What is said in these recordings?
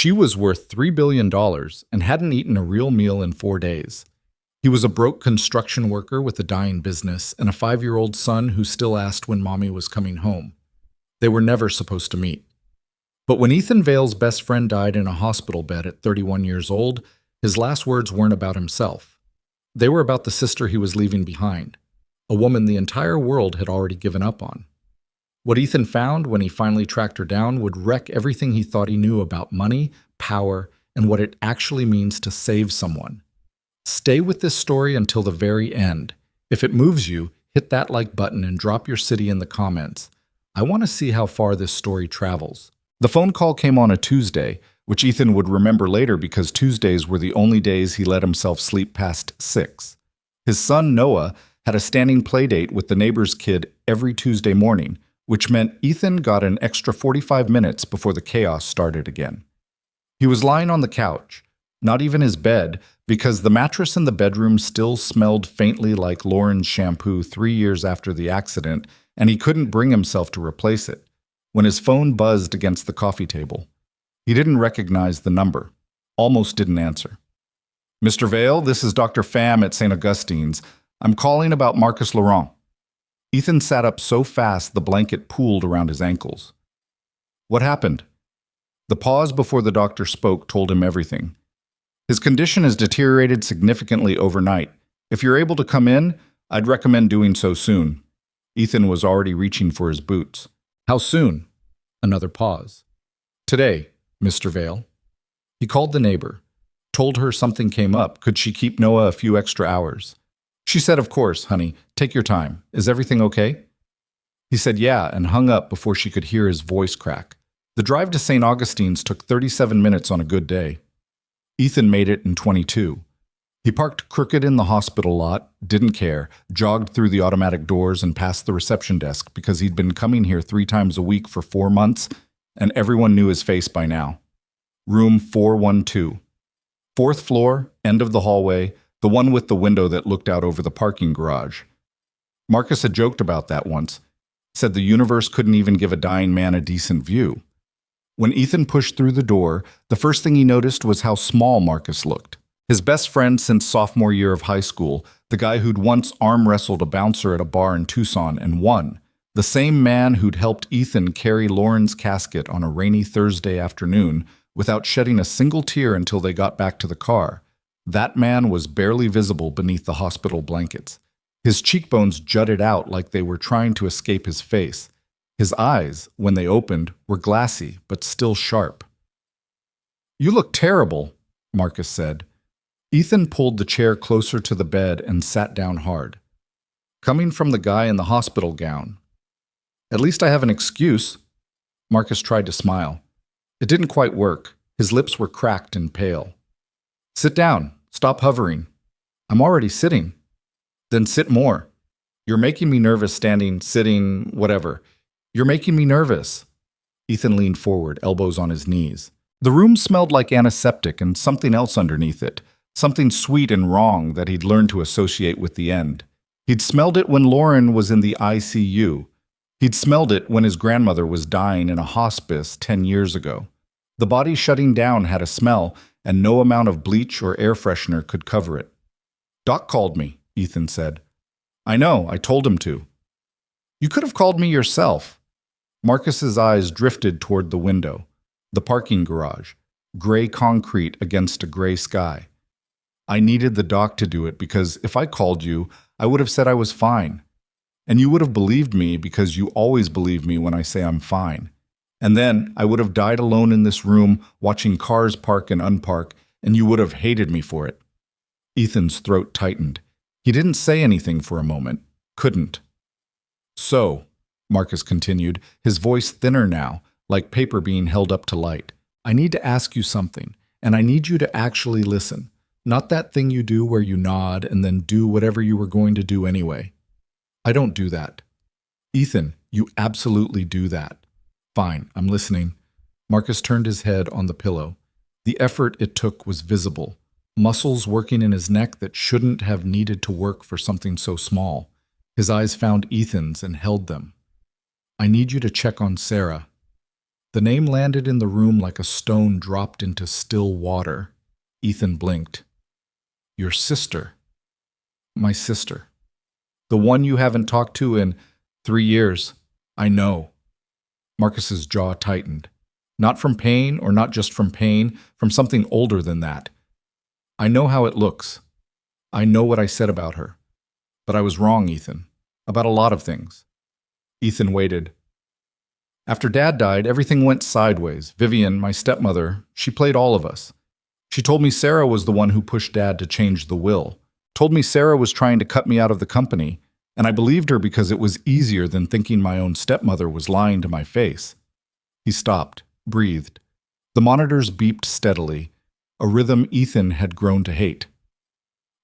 She was worth $3 billion and hadn't eaten a real meal in 4 days. He was a broke construction worker with a dying business and a 5-year-old son who still asked when mommy was coming home. They were never supposed to meet. But when Ethan Vale's best friend died in a hospital bed at 31 years old, his last words weren't about himself. They were about the sister he was leaving behind, a woman the entire world had already given up on. What Ethan found when he finally tracked her down would wreck everything he thought he knew about money, power, and what it actually means to save someone. Stay with this story until the very end. If it moves you, hit that like button and drop your city in the comments. I want to see how far this story travels. The phone call came on a Tuesday, which Ethan would remember later because Tuesdays were the only days he let himself sleep past 6. His son, Noah, had a standing play date with the neighbor's kid every Tuesday morning, which meant Ethan got an extra 45 minutes before the chaos started again. He was lying on the couch, not even his bed, because the mattress in the bedroom still smelled faintly like Lauren's shampoo 3 years after the accident, and he couldn't bring himself to replace it, when his phone buzzed against the coffee table. He didn't recognize the number, almost didn't answer. "Mr. Vale, this is Dr. Pham at St. Augustine's. I'm calling about Marcus Laurent." Ethan sat up so fast the blanket pooled around his ankles. "What happened?" The pause before the doctor spoke told him everything. "His condition has deteriorated significantly overnight. If you're able to come in, I'd recommend doing so soon." Ethan was already reaching for his boots. "How soon?" Another pause. "Today, Mr. Vale." He called the neighbor, told her something came up. Could she keep Noah a few extra hours? She said, "Of course, honey. Take your time. Is everything okay?" He said yeah and hung up before she could hear his voice crack. The drive to St. Augustine's took 37 minutes on a good day. Ethan made it in 22. He parked crooked in the hospital lot, didn't care, jogged through the automatic doors and past the reception desk because he'd been coming here 3 times a week for 4 months, and everyone knew his face by now. Room 412. 4th floor, end of the hallway, the one with the window that looked out over the parking garage. Marcus had joked about that once, said the universe couldn't even give a dying man a decent view. When Ethan pushed through the door, the first thing he noticed was how small Marcus looked. His best friend since sophomore year of high school, the guy who'd once arm wrestled a bouncer at a bar in Tucson and won, the same man who'd helped Ethan carry Lauren's casket on a rainy Thursday afternoon without shedding a single tear until they got back to the car. That man was barely visible beneath the hospital blankets. His cheekbones jutted out like they were trying to escape his face. His eyes, when they opened, were glassy but still sharp. "You look terrible," Marcus said. Ethan pulled the chair closer to the bed and sat down hard. "Coming from the guy in the hospital gown. At least I have an excuse." Marcus tried to smile. It didn't quite work. His lips were cracked and pale. "Sit down. Stop hovering." "I'm already sitting." "Then sit more. You're making me nervous standing, sitting, whatever. You're making me nervous." Ethan leaned forward, elbows on his knees. The room smelled like antiseptic and something else underneath it, something sweet and wrong that he'd learned to associate with the end. He'd smelled it when Lauren was in the ICU. He'd smelled it when his grandmother was dying in a hospice 10 years ago. The body shutting down had a smell, and no amount of bleach or air freshener could cover it. "Doc called me," Ethan said. "I know, I told him to." "You could have called me yourself." Marcus's eyes drifted toward the window, the parking garage, gray concrete against a gray sky. "I needed the doc to do it because if I called you, I would have said I was fine. And you would have believed me because you always believe me when I say I'm fine. And then I would have died alone in this room watching cars park and unpark, and you would have hated me for it." Ethan's throat tightened. He didn't say anything for a moment. Couldn't. "So," Marcus continued, his voice thinner now, like paper being held up to light, "I need to ask you something, and I need you to actually listen. Not that thing you do where you nod and then do whatever you were going to do anyway. I don't do that." "Ethan, you absolutely do that." "Fine, I'm listening." Marcus turned his head on the pillow. The effort it took was visible. Muscles working in his neck that shouldn't have needed to work for something so small. His eyes found Ethan's and held them. "I need you to check on Sarah." The name landed in the room like a stone dropped into still water. Ethan blinked. Your sister. My sister. The one you haven't talked to in 3 years. I know. Marcus's jaw tightened. Not from pain, or not just from pain, from something older than that. I know how it looks. I know what I said about her. But I was wrong, Ethan. About a lot of things. Ethan waited. After Dad died, everything went sideways. Vivian, my stepmother, she played all of us. She told me Sarah was the one who pushed Dad to change the will. Told me Sarah was trying to cut me out of the company, and I believed her because it was easier than thinking my own stepmother was lying to my face. He stopped, breathed. The monitors beeped steadily, a rhythm Ethan had grown to hate.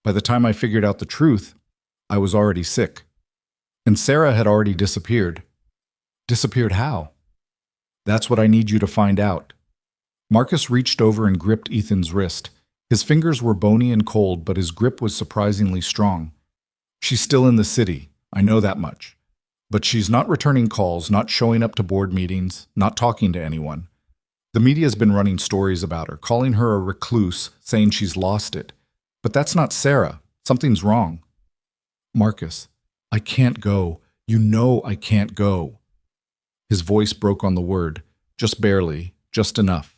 By the time I figured out the truth, I was already sick. And Sarah had already disappeared. Disappeared how? That's what I need you to find out. Marcus reached over and gripped Ethan's wrist. His fingers were bony and cold, but his grip was surprisingly strong. She's still in the city, I know that much. But she's not returning calls, not showing up to board meetings, not talking to anyone. The media's been running stories about her, calling her a recluse, saying she's lost it. But that's not Sarah. Something's wrong. Marcus, I can't go. You know I can't go. His voice broke on the word, just barely, just enough.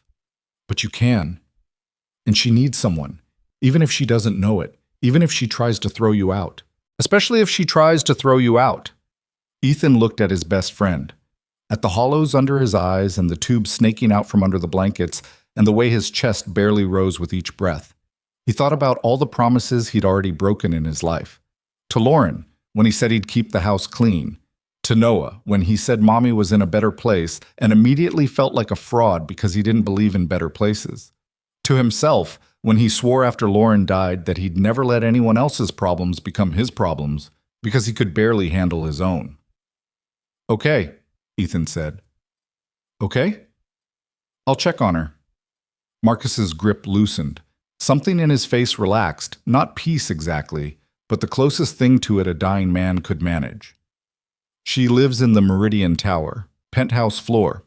But you can. And she needs someone, even if she doesn't know it, even if she tries to throw you out. Especially if she tries to throw you out. Ethan looked at his best friend, at the hollows under his eyes and the tubes snaking out from under the blankets and the way his chest barely rose with each breath. He thought about all the promises he'd already broken in his life. To Lauren, when he said he'd keep the house clean. To Noah, when he said Mommy was in a better place and immediately felt like a fraud because he didn't believe in better places. To himself, when he swore after Lauren died that he'd never let anyone else's problems become his problems because he could barely handle his own. Okay, Ethan said. Okay? I'll check on her. Marcus's grip loosened. Something in his face relaxed, not peace exactly, but the closest thing to it a dying man could manage. She lives in the Meridian Tower, penthouse floor.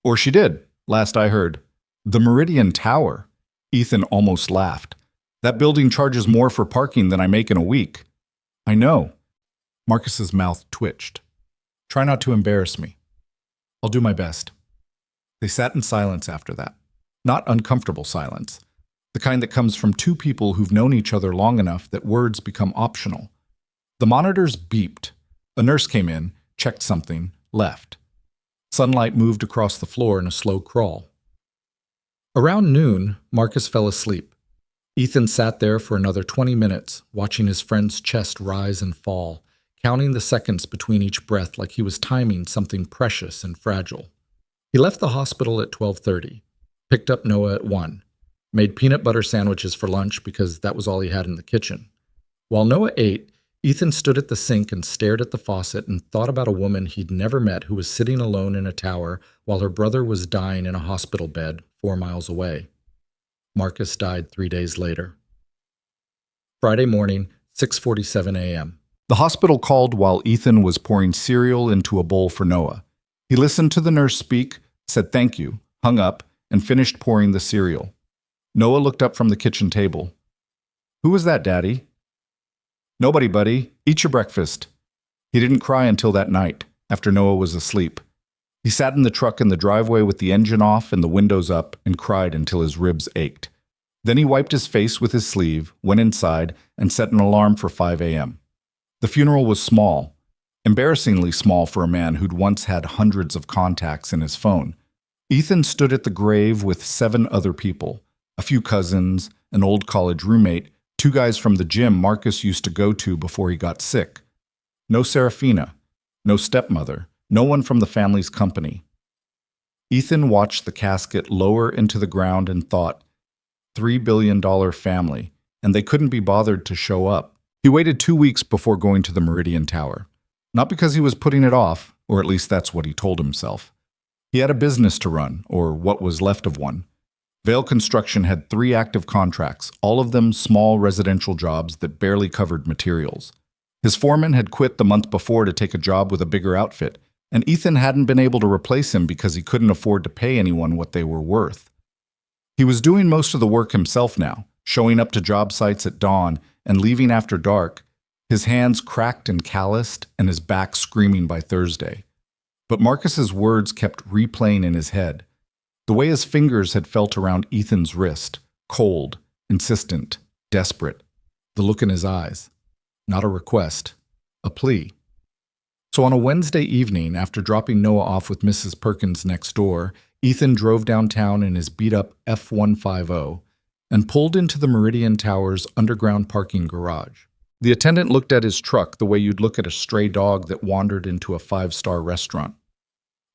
Or she did, last I heard. The Meridian Tower? Ethan almost laughed. That building charges more for parking than I make in a week. I know. Marcus's mouth twitched. Try not to embarrass me. I'll do my best. They sat in silence after that. Not uncomfortable silence. The kind that comes from two people who've known each other long enough that words become optional. The monitors beeped. A nurse came in, checked something, left. Sunlight moved across the floor in a slow crawl. Around noon, Marcus fell asleep. Ethan sat there for another 20 minutes, watching his friend's chest rise and fall, counting the seconds between each breath like he was timing something precious and fragile. He left the hospital at 12:30, picked up Noah at 1, made peanut butter sandwiches for lunch because that was all he had in the kitchen. While Noah ate, Ethan stood at the sink and stared at the faucet and thought about a woman he'd never met who was sitting alone in a tower while her brother was dying in a hospital bed 4 miles away. Marcus died 3 days later. Friday morning, 6:47 a.m. The hospital called while Ethan was pouring cereal into a bowl for Noah. He listened to the nurse speak, said thank you, hung up, and finished pouring the cereal. Noah looked up from the kitchen table. Who was that, Daddy? Nobody, buddy. Eat your breakfast. He didn't cry until that night, after Noah was asleep. He sat in the truck in the driveway with the engine off and the windows up and cried until his ribs ached. Then he wiped his face with his sleeve, went inside, and set an alarm for 5 a.m. The funeral was small, embarrassingly small for a man who'd once had hundreds of contacts in his phone. Ethan stood at the grave with 7 other people, a few cousins, an old college roommate, 2 guys from the gym Marcus used to go to before he got sick. No Serafina, no stepmother, no one from the family's company. Ethan watched the casket lower into the ground and thought, $3 billion family, and they couldn't be bothered to show up. He waited 2 weeks before going to the Meridian Tower. Not because he was putting it off, or at least that's what he told himself. He had a business to run, or what was left of one. Vale Construction had 3 active contracts, all of them small residential jobs that barely covered materials. His foreman had quit the month before to take a job with a bigger outfit, And Ethan hadn't been able to replace him because he couldn't afford to pay anyone what they were worth. He was doing most of the work himself now, showing up to job sites at dawn and leaving after dark, his hands cracked and calloused and his back screaming by Thursday. But Marcus's words kept replaying in his head. The way his fingers had felt around Ethan's wrist, cold, insistent, desperate. The look in his eyes. Not a request, a plea. So on a Wednesday evening, after dropping Noah off with Mrs. Perkins next door, Ethan drove downtown in his beat-up F-150 and pulled into the Meridian Tower's underground parking garage. The attendant looked at his truck the way you'd look at a stray dog that wandered into a five-star restaurant.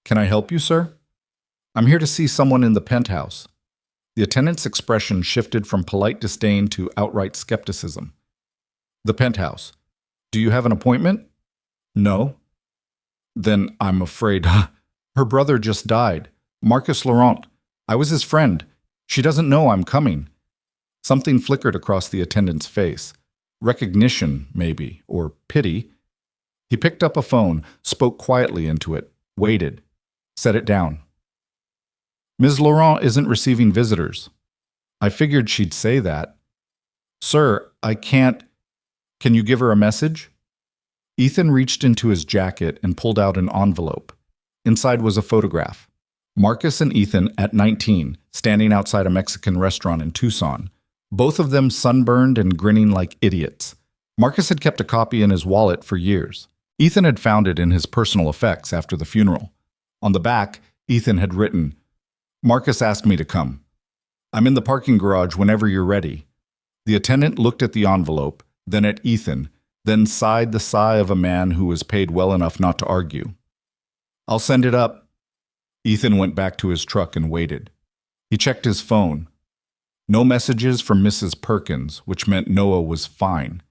"Can I help you, sir?" "I'm here to see someone in the penthouse." The attendant's expression shifted from polite disdain to outright skepticism. "The penthouse. Do you have an appointment?" "No." "Then I'm afraid her brother just died. Marcus Laurent. I was his friend. She doesn't know I'm coming." Something flickered across the attendant's face. Recognition, maybe, or pity. He picked up a phone, spoke quietly into it, waited, set it down. "Ms. Laurent isn't receiving visitors." I figured she'd say that. "Sir, I can't. Can you give her a message?" Ethan reached into his jacket and pulled out an envelope. Inside was a photograph. Marcus and Ethan at 19, standing outside a Mexican restaurant in Tucson. Both of them sunburned and grinning like idiots. Marcus had kept a copy in his wallet for years. Ethan had found it in his personal effects after the funeral. On the back, Ethan had written, "Marcus asked me to come. I'm in the parking garage whenever you're ready." The attendant looked at the envelope, then at Ethan, then sighed the sigh of a man who was paid well enough not to argue. "I'll send it up." Ethan went back to his truck and waited. He checked his phone. No messages from Mrs. Perkins, which meant Noah was fine.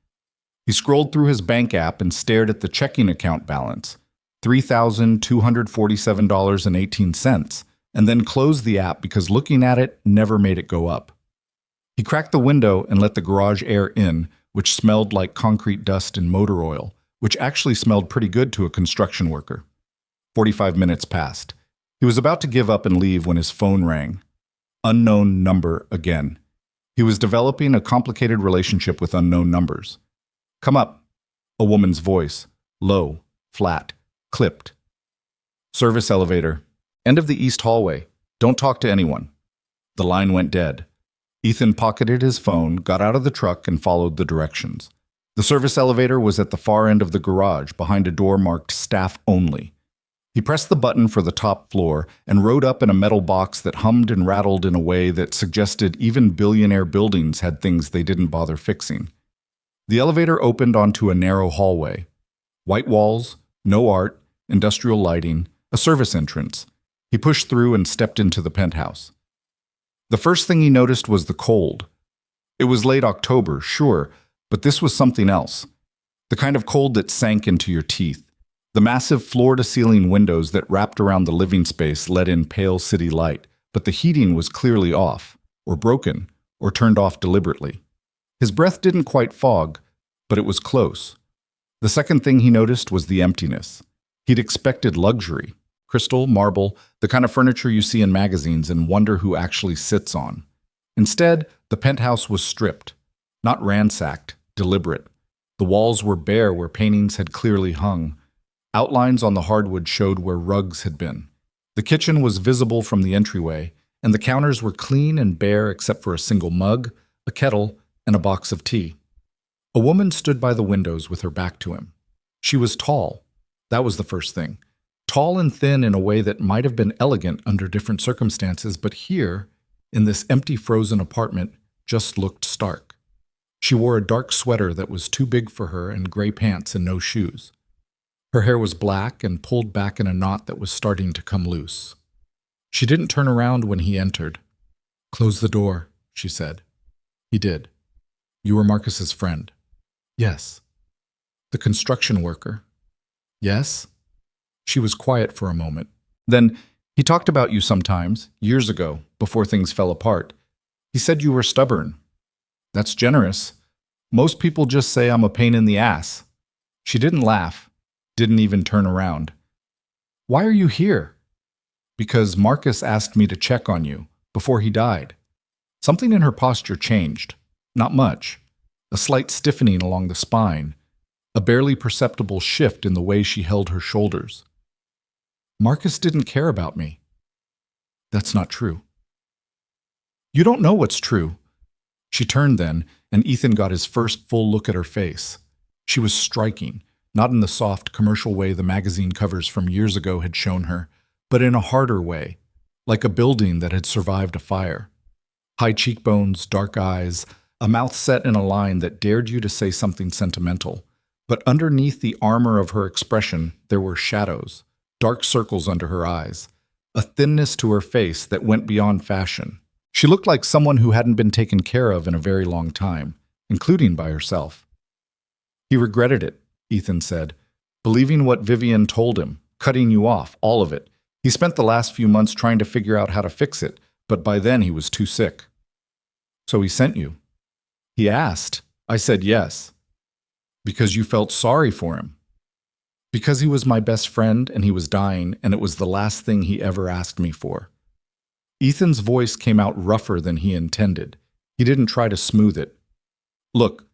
He scrolled through his bank app and stared at the checking account balance, $3,247.18, and then closed the app because looking at it never made it go up. He cracked the window and let the garage air in, which smelled like concrete dust and motor oil, which actually smelled pretty good to a construction worker. 45 minutes passed. He was about to give up and leave when his phone rang. Unknown number again. He was developing a complicated relationship with unknown numbers. "Come up." A woman's voice, low, flat, clipped. "Service elevator. End of the east hallway. Don't talk to anyone." The line went dead. Ethan pocketed his phone, got out of the truck, and followed the directions. The service elevator was at the far end of the garage, behind a door marked Staff Only. He pressed the button for the top floor and rode up in a metal box that hummed and rattled in a way that suggested even billionaire buildings had things they didn't bother fixing. The elevator opened onto a narrow hallway. White walls, no art, industrial lighting, a service entrance. He pushed through and stepped into the penthouse. The first thing he noticed was the cold. It was late October, sure, but this was something else. The kind of cold that sank into your teeth. The massive floor-to-ceiling windows that wrapped around the living space let in pale city light, but the heating was clearly off, or broken, or turned off deliberately. His breath didn't quite fog, but it was close. The second thing he noticed was the emptiness. He'd expected luxury, crystal, marble, the kind of furniture you see in magazines and wonder who actually sits on. Instead, the penthouse was stripped, not ransacked, deliberate. The walls were bare where paintings had clearly hung. Outlines on the hardwood showed where rugs had been. The kitchen was visible from the entryway, and the counters were clean and bare except for a single mug, a kettle, and a box of tea. A woman stood by the windows with her back to him. She was tall. That was the first thing. Tall and thin in a way that might have been elegant under different circumstances, but here, in this empty frozen apartment, just looked stark. She wore a dark sweater that was too big for her and gray pants and no shoes. Her hair was black and pulled back in a knot that was starting to come loose. She didn't turn around when he entered. "Close the door," she said. He did. "You were Marcus's friend." "Yes." "The construction worker." "Yes." She was quiet for a moment. Then, "He talked about you sometimes, years ago, before things fell apart. He said you were stubborn." "That's generous. Most people just say I'm a pain in the ass." She didn't laugh. Didn't even turn around. Why are you here? Because Marcus asked me to check on you before he died. Something in her posture changed. Not much. A slight stiffening along the spine. A barely perceptible shift in the way she held her shoulders. Marcus didn't care about me. That's not true. You don't know what's true. She turned then, and Ethan got his first full look at her face. She was striking, not in the soft, commercial way the magazine covers from years ago had shown her, but in a harder way, like a building that had survived a fire. High cheekbones, dark eyes, a mouth set in a line that dared you to say something sentimental. But underneath the armor of her expression, there were shadows, dark circles under her eyes, a thinness to her face that went beyond fashion. She looked like someone who hadn't been taken care of in a very long time, including by herself. He regretted it, Ethan said, believing what Vivian told him, cutting you off, all of it. He spent the last few months trying to figure out how to fix it, but by then he was too sick. So he sent you. He asked. I said yes. Because you felt sorry for him. Because he was my best friend and he was dying, and it was the last thing he ever asked me for. Ethan's voice came out rougher than he intended. He didn't try to smooth it. Look,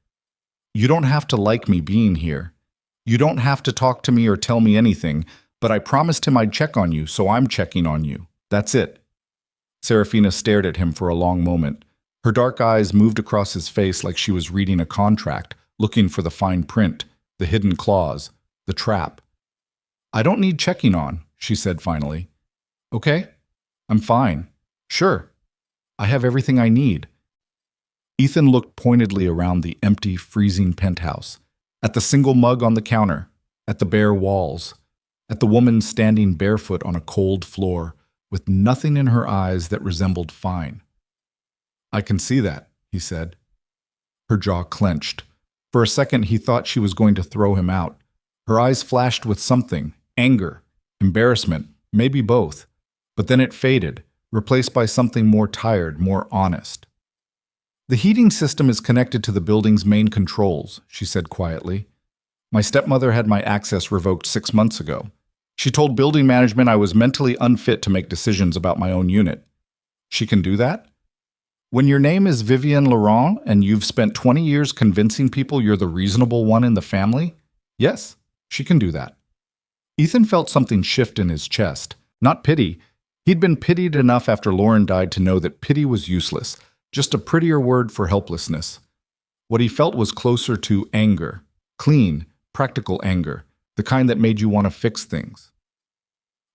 you don't have to like me being here. You don't have to talk to me or tell me anything, but I promised him I'd check on you, so I'm checking on you. That's it. Serafina stared at him for a long moment. Her dark eyes moved across his face like she was reading a contract, looking for the fine print, the hidden clause, the trap. I don't need checking on, she said finally. Okay, I'm fine. Sure. I have everything I need. Ethan looked pointedly around the empty, freezing penthouse, at the single mug on the counter, at the bare walls, at the woman standing barefoot on a cold floor, with nothing in her eyes that resembled fine. I can see that, he said. Her jaw clenched. For a second he thought she was going to throw him out. Her eyes flashed with something, anger, embarrassment, maybe both. But then it faded, replaced by something more tired, more honest. The heating system is connected to the building's main controls, she said quietly. My stepmother had my access revoked 6 months ago. She told building management I was mentally unfit to make decisions about my own unit. She can do that? When your name is Vivian Laurent and you've spent 20 years convincing people you're the reasonable one in the family? Yes, she can do that. Ethan felt something shift in his chest. Not pity. He'd been pitied enough after Lauren died to know that pity was useless, just a prettier word for helplessness. What he felt was closer to anger. Clean, practical anger, the kind that made you want to fix things.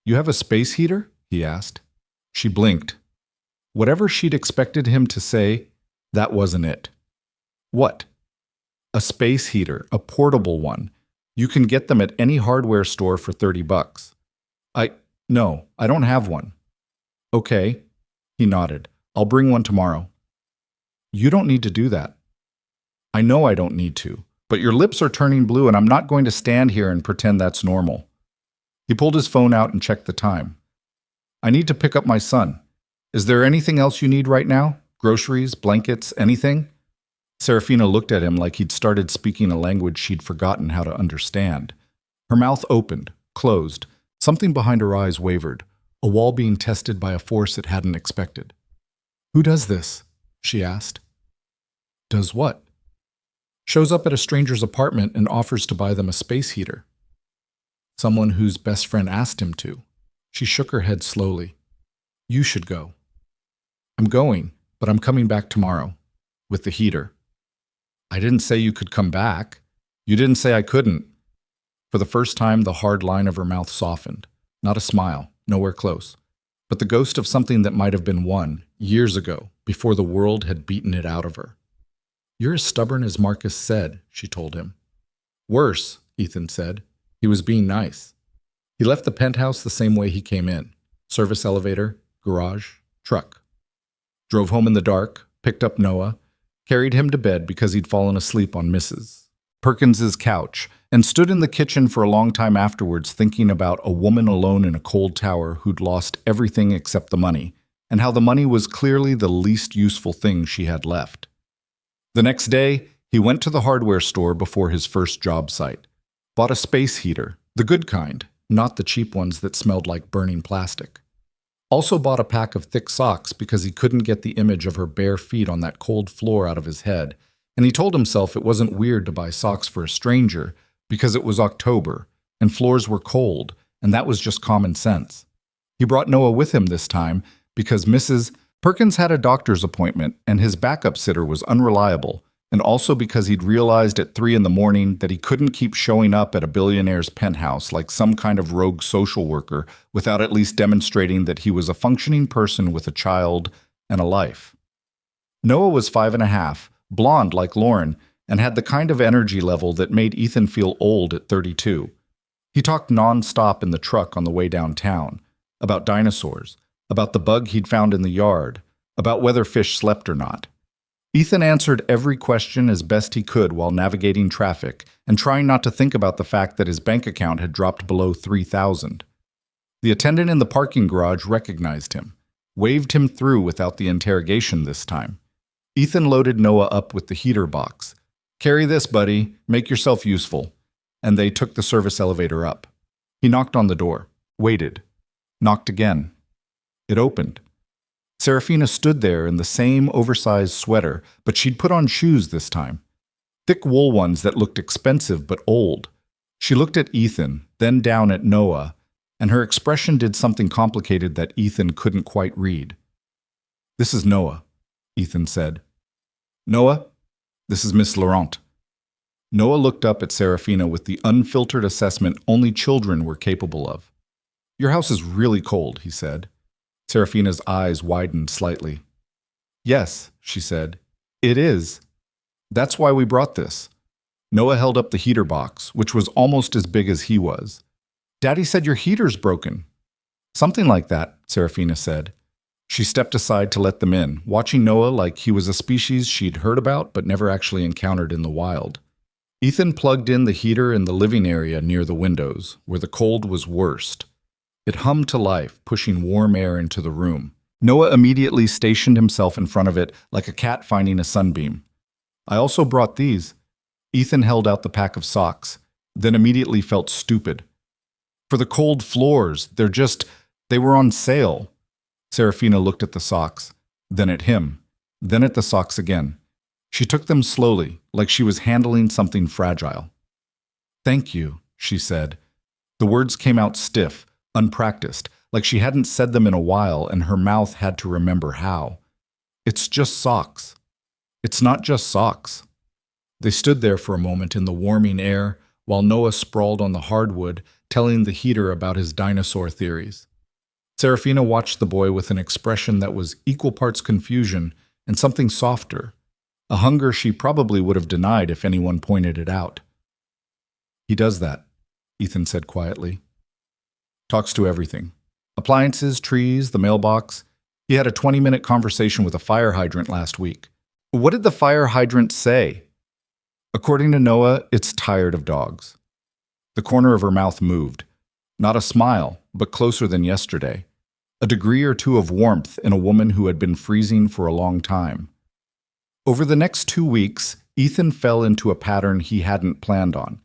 You have a space heater? He asked. She blinked. Whatever she'd expected him to say, that wasn't it. What? A space heater, a portable one. You can get them at any hardware store for $30. No, I don't have one. Okay, he nodded. I'll bring one tomorrow. You don't need to do that. I know I don't need to, but your lips are turning blue and I'm not going to stand here and pretend that's normal. He pulled his phone out and checked the time. I need to pick up my son. Is there anything else you need right now? Groceries, blankets, anything? Serafina looked at him like he'd started speaking a language she'd forgotten how to understand. Her mouth opened, closed. Something behind her eyes wavered, a wall being tested by a force it hadn't expected. Who does this? She asked. Does what? Shows up at a stranger's apartment and offers to buy them a space heater. Someone whose best friend asked him to. She shook her head slowly. You should go. I'm going, but I'm coming back tomorrow. With the heater. I didn't say you could come back. You didn't say I couldn't. For the first time, the hard line of her mouth softened. Not a smile, nowhere close. But the ghost of something that might have been won, years ago, before the world had beaten it out of her. You're as stubborn as Marcus said, she told him. Worse, Ethan said. He was being nice. He left the penthouse the same way he came in. Service elevator, garage, truck. Drove home in the dark, picked up Noah, carried him to bed because he'd fallen asleep on Mrs. Perkins's couch, and stood in the kitchen for a long time afterwards thinking about a woman alone in a cold tower who'd lost everything except the money, and how the money was clearly the least useful thing she had left. The next day, he went to the hardware store before his first job site. Bought a space heater, the good kind, not the cheap ones that smelled like burning plastic. Also bought a pack of thick socks because he couldn't get the image of her bare feet on that cold floor out of his head, and he told himself it wasn't weird to buy socks for a stranger because it was October and floors were cold, and that was just common sense. He brought Noah with him this time because Mrs. Perkins had a doctor's appointment and his backup sitter was unreliable, and also because he'd realized at 3 a.m. that he couldn't keep showing up at a billionaire's penthouse like some kind of rogue social worker without at least demonstrating that he was a functioning person with a child and a life. Noah was 5.5, blonde like Lauren, and had the kind of energy level that made Ethan feel old at 32. He talked non-stop in the truck on the way downtown, about dinosaurs, about the bug he'd found in the yard, about whether fish slept or not. Ethan answered every question as best he could while navigating traffic and trying not to think about the fact that his bank account had dropped below $3,000. The attendant in the parking garage recognized him, waved him through without the interrogation this time. Ethan loaded Noah up with the heater box. "Carry this, buddy. Make yourself useful." And they took the service elevator up. He knocked on the door, waited, knocked again. It opened. Serafina stood there in the same oversized sweater, but she'd put on shoes this time. Thick wool ones that looked expensive but old. She looked at Ethan, then down at Noah, and her expression did something complicated that Ethan couldn't quite read. "This is Noah," Ethan said. "Noah, this is Miss Laurent." Noah looked up at Serafina with the unfiltered assessment only children were capable of. "Your house is really cold," he said. Serafina's eyes widened slightly. "Yes," she said, "it is. That's why we brought this." Noah held up the heater box, which was almost as big as he was. "Daddy said your heater's broken." "Something like that," Serafina said. She stepped aside to let them in, watching Noah like he was a species she'd heard about but never actually encountered in the wild. Ethan plugged in the heater in the living area near the windows, where the cold was worst. It hummed to life, pushing warm air into the room. Noah immediately stationed himself in front of it like a cat finding a sunbeam. "I also brought these." Ethan held out the pack of socks, then immediately felt stupid. "For the cold floors, they were on sale." Serafina looked at the socks, then at him, then at the socks again. She took them slowly, like she was handling something fragile. "Thank you," she said. The words came out stiff, unpracticed, like she hadn't said them in a while and her mouth had to remember how. "It's just socks." "It's not just socks." They stood there for a moment in the warming air while Noah sprawled on the hardwood, telling the heater about his dinosaur theories. Serafina watched the boy with an expression that was equal parts confusion and something softer, a hunger she probably would have denied if anyone pointed it out. "He does that," Ethan said quietly. "Talks to everything. Appliances, trees, the mailbox. He had a 20-minute conversation with a fire hydrant last week." "What did the fire hydrant say?" "According to Noah, it's tired of dogs." The corner of her mouth moved. Not a smile, but closer than yesterday. A degree or two of warmth in a woman who had been freezing for a long time. Over the next 2 weeks, Ethan fell into a pattern he hadn't planned on.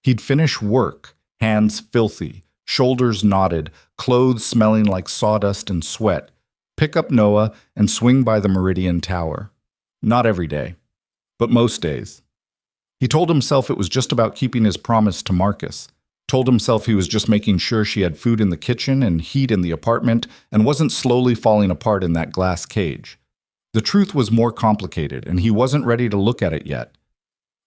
He'd finish work, hands filthy, shoulders knotted, clothes smelling like sawdust and sweat, pick up Noah and swing by the Meridian Tower. Not every day, but most days. He told himself it was just about keeping his promise to Marcus, told himself he was just making sure she had food in the kitchen and heat in the apartment and wasn't slowly falling apart in that glass cage. The truth was more complicated, and he wasn't ready to look at it yet.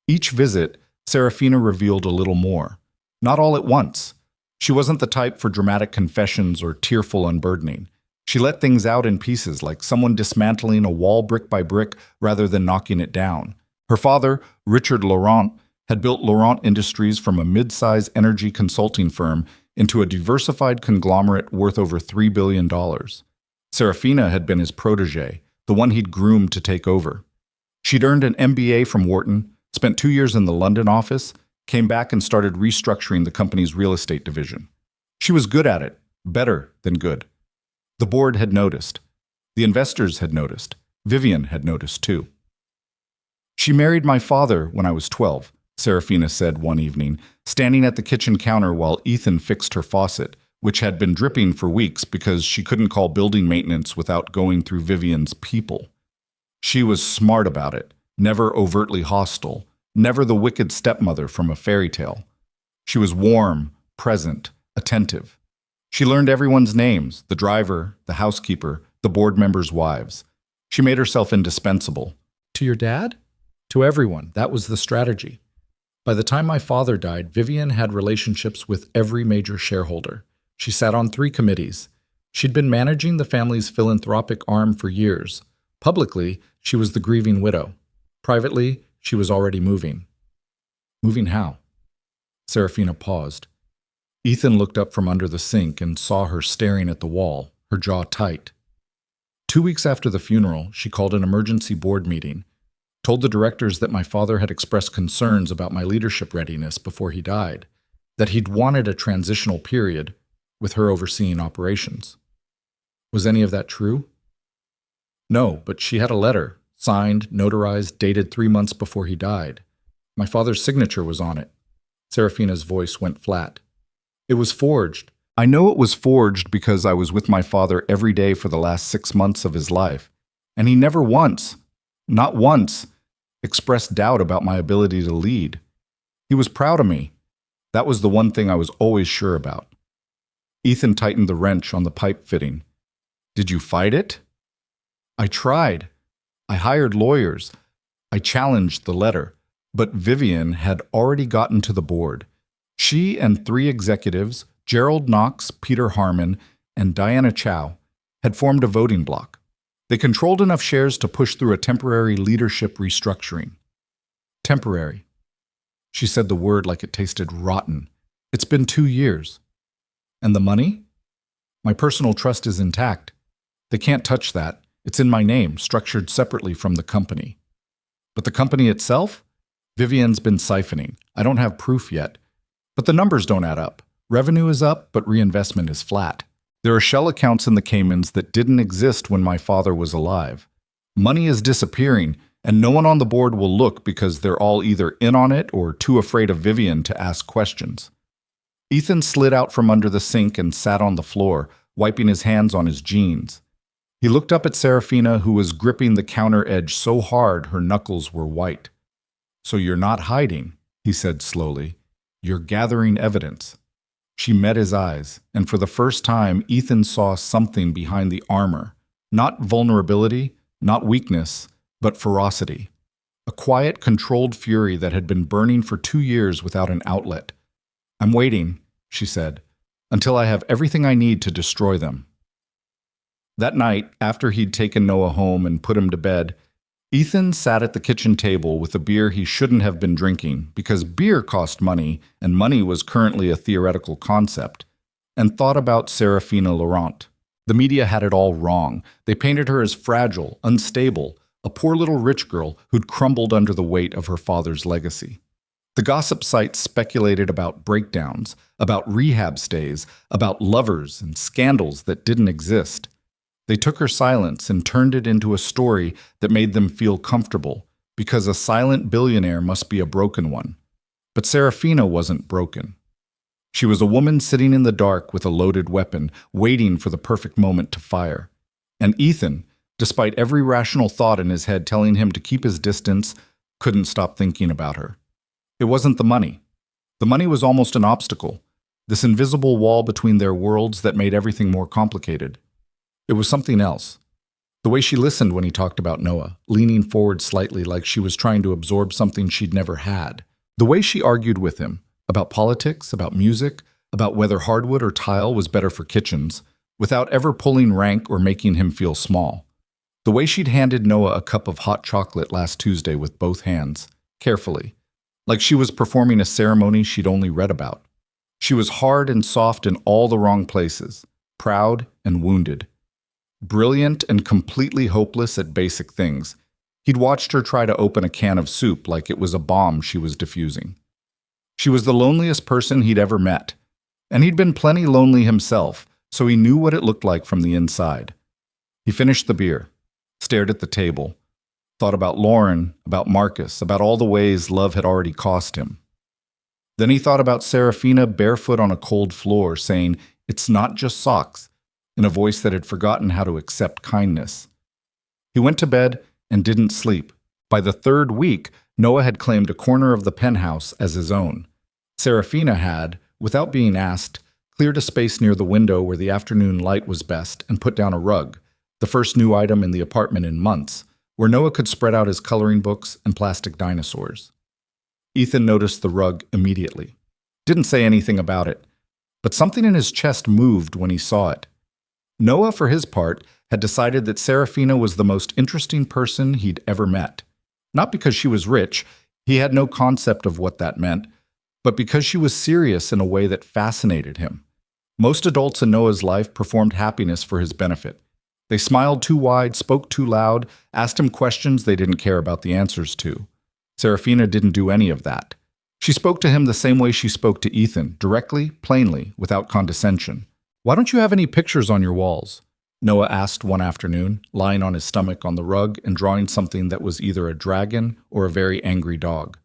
Each visit, Serafina revealed a little more. Not all at once. She wasn't the type for dramatic confessions or tearful unburdening. She let things out in pieces, like someone dismantling a wall brick by brick rather than knocking it down. Her father, Richard Laurent, had built Laurent Industries from a mid-size energy consulting firm into a diversified conglomerate worth over $3 billion. Serafina had been his protege, the one he'd groomed to take over. She'd earned an MBA from Wharton, spent 2 years in the London office, came back and started restructuring the company's real estate division. She was good at it, better than good. The board had noticed. The investors had noticed. Vivian had noticed too. "She married my father when I was 12, Serafina said one evening, standing at the kitchen counter while Ethan fixed her faucet, which had been dripping for weeks because she couldn't call building maintenance without going through Vivian's people. She was smart about it, never overtly hostile, never the wicked stepmother from a fairy tale. She was warm, present, attentive. She learned everyone's names, the driver, the housekeeper, the board members' wives. She made herself indispensable. To your dad? To everyone. That was the strategy. By the time my father died, Vivian had relationships with every major shareholder. She sat on 3 committees. She'd been managing the family's philanthropic arm for years. Publicly, she was the grieving widow. Privately, she was already moving. Moving how? Serafina paused. Ethan looked up from under the sink and saw her staring at the wall, her jaw tight. 2 weeks after the funeral, she called an emergency board meeting, told the directors that my father had expressed concerns about my leadership readiness before he died, that he'd wanted a transitional period with her overseeing operations. Was any of that true? No, but she had a letter, signed, notarized, dated 3 months before he died. My father's signature was on it. Serafina's voice went flat. It was forged. I know it was forged because I was with my father every day for the last 6 months of his life, and he never once, not once, expressed doubt about my ability to lead. He was proud of me. That was the one thing I was always sure about. Ethan tightened the wrench on the pipe fitting. Did you fight it? I tried. I hired lawyers. I challenged the letter. But Vivian had already gotten to the board. She and 3 executives, Gerald Knox, Peter Harmon, and Diana Chow, had formed a voting bloc. They controlled enough shares to push through a temporary leadership restructuring. Temporary. She said the word like it tasted rotten. It's been 2 years. And the money? My personal trust is intact. They can't touch that. It's in my name, structured separately from the company. But the company itself? Vivian's been siphoning. I don't have proof yet. But the numbers don't add up. Revenue is up, but reinvestment is flat. There are shell accounts in the Caymans that didn't exist when my father was alive. Money is disappearing, and no one on the board will look because they're all either in on it or too afraid of Vivian to ask questions. Ethan slid out from under the sink and sat on the floor, wiping his hands on his jeans. He looked up at Serafina, who was gripping the counter edge so hard her knuckles were white. So you're not hiding, he said slowly. You're gathering evidence. She met his eyes, and for the first time, Ethan saw something behind the armor. Not vulnerability, not weakness, but ferocity. A quiet, controlled fury that had been burning for 2 years without an outlet. I'm waiting, she said, until I have everything I need to destroy them. That night, after he'd taken Noah home and put him to bed, Ethan sat at the kitchen table with a beer he shouldn't have been drinking because beer cost money and money was currently a theoretical concept, and thought about Serafina Laurent. The media had it all wrong. They painted her as fragile, unstable, a poor little rich girl who'd crumbled under the weight of her father's legacy. The gossip sites speculated about breakdowns, about rehab stays, about lovers and scandals that didn't exist. They took her silence and turned it into a story that made them feel comfortable, because a silent billionaire must be a broken one. But Serafina wasn't broken. She was a woman sitting in the dark with a loaded weapon, waiting for the perfect moment to fire. And Ethan, despite every rational thought in his head telling him to keep his distance, couldn't stop thinking about her. It wasn't the money. The money was almost an obstacle, this invisible wall between their worlds that made everything more complicated. It was something else. The way she listened when he talked about Noah, leaning forward slightly like she was trying to absorb something she'd never had. The way she argued with him, about politics, about music, about whether hardwood or tile was better for kitchens, without ever pulling rank or making him feel small. The way she'd handed Noah a cup of hot chocolate last Tuesday with both hands, carefully, like she was performing a ceremony she'd only read about. She was hard and soft in all the wrong places, proud and wounded. Brilliant and completely hopeless at basic things. He'd watched her try to open a can of soup like it was a bomb she was diffusing. She was the loneliest person he'd ever met, and he'd been plenty lonely himself, so he knew what it looked like from the inside. He finished the beer, stared at the table. Thought about Lauren, about Marcus, about all the ways love had already cost him. Then he thought about Serafina barefoot on a cold floor, saying, "It's not just socks," in a voice that had forgotten how to accept kindness. He went to bed and didn't sleep. By the third week, Noah had claimed a corner of the penthouse as his own. Serafina had, without being asked, cleared a space near the window where the afternoon light was best and put down a rug, the first new item in the apartment in months, where Noah could spread out his coloring books and plastic dinosaurs. Ethan noticed the rug immediately. Didn't say anything about it, but something in his chest moved when he saw it. Noah, for his part, had decided that Serafina was the most interesting person he'd ever met. Not because she was rich, he had no concept of what that meant, but because she was serious in a way that fascinated him. Most adults in Noah's life performed happiness for his benefit. They smiled too wide, spoke too loud, asked him questions they didn't care about the answers to. Serafina didn't do any of that. She spoke to him the same way she spoke to Ethan, directly, plainly, without condescension. "Why don't you have any pictures on your walls?" Noah asked one afternoon, lying on his stomach on the rug and drawing something that was either a dragon or a very angry dog.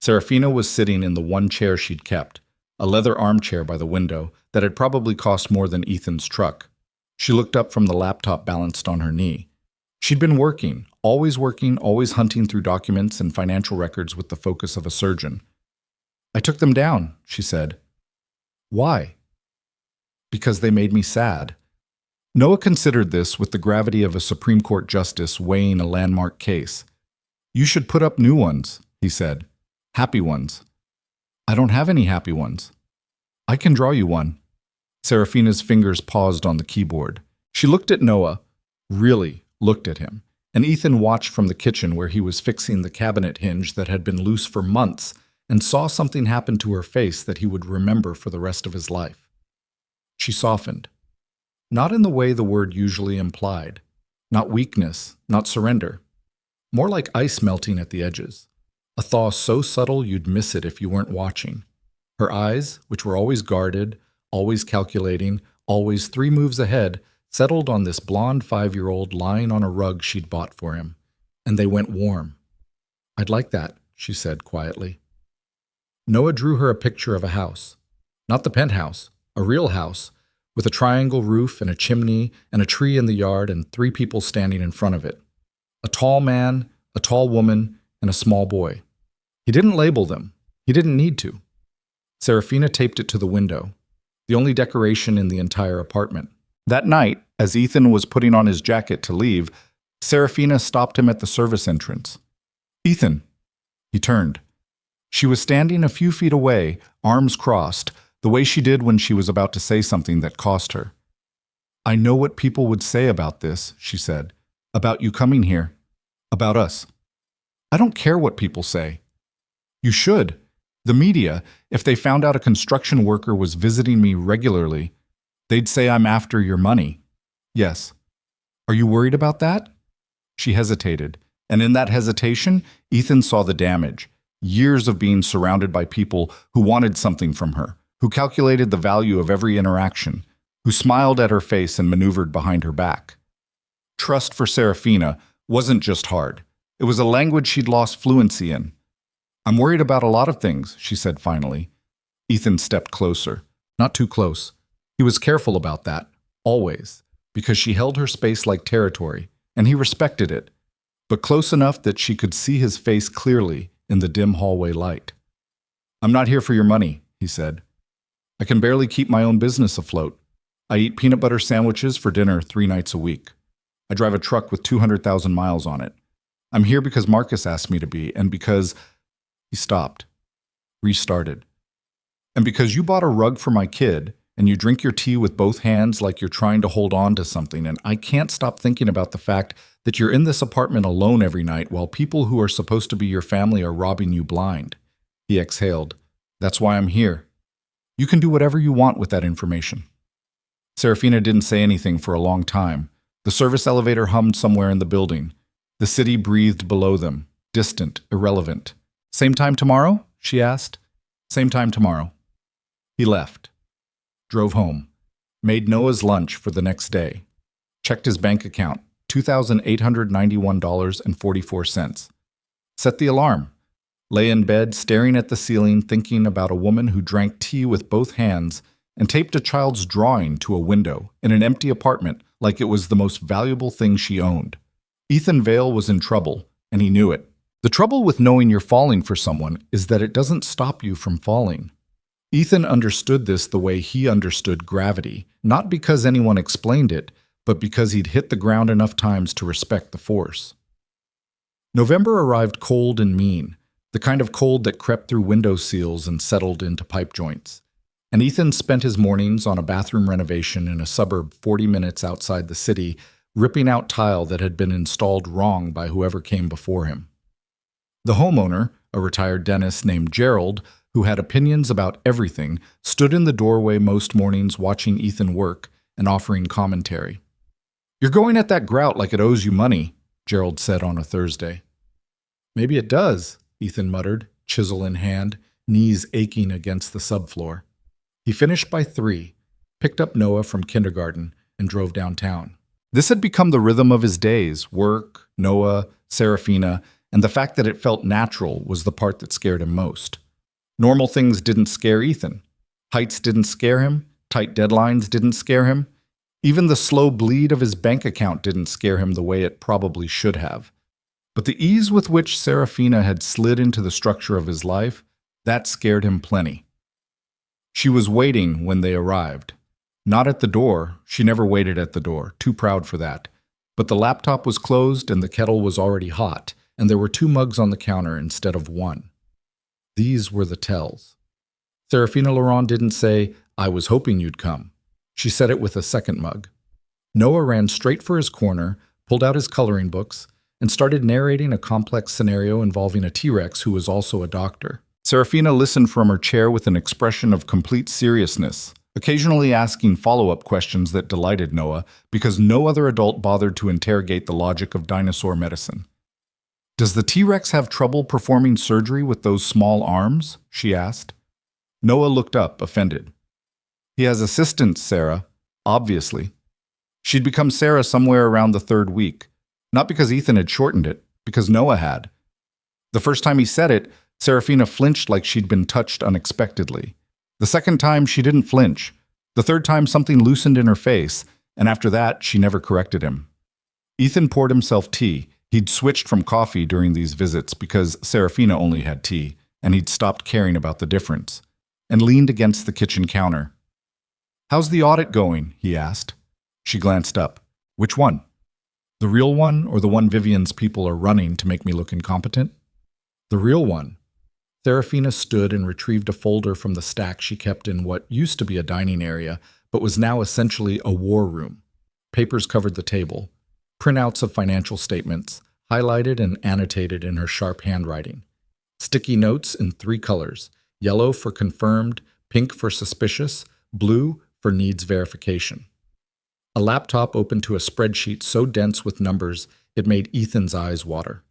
Serafina was sitting in the one chair she'd kept, a leather armchair by the window that had probably cost more than Ethan's truck. She looked up from the laptop balanced on her knee. She'd been working, always hunting through documents and financial records with the focus of a surgeon. "I took them down," she said. "Why?" "Because they made me sad." Noah considered this with the gravity of a Supreme Court justice weighing a landmark case. "You should put up new ones," he said. "Happy ones." "I don't have any happy ones." "I can draw you one." Serafina's fingers paused on the keyboard. She looked at Noah, really looked at him, and Ethan watched from the kitchen where he was fixing the cabinet hinge that had been loose for months and saw something happen to her face that he would remember for the rest of his life. She softened. Not in the way the word usually implied. Not weakness, not surrender. More like ice melting at the edges. A thaw so subtle you'd miss it if you weren't watching. Her eyes, which were always guarded, always calculating, always 3 moves ahead, settled on this blonde 5-year-old lying on a rug she'd bought for him. And they went warm. "I'd like that," she said quietly. Noah drew her a picture of a house. Not the penthouse, a real house, with a triangle roof and a chimney and a tree in the yard and 3 people standing in front of it. A tall man, a tall woman, and a small boy. He didn't label them. He didn't need to. Serafina taped it to the window, the only decoration in the entire apartment. That night, as Ethan was putting on his jacket to leave, Serafina stopped him at the service entrance. "Ethan." He turned. She was standing a few feet away, arms crossed, the way she did when she was about to say something that cost her. "I know what people would say about this," she said. "About you coming here. About us." "I don't care what people say." "You should. The media, if they found out a construction worker was visiting me regularly, they'd say I'm after your money." "Yes." "Are you worried about that?" She hesitated, and in that hesitation, Ethan saw the damage. Years of being surrounded by people who wanted something from her, who calculated the value of every interaction, who smiled at her face and maneuvered behind her back. Trust for Serafina wasn't just hard. It was a language she'd lost fluency in. "I'm worried about a lot of things," she said finally. Ethan stepped closer. Not too close. He was careful about that, always, because she held her space like territory, and he respected it, but close enough that she could see his face clearly in the dim hallway light. "I'm not here for your money," he said. "I can barely keep my own business afloat. I eat peanut butter sandwiches for dinner 3 nights a week. I drive a truck with 200,000 miles on it. I'm here because Marcus asked me to be, and because—" He stopped, restarted. "And because you bought a rug for my kid, and you drink your tea with both hands like you're trying to hold on to something, and I can't stop thinking about the fact that you're in this apartment alone every night while people who are supposed to be your family are robbing you blind." He exhaled. "That's why I'm here. You can do whatever you want with that information." Serafina didn't say anything for a long time. The service elevator hummed somewhere in the building. The city breathed below them, distant, irrelevant. "Same time tomorrow?" she asked. "Same time tomorrow." He left. Drove home. Made Noah's lunch for the next day. Checked his bank account. $2,891.44. Set the alarm. Lay in bed, staring at the ceiling, thinking about a woman who drank tea with both hands and taped a child's drawing to a window in an empty apartment like it was the most valuable thing she owned. Ethan Vale was in trouble, and he knew it. The trouble with knowing you're falling for someone is that it doesn't stop you from falling. Ethan understood this the way he understood gravity, not because anyone explained it, but because he'd hit the ground enough times to respect the force. November arrived cold and mean, the kind of cold that crept through window seals and settled into pipe joints. And Ethan spent his mornings on a bathroom renovation in a suburb 40 minutes outside the city, ripping out tile that had been installed wrong by whoever came before him. The homeowner, a retired dentist named Gerald, who had opinions about everything, stood in the doorway most mornings watching Ethan work and offering commentary. "You're going at that grout like it owes you money," Gerald said on a Thursday. "Maybe it does," Ethan muttered, chisel in hand, knees aching against the subfloor. He finished by 3, picked up Noah from kindergarten, and drove downtown. This had become the rhythm of his days: work, Noah, Serafina, and the fact that it felt natural was the part that scared him most. Normal things didn't scare Ethan. Heights didn't scare him. Tight deadlines didn't scare him. Even the slow bleed of his bank account didn't scare him the way it probably should have. But the ease with which Serafina had slid into the structure of his life, that scared him plenty. She was waiting when they arrived. Not at the door. She never waited at the door, too proud for that. But the laptop was closed and the kettle was already hot, and there were 2 mugs on the counter instead of 1. These were the tells. Serafina Laurent didn't say, "I was hoping you'd come." She said it with a second mug. Noah ran straight for his corner, pulled out his coloring books, and started narrating a complex scenario involving a T-Rex who was also a doctor. Serafina listened from her chair with an expression of complete seriousness, occasionally asking follow-up questions that delighted Noah because no other adult bothered to interrogate the logic of dinosaur medicine. "Does the T-Rex have trouble performing surgery with those small arms?" she asked. Noah looked up, offended. "He has assistants, Sarah, obviously." She'd become Sarah somewhere around the 3rd week, not because Ethan had shortened it, because Noah had. The first time he said it, Serafina flinched like she'd been touched unexpectedly. The second time, she didn't flinch. The third time, something loosened in her face, and after that, she never corrected him. Ethan poured himself tea. He'd switched from coffee during these visits because Serafina only had tea, and he'd stopped caring about the difference, and leaned against the kitchen counter. "How's the audit going?" he asked. She glanced up. "Which one? The real one, or the one Vivian's people are running to make me look incompetent?" "The real one." Serafina stood and retrieved a folder from the stack she kept in what used to be a dining area, but was now essentially a war room. Papers covered the table. Printouts of financial statements, highlighted and annotated in her sharp handwriting. Sticky notes in 3 colors: yellow for confirmed, pink for suspicious, blue for needs verification. A laptop opened to a spreadsheet so dense with numbers it made Ethan's eyes water.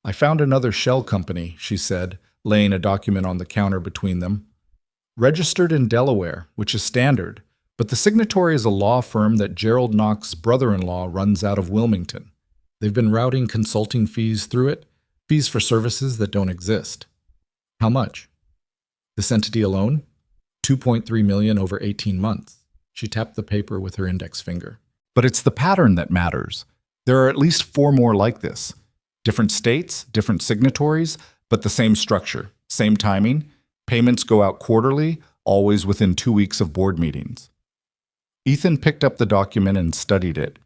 "I found another shell company," she said, laying a document on the counter between them. "Registered in Delaware, which is standard, but the signatory is a law firm that Gerald Knox's brother-in-law runs out of Wilmington. They've been routing consulting fees through it, fees for services that don't exist." "How much?" "This entity alone? $2.3 million over 18 months. She tapped the paper with her index finger. "But it's the pattern that matters. There are at least 4 more like this. Different states, different signatories, but the same structure, same timing. Payments go out quarterly, always within 2 weeks of board meetings." Ethan picked up the document and studied it.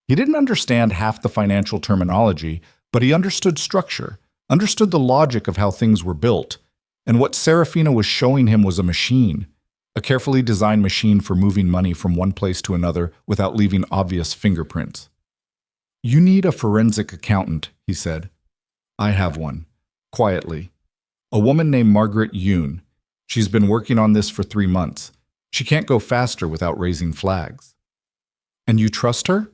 He didn't understand half the financial terminology, but he understood structure, understood the logic of how things were built. And what Serafina was showing him was a machine, a carefully designed machine for moving money from one place to another without leaving obvious fingerprints. "You need a forensic accountant," he said. "I have one." Quietly. "A woman named Margaret Yoon. She's been working on this for 3 months. She can't go faster without raising flags." "And you trust her?"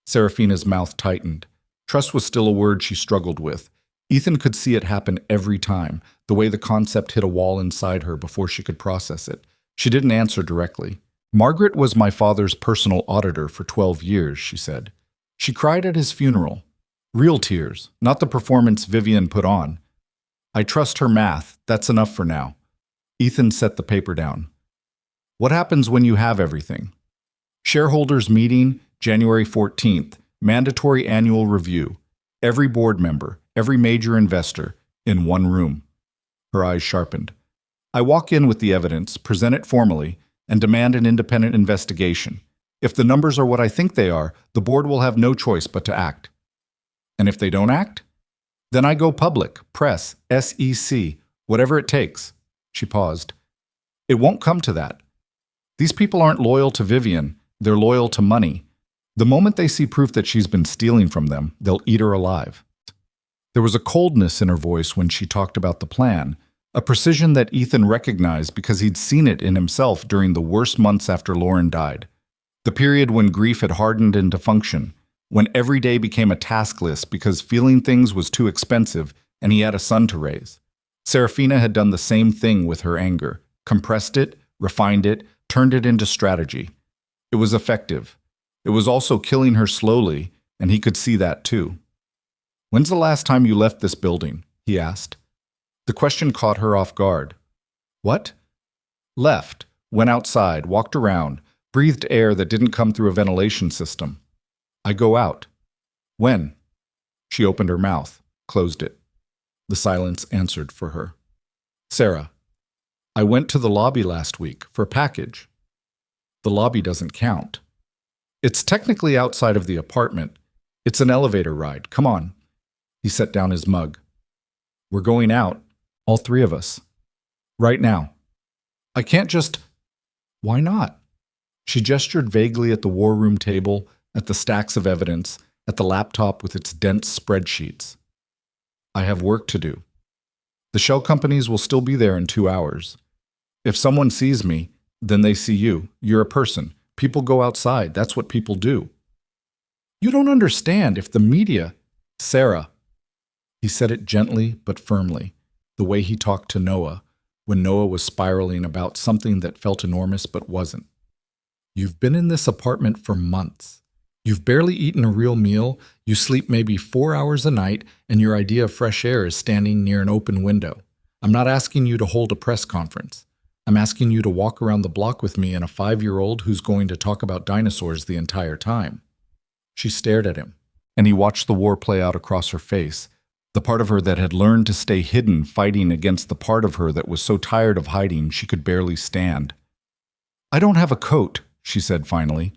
Serafina's mouth tightened. Trust was still a word she struggled with. Ethan could see it happen every time, the way the concept hit a wall inside her before she could process it. She didn't answer directly. "Margaret was my father's personal auditor for 12 years, she said. She cried at his funeral. Real tears, not the performance Vivian put on. I trust her math, that's enough for now. Ethan set the paper down. What happens when you have everything? Shareholders meeting, January 14th, mandatory annual review. Every board member, every major investor, in one room. Her eyes sharpened. I walk in with the evidence, present it formally, and demand an independent investigation. If the numbers are what I think they are, the board will have no choice but to act. And if they don't act? Then I go public, press, SEC, whatever it takes. She paused. It won't come to that. These people aren't loyal to Vivian, they're loyal to money. The moment they see proof that she's been stealing from them, they'll eat her alive. There was a coldness in her voice when she talked about the plan, a precision that Ethan recognized because he'd seen it in himself during the worst months after Lauren died. The period when grief had hardened into function, when every day became a task list because feeling things was too expensive and he had a son to raise. Serafina had done the same thing with her anger, compressed it, refined it, turned it into strategy. It was effective. It was also killing her slowly, and he could see that too. When's the last time you left this building? He asked. The question caught her off guard. What? Left, went outside, walked around, breathed air that didn't come through a ventilation system. I go out. When? She opened her mouth, closed it. The silence answered for her. Sarah, I went to the lobby last week for a package. The lobby doesn't count. It's technically outside of the apartment. It's an elevator ride. Come on. He set down his mug. We're going out, all three of us. Right now. I can't just... Why not? She gestured vaguely at the war room table, at the stacks of evidence, at the laptop with its dense spreadsheets. I have work to do. The shell companies will still be there in 2 hours. If someone sees me, then they see you. You're a person. People go outside. That's what people do. You don't understand if the media... Sarah. He said it gently but firmly, the way he talked to Noah, when Noah was spiraling about something that felt enormous but wasn't. You've been in this apartment for months. You've barely eaten a real meal, you sleep maybe 4 hours a night, and your idea of fresh air is standing near an open window. I'm not asking you to hold a press conference. I'm asking you to walk around the block with me and a 5-year-old who's going to talk about dinosaurs the entire time. She stared at him, and he watched the war play out across her face, the part of her that had learned to stay hidden fighting against the part of her that was so tired of hiding she could barely stand. I don't have a coat, she said finally.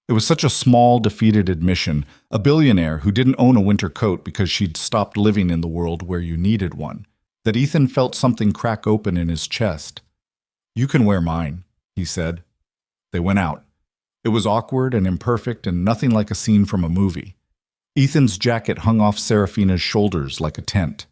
It was such a small, defeated admission, a billionaire who didn't own a winter coat because she'd stopped living in the world where you needed one, that Ethan felt something crack open in his chest. You can wear mine, he said. They went out. It was awkward and imperfect and nothing like a scene from a movie. Ethan's jacket hung off Serafina's shoulders like a tent.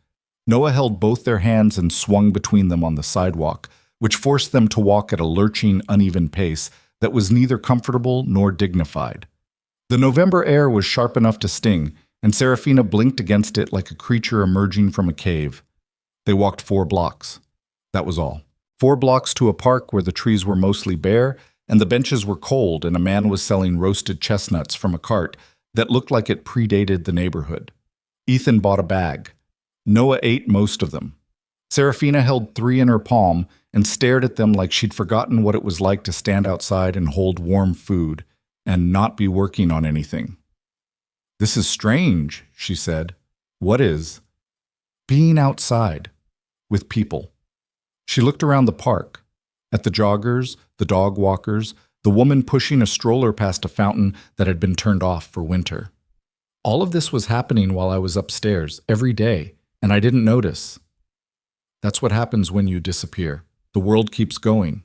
Noah held both their hands and swung between them on the sidewalk, which forced them to walk at a lurching, uneven pace that was neither comfortable nor dignified. The November air was sharp enough to sting, and Serafina blinked against it like a creature emerging from a cave. They walked 4 blocks. That was all. 4 blocks to a park where the trees were mostly bare, and the benches were cold, and a man was selling roasted chestnuts from a cart that looked like it predated the neighborhood. Ethan bought a bag. Noah ate most of them. Serafina held 3 in her palm and stared at them like she'd forgotten what it was like to stand outside and hold warm food and not be working on anything. This is strange, she said. What is? Being outside, with people. She looked around the park, at the joggers, the dog walkers, the woman pushing a stroller past a fountain that had been turned off for winter. All of this was happening while I was upstairs, every day, and I didn't notice. That's what happens when you disappear. The world keeps going.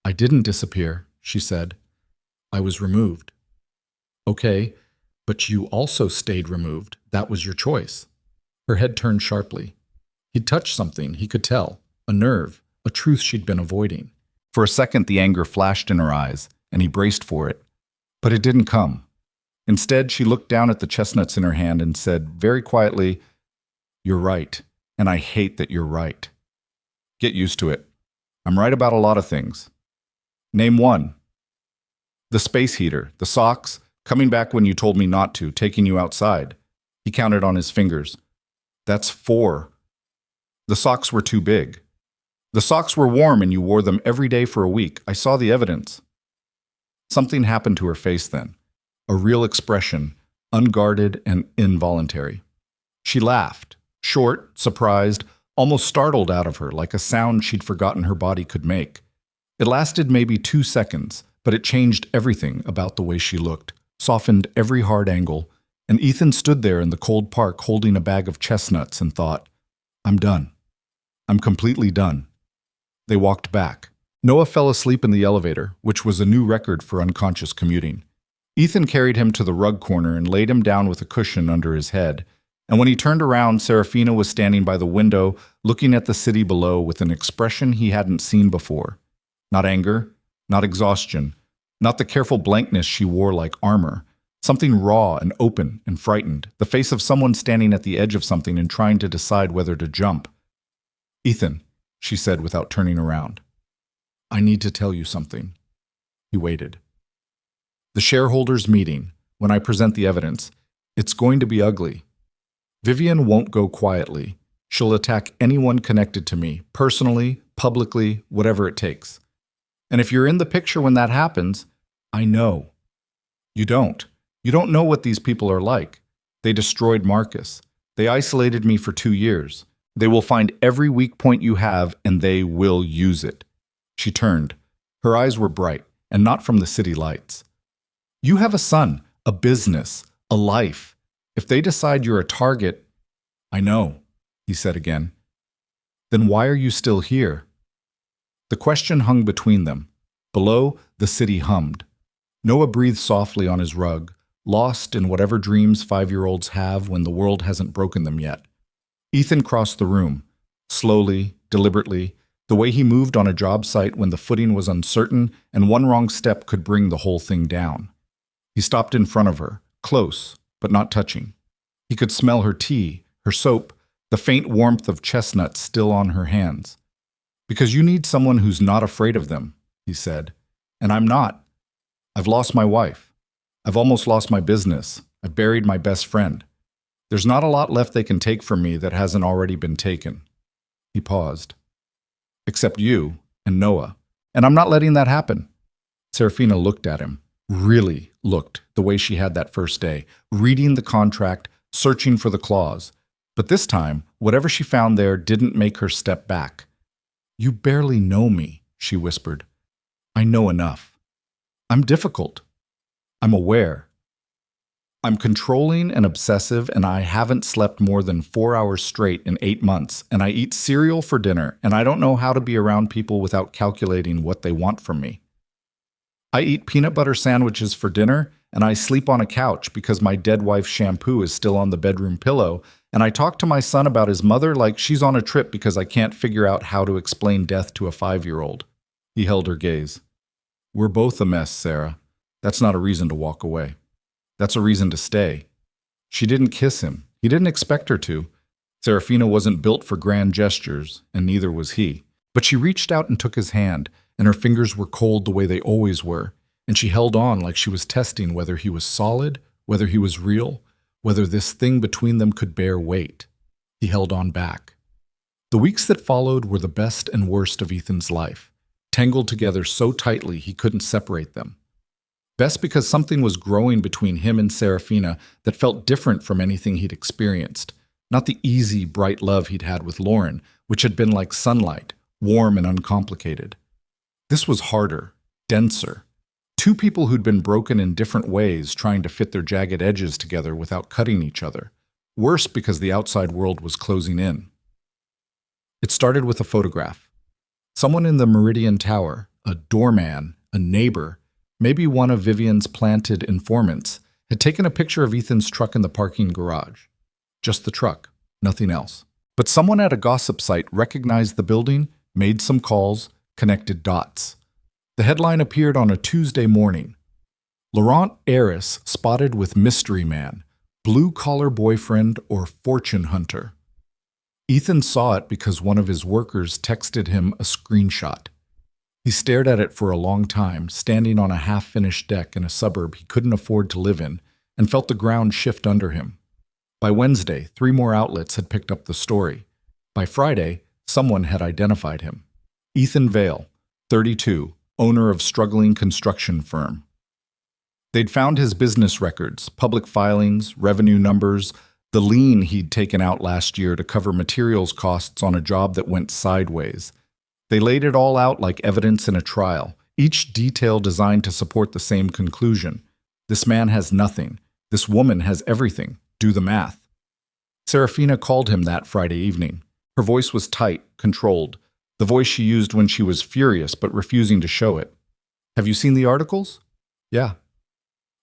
I didn't disappear, she said. I was removed. Okay, but you also stayed removed. That was your choice. Her head turned sharply. He'd touched something, he could tell. A nerve, a truth she'd been avoiding. For a second, the anger flashed in her eyes, and he braced for it. But it didn't come. Instead, she looked down at the chestnuts in her hand and said very quietly, "You're right, and I hate that you're right. Get used to it. I'm right about a lot of things. Name one." The space heater, the socks, Coming back when you told me not to, taking you outside. He counted on his fingers. That's 4. The socks were too big. The socks were warm and you wore them every day for a week. I saw the evidence. Something happened to her face then. A real expression, unguarded and involuntary. She laughed, short, surprised, almost startled out of her, like a sound she'd forgotten her body could make. It lasted maybe 2 seconds, but it changed everything about the way she looked, softened every hard angle, and Ethan stood there in the cold park holding a bag of chestnuts and thought, I'm done. I'm completely done. They walked back. Noah fell asleep in the elevator, which was a new record for unconscious commuting. Ethan carried him to the rug corner and laid him down with a cushion under his head. And when he turned around, Serafina was standing by the window, looking at the city below with an expression he hadn't seen before. Not anger, not exhaustion, not the careful blankness she wore like armor. Something raw and open and frightened, the face of someone standing at the edge of something and trying to decide whether to jump. Ethan, she said without turning around. I need to tell you something. He waited. The shareholders' meeting, when I present the evidence, it's going to be ugly. Vivian won't go quietly. She'll attack anyone connected to me, personally, publicly, whatever it takes. And if you're in the picture when that happens, I know. You don't. You don't know what these people are like. They destroyed Marcus. They isolated me for 2 years. They will find every weak point you have and they will use it. She turned. Her eyes were bright, and not from the city lights. You have a son, a business, a life. If they decide you're a target, I know, he said again. Then why are you still here? The question hung between them. Below, the city hummed. Noah breathed softly on his rug, lost in whatever dreams 5-year-olds have when the world hasn't broken them yet. Ethan crossed the room, slowly, deliberately, the way he moved on a job site when the footing was uncertain and one wrong step could bring the whole thing down. He stopped in front of her, close, but not touching. He could smell her tea, her soap, the faint warmth of chestnuts still on her hands. Because you need someone who's not afraid of them, he said. And I'm not. I've lost my wife. I've almost lost my business. I've buried my best friend. There's not a lot left they can take from me that hasn't already been taken. He paused. Except you and Noah. And I'm not letting that happen. Serafina looked at him, really looked the way she had that first day, reading the contract, searching for the clause. But this time, whatever she found there didn't make her step back. You barely know me, she whispered. I know enough. I'm difficult. I'm aware. I'm controlling and obsessive, and I haven't slept more than 4 hours straight in 8 months, and I eat cereal for dinner, and I don't know how to be around people without calculating what they want from me. I eat peanut butter sandwiches for dinner, and I sleep on a couch because my dead wife's shampoo is still on the bedroom pillow, and I talk to my son about his mother like she's on a trip because I can't figure out how to explain death to a 5-year-old. He held her gaze. We're both a mess, Sarah. That's not a reason to walk away. That's a reason to stay. She didn't kiss him. He didn't expect her to. Serafina wasn't built for grand gestures, and neither was he. But she reached out and took his hand, and her fingers were cold the way they always were, and she held on like she was testing whether he was solid, whether he was real, whether this thing between them could bear weight. He held on back. The weeks that followed were the best and worst of Ethan's life, tangled together so tightly he couldn't separate them. Best because something was growing between him and Serafina that felt different from anything he'd experienced, not the easy, bright love he'd had with Lauren, which had been like sunlight, warm and uncomplicated. This was harder, denser. 2 people who'd been broken in different ways trying to fit their jagged edges together without cutting each other. Worse because the outside world was closing in. It started with a photograph. Someone in the Meridian Tower, a doorman, a neighbor, maybe one of Vivian's planted informants, had taken a picture of Ethan's truck in the parking garage. Just the truck, nothing else. But someone at a gossip site recognized the building, made some calls, connected dots. The headline appeared on a Tuesday morning. Laurent heiress spotted with mystery man, blue-collar boyfriend or fortune hunter. Ethan saw it because one of his workers texted him a screenshot. He stared at it for a long time, standing on a half-finished deck in a suburb he couldn't afford to live in, and felt the ground shift under him. By Wednesday, 3 more outlets had picked up the story. By Friday, someone had identified him. Ethan Vale, 32, owner of struggling construction firm. They'd found his business records, public filings, revenue numbers, the lien he'd taken out last year to cover materials costs on a job that went sideways. They laid it all out like evidence in a trial, each detail designed to support the same conclusion. This man has nothing. This woman has everything. Do the math. Serafina called him that Friday evening. Her voice was tight, controlled, the voice she used when she was furious but refusing to show it. Have you seen the articles? Yeah.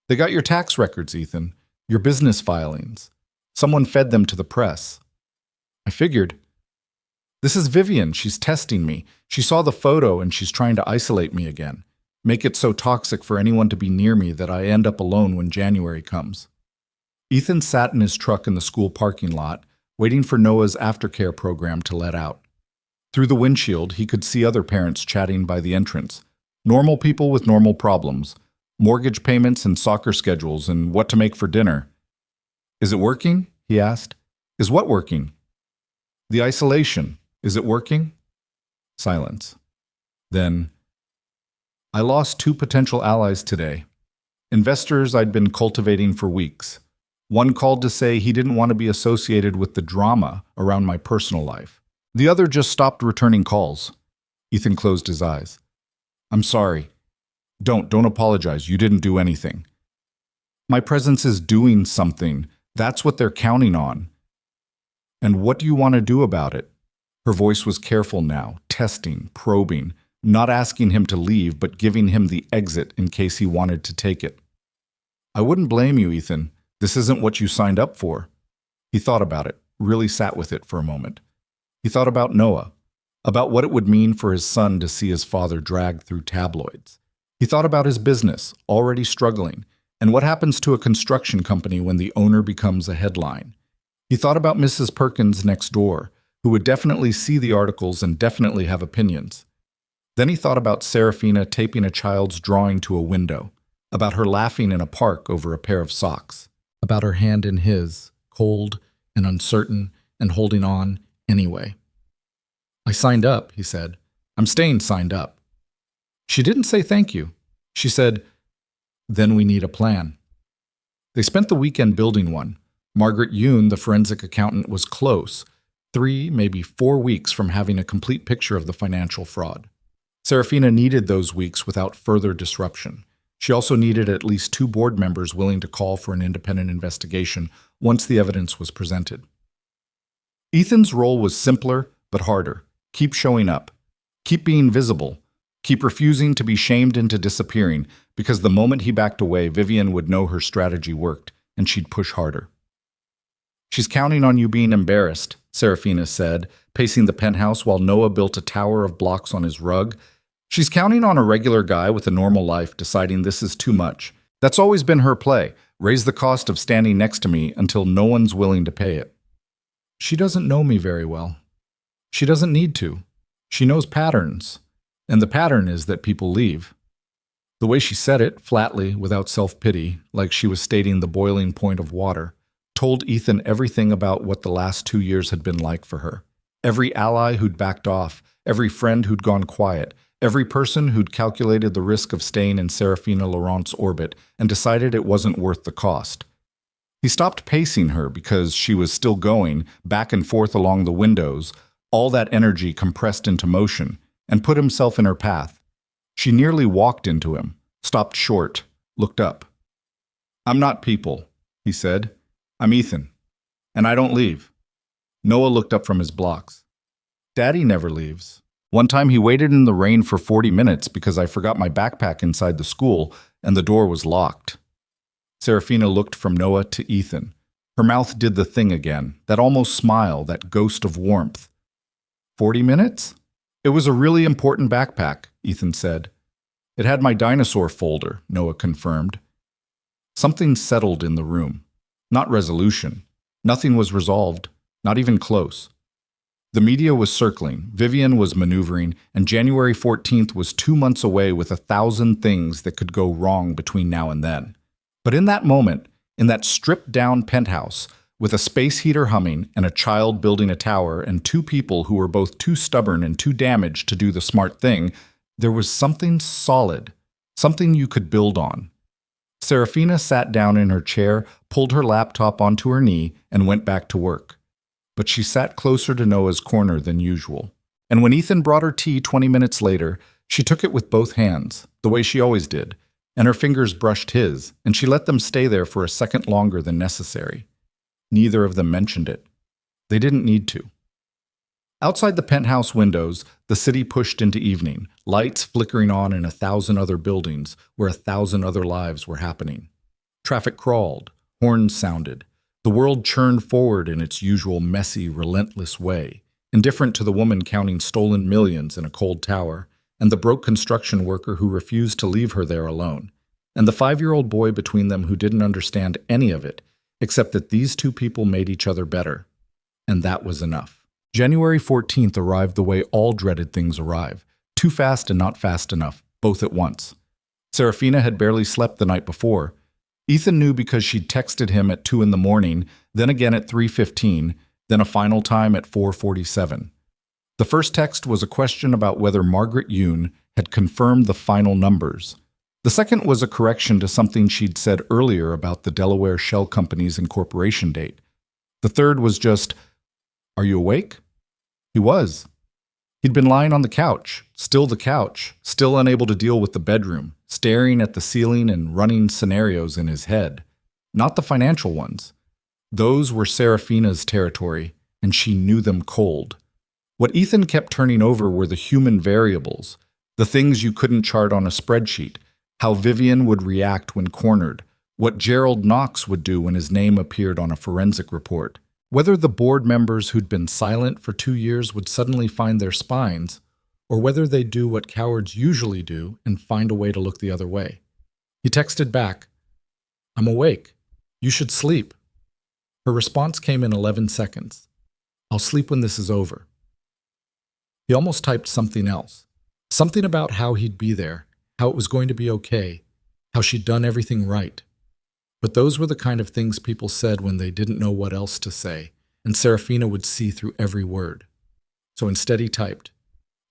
They got your tax records, Ethan, your business filings. Someone fed them to the press. I figured. This is Vivian. She's testing me. She saw the photo and she's trying to isolate me again. Make it so toxic for anyone to be near me that I end up alone when January comes. Ethan sat in his truck in the school parking lot, waiting for Noah's aftercare program to let out. Through the windshield, he could see other parents chatting by the entrance. Normal people with normal problems. Mortgage payments and soccer schedules and what to make for dinner. Is it working? He asked. Is what working? The isolation. Is it working? Silence. Then, I lost 2 potential allies today. Investors I'd been cultivating for weeks. One called to say he didn't want to be associated with the drama around my personal life. The other just stopped returning calls. Ethan closed his eyes. I'm sorry. Don't apologize. You didn't do anything. My presence is doing something. That's what they're counting on. And what do you want to do about it? Her voice was careful now, testing, probing, not asking him to leave, but giving him the exit in case he wanted to take it. I wouldn't blame you, Ethan. This isn't what you signed up for. He thought about it, really sat with it for a moment. He thought about Noah, about what it would mean for his son to see his father dragged through tabloids. He thought about his business, already struggling, and what happens to a construction company when the owner becomes a headline. He thought about Mrs. Perkins next door, who would definitely see the articles and definitely have opinions. Then he thought about Serafina taping a child's drawing to a window, about her laughing in a park over a pair of socks, about her hand in his, cold and uncertain and holding on anyway. I signed up, he said. I'm staying signed up. She didn't say thank you. She said, then we need a plan. They spent the weekend building one. Margaret Yoon, the forensic accountant, was close, 3, maybe 4 weeks from having a complete picture of the financial fraud. Serafina needed those weeks without further disruption. She also needed at least 2 board members willing to call for an independent investigation once the evidence was presented. Ethan's role was simpler but harder. Keep showing up. Keep being visible. Keep refusing to be shamed into disappearing, because the moment he backed away, Vivian would know her strategy worked, and she'd push harder. She's counting on you being embarrassed, Serafina said, pacing the penthouse while Noah built a tower of blocks on his rug. She's counting on a regular guy with a normal life deciding this is too much. That's always been her play, raise the cost of standing next to me until no one's willing to pay it. She doesn't know me very well. She doesn't need to. She knows patterns, and the pattern is that people leave. The way she said it, flatly, without self-pity, like she was stating the boiling point of water, told Ethan everything about what the last 2 years had been like for her. Every ally who'd backed off, every friend who'd gone quiet, every person who'd calculated the risk of staying in Serafina Laurent's orbit and decided it wasn't worth the cost. He stopped pacing her because she was still going, back and forth along the windows, all that energy compressed into motion, and put himself in her path. She nearly walked into him, stopped short, looked up. I'm not people, he said. I'm Ethan, and I don't leave. Noah looked up from his blocks. Daddy never leaves. One time he waited in the rain for 40 minutes because I forgot my backpack inside the school and the door was locked. Serafina looked from Noah to Ethan. Her mouth did the thing again, that almost smile, that ghost of warmth. 40 minutes? It was a really important backpack, Ethan said. It had my dinosaur folder, Noah confirmed. Something settled in the room. Not resolution. Nothing was resolved, not even close. The media was circling, Vivian was maneuvering, and January 14th was 2 months away with 1,000 things that could go wrong between now and then. But in that moment, in that stripped-down penthouse, with a space heater humming and a child building a tower and two people who were both too stubborn and too damaged to do the smart thing, there was something solid, something you could build on. Serafina sat down in her chair, pulled her laptop onto her knee, and went back to work. But she sat closer to Noah's corner than usual. And when Ethan brought her tea 20 minutes later, she took it with both hands, the way she always did, and her fingers brushed his, and she let them stay there for a second longer than necessary. Neither of them mentioned it. They didn't need to. Outside the penthouse windows, the city pushed into evening, lights flickering on in 1,000 other buildings where 1,000 other lives were happening. Traffic crawled, horns sounded. The world churned forward in its usual messy, relentless way, indifferent to the woman counting stolen millions in a cold tower, and the broke construction worker who refused to leave her there alone, and the 5-year-old boy between them who didn't understand any of it, except that these two people made each other better. And that was enough. January 14th arrived the way all dreaded things arrive, too fast and not fast enough, both at once. Serafina had barely slept the night before. Ethan knew because she'd texted him at 2 a.m, then again at 3:15, then a final time at 4:47. The first text was a question about whether Margaret Yoon had confirmed the final numbers. The second was a correction to something she'd said earlier about the Delaware Shell Company's incorporation date. The third was just, "Are you awake?" He was. He'd been lying on the couch, still unable to deal with the bedroom, staring at the ceiling and running scenarios in his head. Not the financial ones. Those were Serafina's territory, and she knew them cold. What Ethan kept turning over were the human variables, the things you couldn't chart on a spreadsheet, how Vivian would react when cornered, what Gerald Knox would do when his name appeared on a forensic report, whether the board members who'd been silent for 2 years would suddenly find their spines, or whether they'd do what cowards usually do and find a way to look the other way. He texted back, "I'm awake. You should sleep." Her response came in 11 seconds. "I'll sleep when this is over." He almost typed something else. Something about how he'd be there, how it was going to be okay, how she'd done everything right. But those were the kind of things people said when they didn't know what else to say, and Serafina would see through every word. So instead he typed,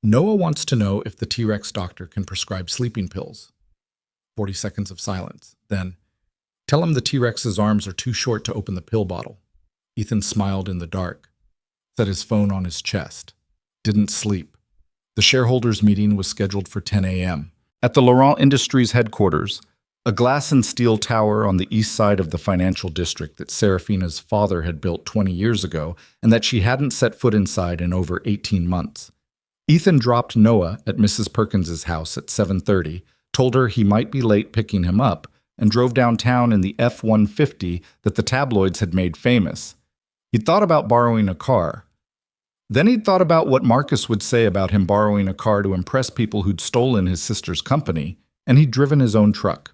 "Noah wants to know if the T-Rex doctor can prescribe sleeping pills." 40 seconds of silence. Then, "Tell him the T-Rex's arms are too short to open the pill bottle." Ethan smiled in the dark, set his phone on his chest, didn't sleep. The shareholders' meeting was scheduled for 10 a.m. At the Laurent Industries headquarters, a glass and steel tower on the east side of the financial district that Serafina's father had built 20 years ago and that she hadn't set foot inside in over 18 months. Ethan dropped Noah at Mrs. Perkins's house at 7:30, told her he might be late picking him up, and drove downtown in the F-150 that the tabloids had made famous. He'd thought about borrowing a car. Then he'd thought about what Marcus would say about him borrowing a car to impress people who'd stolen his sister's company, and he'd driven his own truck.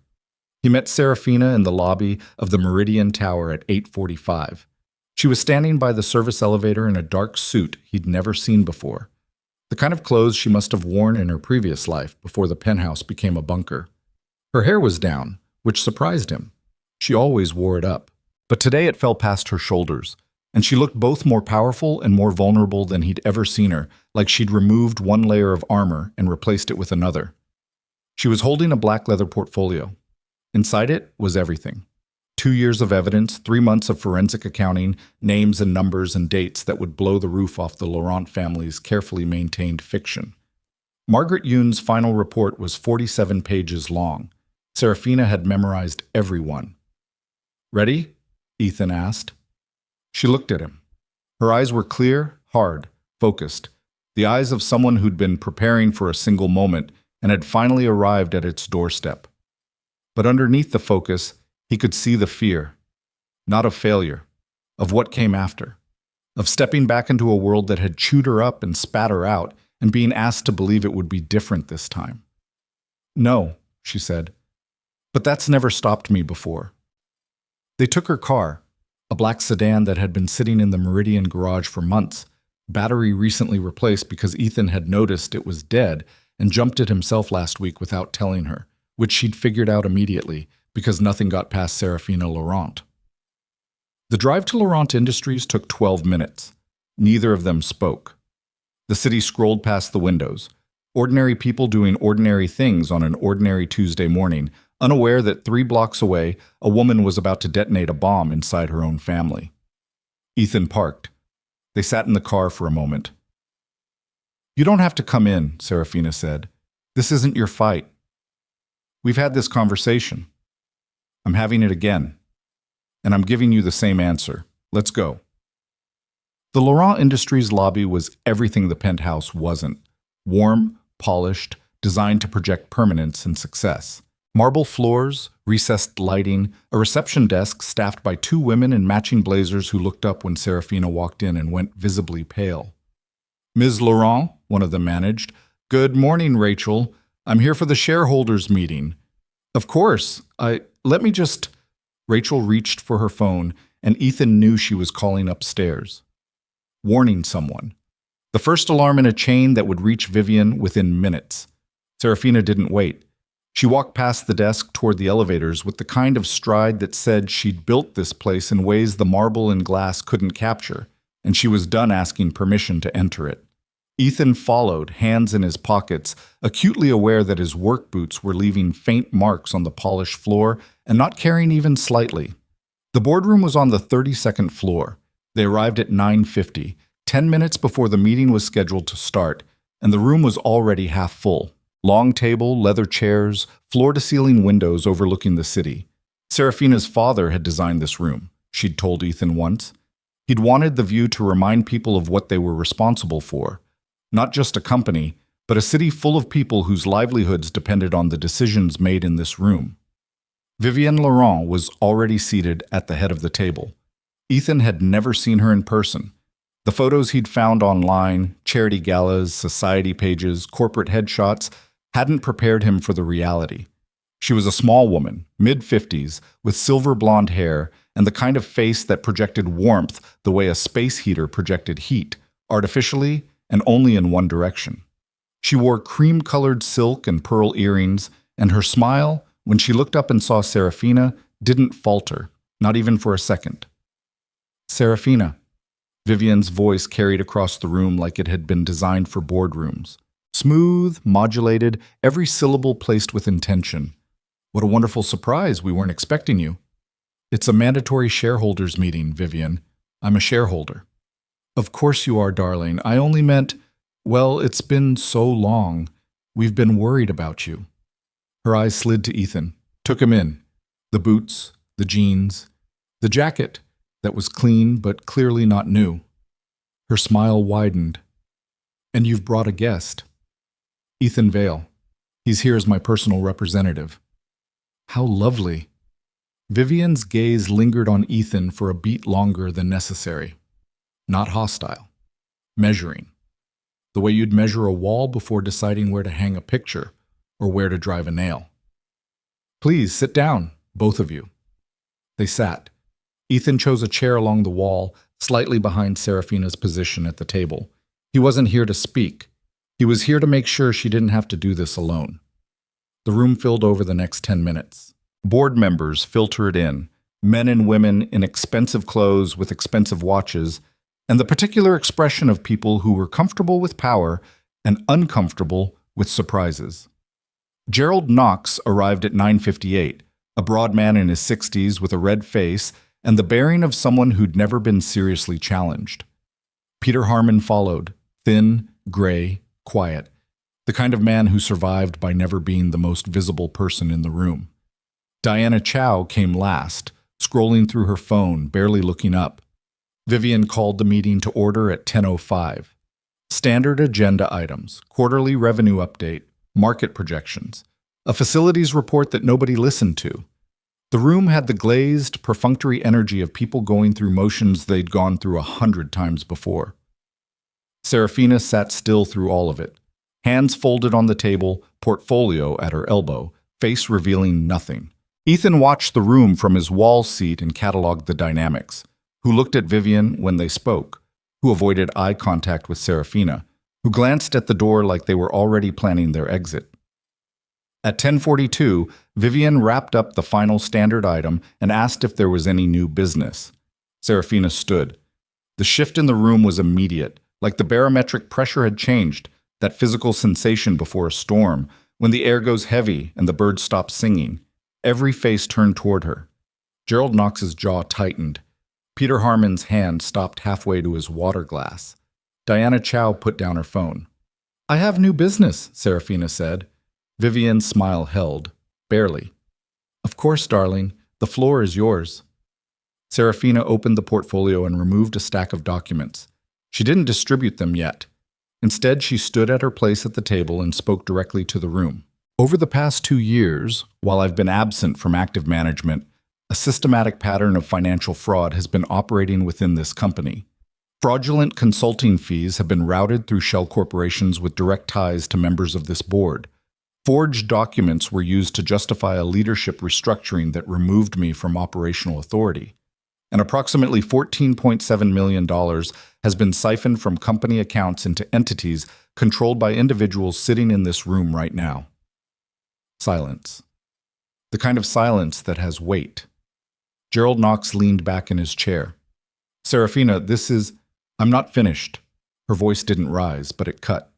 He met Serafina in the lobby of the Meridian Tower at 8:45. She was standing by the service elevator in a dark suit he'd never seen before, the kind of clothes she must have worn in her previous life before the penthouse became a bunker. Her hair was down, which surprised him. She always wore it up, but today it fell past her shoulders, and she looked both more powerful and more vulnerable than he'd ever seen her, like she'd removed one layer of armor and replaced it with another. She was holding a black leather portfolio. Inside it was everything. 2 years of evidence, 3 months of forensic accounting, names and numbers and dates that would blow the roof off the Laurent family's carefully maintained fiction. Margaret Yoon's final report was 47 pages long. Serafina had memorized every one. "Ready?" Ethan asked. She looked at him. Her eyes were clear, hard, focused, the eyes of someone who'd been preparing for a single moment and had finally arrived at its doorstep. But underneath the focus, he could see the fear, not of failure, of what came after, of stepping back into a world that had chewed her up and spat her out and being asked to believe it would be different this time. "No," she said, "but that's never stopped me before." They took her car, a black sedan that had been sitting in the Meridian garage for months, Battery recently replaced because Ethan had noticed it was dead and jumped it himself last week without telling her, which she'd figured out immediately because nothing got past Serafina Laurent. The drive to Laurent Industries took 12 minutes. Neither of them spoke. The city scrolled past the windows. Ordinary people doing ordinary things on an ordinary Tuesday morning, unaware that 3 blocks away, a woman was about to detonate a bomb inside her own family. Ethan parked. They sat in the car for a moment. "You don't have to come in," Serafina said. "This isn't your fight. We've had this conversation. I'm having it again. And I'm giving you the same answer. Let's go." The Laurent Industries lobby was everything the penthouse wasn't. Warm, polished, designed to project permanence and success. Marble floors, recessed lighting, a reception desk staffed by 2 women in matching blazers who looked up when Serafina walked in and went visibly pale. "Ms. Laurent," one of them managed. "Good morning, Rachel. I'm here for the shareholders meeting." "Of course. Let me just..." Rachel reached for her phone, and Ethan knew she was calling upstairs. Warning someone. The first alarm in a chain that would reach Vivian within minutes. Serafina didn't wait. She walked past the desk toward the elevators with the kind of stride that said she'd built this place in ways the marble and glass couldn't capture, and she was done asking permission to enter it. Ethan followed, hands in his pockets, acutely aware that his work boots were leaving faint marks on the polished floor and not caring even slightly. The boardroom was on the 32nd floor. They arrived at 9:50, 10 minutes before the meeting was scheduled to start, and the room was already half full. Long table, leather chairs, floor-to-ceiling windows overlooking the city. Serafina's father had designed this room, she'd told Ethan once. He'd wanted the view to remind people of what they were responsible for. Not just a company, but a city full of people whose livelihoods depended on the decisions made in this room. Vivienne Laurent was already seated at the head of the table. Ethan had never seen her in person. The photos he'd found online, charity galas, society pages, corporate headshots, hadn't prepared him for the reality. She was a small woman, mid-50s, with silver blonde hair and the kind of face that projected warmth the way a space heater projected heat, artificially and only in one direction. She wore cream-colored silk and pearl earrings, and her smile, when she looked up and saw Serafina, didn't falter, not even for a second. "Serafina." Vivian's voice carried across the room like it had been designed for boardrooms. Smooth, modulated, every syllable placed with intention. "What a wonderful surprise. We weren't expecting you." "It's a mandatory shareholders meeting, Vivian. I'm a shareholder." "Of course you are, darling. I only meant, well, it's been so long. We've been worried about you." Her eyes slid to Ethan, took him in. The boots, the jeans, the jacket that was clean but clearly not new. Her smile widened. "And you've brought a guest." "Ethan Vale. He's here as my personal representative." "How lovely." Vivian's gaze lingered on Ethan for a beat longer than necessary. Not hostile. Measuring. The way you'd measure a wall before deciding where to hang a picture or where to drive a nail. "Please, sit down, both of you." They sat. Ethan chose a chair along the wall, slightly behind Serafina's position at the table. He wasn't here to speak. He was here to make sure she didn't have to do this alone. The room filled over the next 10 minutes. Board members filtered in, men and women in expensive clothes with expensive watches, and the particular expression of people who were comfortable with power and uncomfortable with surprises. Gerald Knox arrived at 9:58, a broad man in his 60s with a red face and the bearing of someone who'd never been seriously challenged. Peter Harmon followed, thin, gray, quiet, the kind of man who survived by never being the most visible person in the room. Diana Chow came last, scrolling through her phone, barely looking up. Vivian called the meeting to order at 10:05. Standard agenda items, quarterly revenue update, market projections, a facilities report that nobody listened to. The room had the glazed, perfunctory energy of people going through motions they'd gone through 100 times before. Serafina sat still through all of it, hands folded on the table, portfolio at her elbow, face revealing nothing. Ethan watched the room from his wall seat and cataloged the dynamics. Who looked at Vivian when they spoke? who avoided eye contact with Serafina, who glanced at the door like they were already planning their exit. At 10:42, Vivian wrapped up the final standard item and asked if there was any new business. Serafina stood. The shift in the room was immediate, like the barometric pressure had changed, that physical sensation before a storm, when the air goes heavy and the birds stop singing. Every face turned toward her. Gerald Knox's jaw tightened. Peter Harmon's hand stopped halfway to his water glass. Diana Chow put down her phone. "I have new business," Serafina said. Vivian's smile held, barely. "Of course, darling. The floor is yours." Serafina opened the portfolio and removed a stack of documents. She didn't distribute them yet. Instead, she stood at her place at the table and spoke directly to the room. "Over the past 2 years, while I've been absent from active management, a systematic pattern of financial fraud has been operating within this company. Fraudulent consulting fees have been routed through shell corporations with direct ties to members of this board. Forged documents were used to justify a leadership restructuring that removed me from operational authority. And approximately $14.7 million has been siphoned from company accounts into entities controlled by individuals sitting in this room right now." Silence. The kind of silence that has weight. Gerald Knox leaned back in his chair. "Serafina, I'm not finished." Her voice didn't rise, but it cut.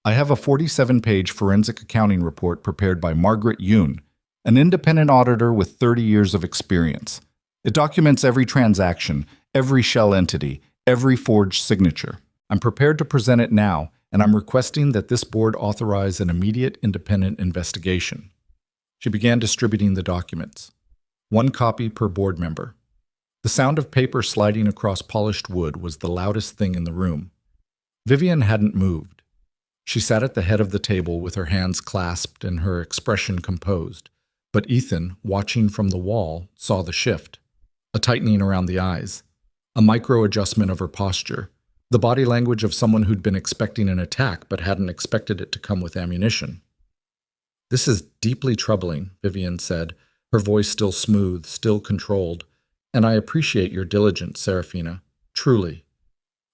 "I have a 47-page forensic accounting report prepared by Margaret Yoon, an independent auditor with 30 years of experience. It documents every transaction, every shell entity, every forged signature. I'm prepared to present it now, and I'm requesting that this board authorize an immediate independent investigation." She began distributing the documents. 1 copy per board member. The sound of paper sliding across polished wood was the loudest thing in the room. Vivian hadn't moved. She sat at the head of the table with her hands clasped and her expression composed. But Ethan, watching from the wall, saw the shift. A tightening around the eyes. A micro-adjustment of her posture. The body language of someone who'd been expecting an attack but hadn't expected it to come with ammunition. "This is deeply troubling," Vivian said, her voice still smooth, still controlled. "And I appreciate your diligence, Serafina, truly.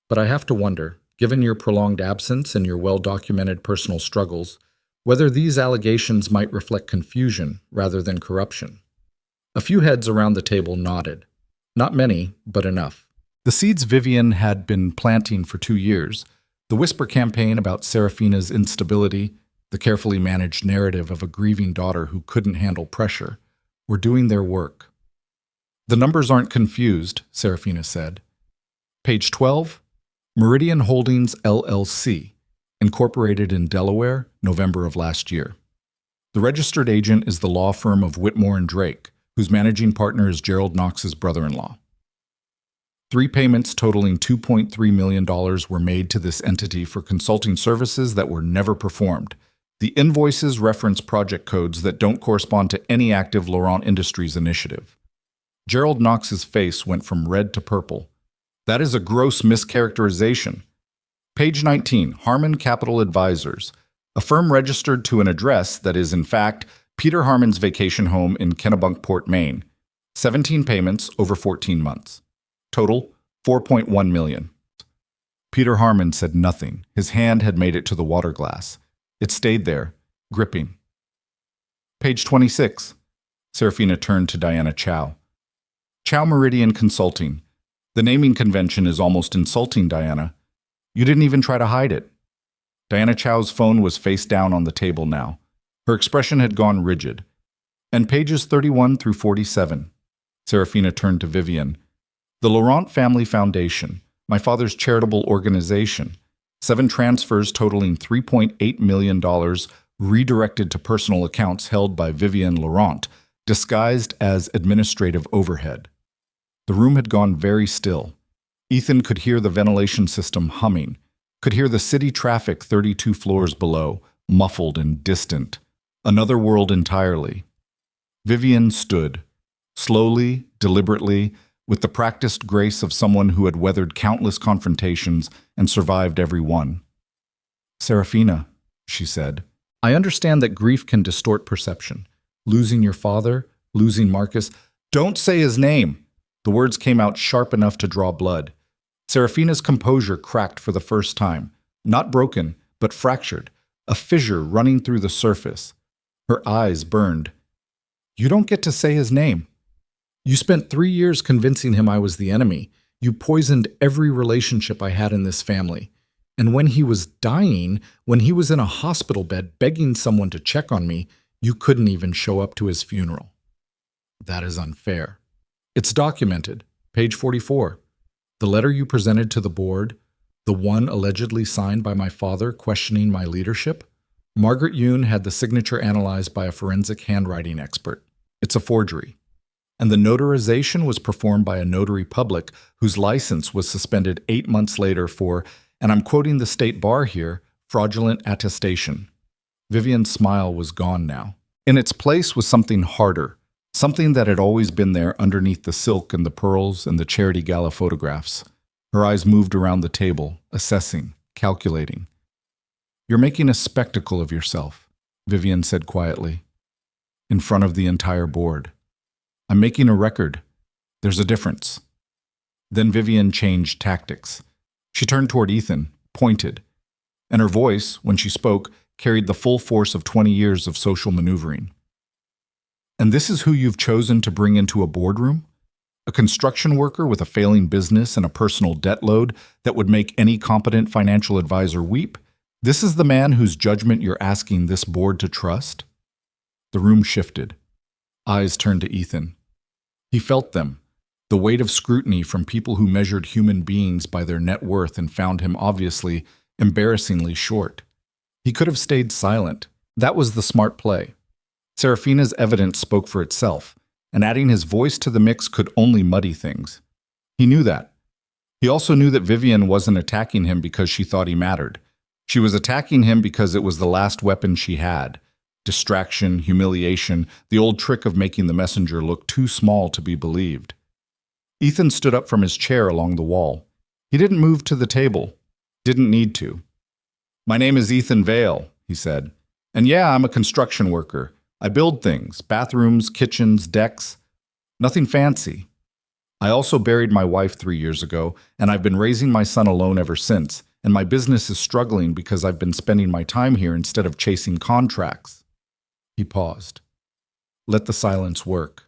But I have to wonder, given your prolonged absence and your well-documented personal struggles, whether these allegations might reflect confusion rather than corruption." A few heads around the table nodded. Not many, but enough. The seeds Vivian had been planting for 2 years, the whisper campaign about Serafina's instability, the carefully managed narrative of a grieving daughter who couldn't handle pressure, were doing their work. "The numbers aren't confused," Serafina said. Page 12, Meridian Holdings LLC, incorporated in Delaware, November of last year. The registered agent is the law firm of Whitmore and Drake, whose managing partner is Gerald Knox's brother-in-law. 3 payments totaling $2.3 million were made to this entity for consulting services that were never performed. The invoices reference project codes that don't correspond to any active Laurent Industries initiative. Gerald Knox's face went from red to purple. "That is a gross mischaracterization." Page 19, Harmon Capital Advisors, a firm registered to an address that is, in fact, Peter Harmon's vacation home in Kennebunkport, Maine. 17 payments over 14 months. Total, $4.1 million. Peter Harmon said nothing. His hand had made it to the water glass. It stayed there, gripping. Page 26. Serafina turned to Diana Chow. "Chow Meridian Consulting. The naming convention is almost insulting, Diana. You didn't even try to hide it." Diana Chow's phone was face down on the table now. Her expression had gone rigid. "And pages 31 through 47. Serafina turned to Vivian. "The Laurent Family Foundation, my father's charitable organization. 7 transfers totaling $3.8 million redirected to personal accounts held by Vivian Laurent, disguised as administrative overhead." The room had gone very still. Ethan could hear the ventilation system humming, could hear the city traffic 32 floors below, muffled and distant. Another world entirely. Vivian stood, slowly, deliberately, with the practiced grace of someone who had weathered countless confrontations and survived every one. "Serafina," she said, "I understand that grief can distort perception. Losing your father, losing Marcus—" "Don't say his name!" The words came out sharp enough to draw blood. Serafina's composure cracked for the first time. Not broken, but fractured, a fissure running through the surface. Her eyes burned. You don't get to say his name. You spent 3 years convincing him I was the enemy. You poisoned every relationship I had in this family. And when he was dying, when he was in a hospital bed begging someone to check on me, you couldn't even show up to his funeral. That is unfair. It's documented. Page 44. The letter you presented to the board, the one allegedly signed by my father questioning my leadership, Margaret Yoon had the signature analyzed by a forensic handwriting expert. It's a forgery. And the notarization was performed by a notary public whose license was suspended 8 months later for, and I'm quoting the state bar here, fraudulent attestation. Vivian's smile was gone now. In its place was something harder, something that had always been there underneath the silk and the pearls and the charity gala photographs. Her eyes moved around the table, assessing, calculating. You're making a spectacle of yourself, Vivian said quietly, in front of the entire board. I'm making a record. There's a difference. Then Vivian changed tactics. She turned toward Ethan, pointed, and her voice, when she spoke, carried the full force of 20 years of social maneuvering. And this is who you've chosen to bring into a boardroom? A construction worker with a failing business and a personal debt load that would make any competent financial advisor weep? This is the man whose judgment you're asking this board to trust? The room shifted. Eyes turned to Ethan. He felt them, the weight of scrutiny from people who measured human beings by their net worth and found him obviously, embarrassingly short. He could have stayed silent. That was the smart play. Serafina's evidence spoke for itself, and adding his voice to the mix could only muddy things. He knew that. He also knew that Vivian wasn't attacking him because she thought he mattered. She was attacking him because it was the last weapon she had. Distraction, humiliation, the old trick of making the messenger look too small to be believed. Ethan stood up from his chair along the wall. He didn't move to the table. Didn't need to. My name is Ethan Vale, he said. And yeah, I'm a construction worker. I build things, bathrooms, kitchens, decks. Nothing fancy. I also buried my wife 3 years ago, and I've been raising my son alone ever since, and my business is struggling because I've been spending my time here instead of chasing contracts. He paused. Let the silence work.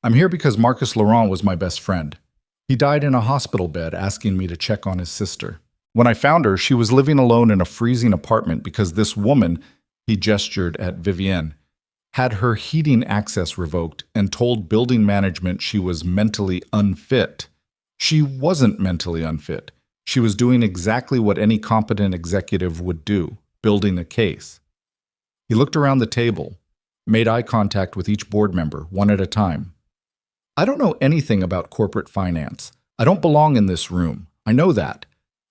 I'm here because Marcus Laurent was my best friend. He died in a hospital bed asking me to check on his sister. When I found her, she was living alone in a freezing apartment because this woman, he gestured at Vivienne, had her heating access revoked and told building management she was mentally unfit. She wasn't mentally unfit. She was doing exactly what any competent executive would do, building a case. He looked around the table, made eye contact with each board member, one at a time. I don't know anything about corporate finance. I don't belong in this room. I know that.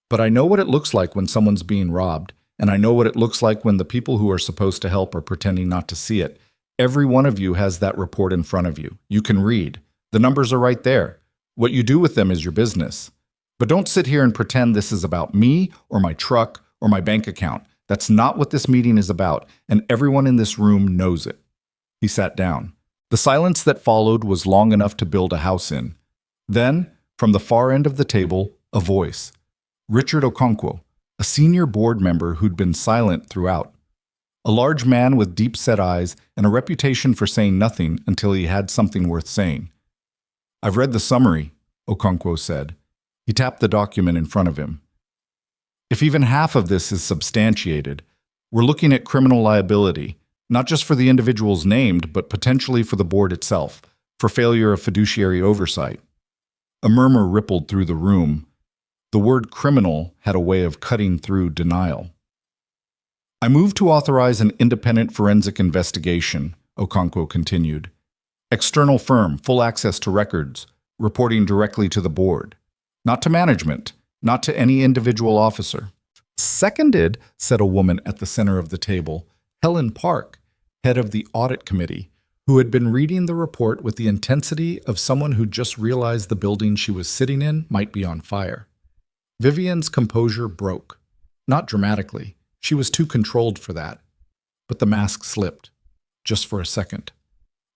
But I know what it looks like when someone's being robbed, and I know what it looks like when the people who are supposed to help are pretending not to see it. Every one of you has that report in front of you. You can read. The numbers are right there. What you do with them is your business. But don't sit here and pretend this is about me or my truck or my bank account. That's not what this meeting is about, and everyone in this room knows it. He sat down. The silence that followed was long enough to build a house in. Then, from the far end of the table, a voice. Richard Okonkwo, a senior board member who'd been silent throughout. A large man with deep-set eyes and a reputation for saying nothing until he had something worth saying. I've read the summary, Okonkwo said. He tapped the document in front of him. If even half of this is substantiated, we're looking at criminal liability, not just for the individuals named, but potentially for the board itself, for failure of fiduciary oversight. A murmur rippled through the room. The word criminal had a way of cutting through denial. I move to authorize an independent forensic investigation, Okonkwo continued. External firm, full access to records, reporting directly to the board. Not to management, not to any individual officer. Seconded, said a woman at the center of the table, Helen Park, head of the audit committee, who had been reading the report with the intensity of someone who just realized the building she was sitting in might be on fire. Vivian's composure broke. Not dramatically. She was too controlled for that. But the mask slipped, just for a second.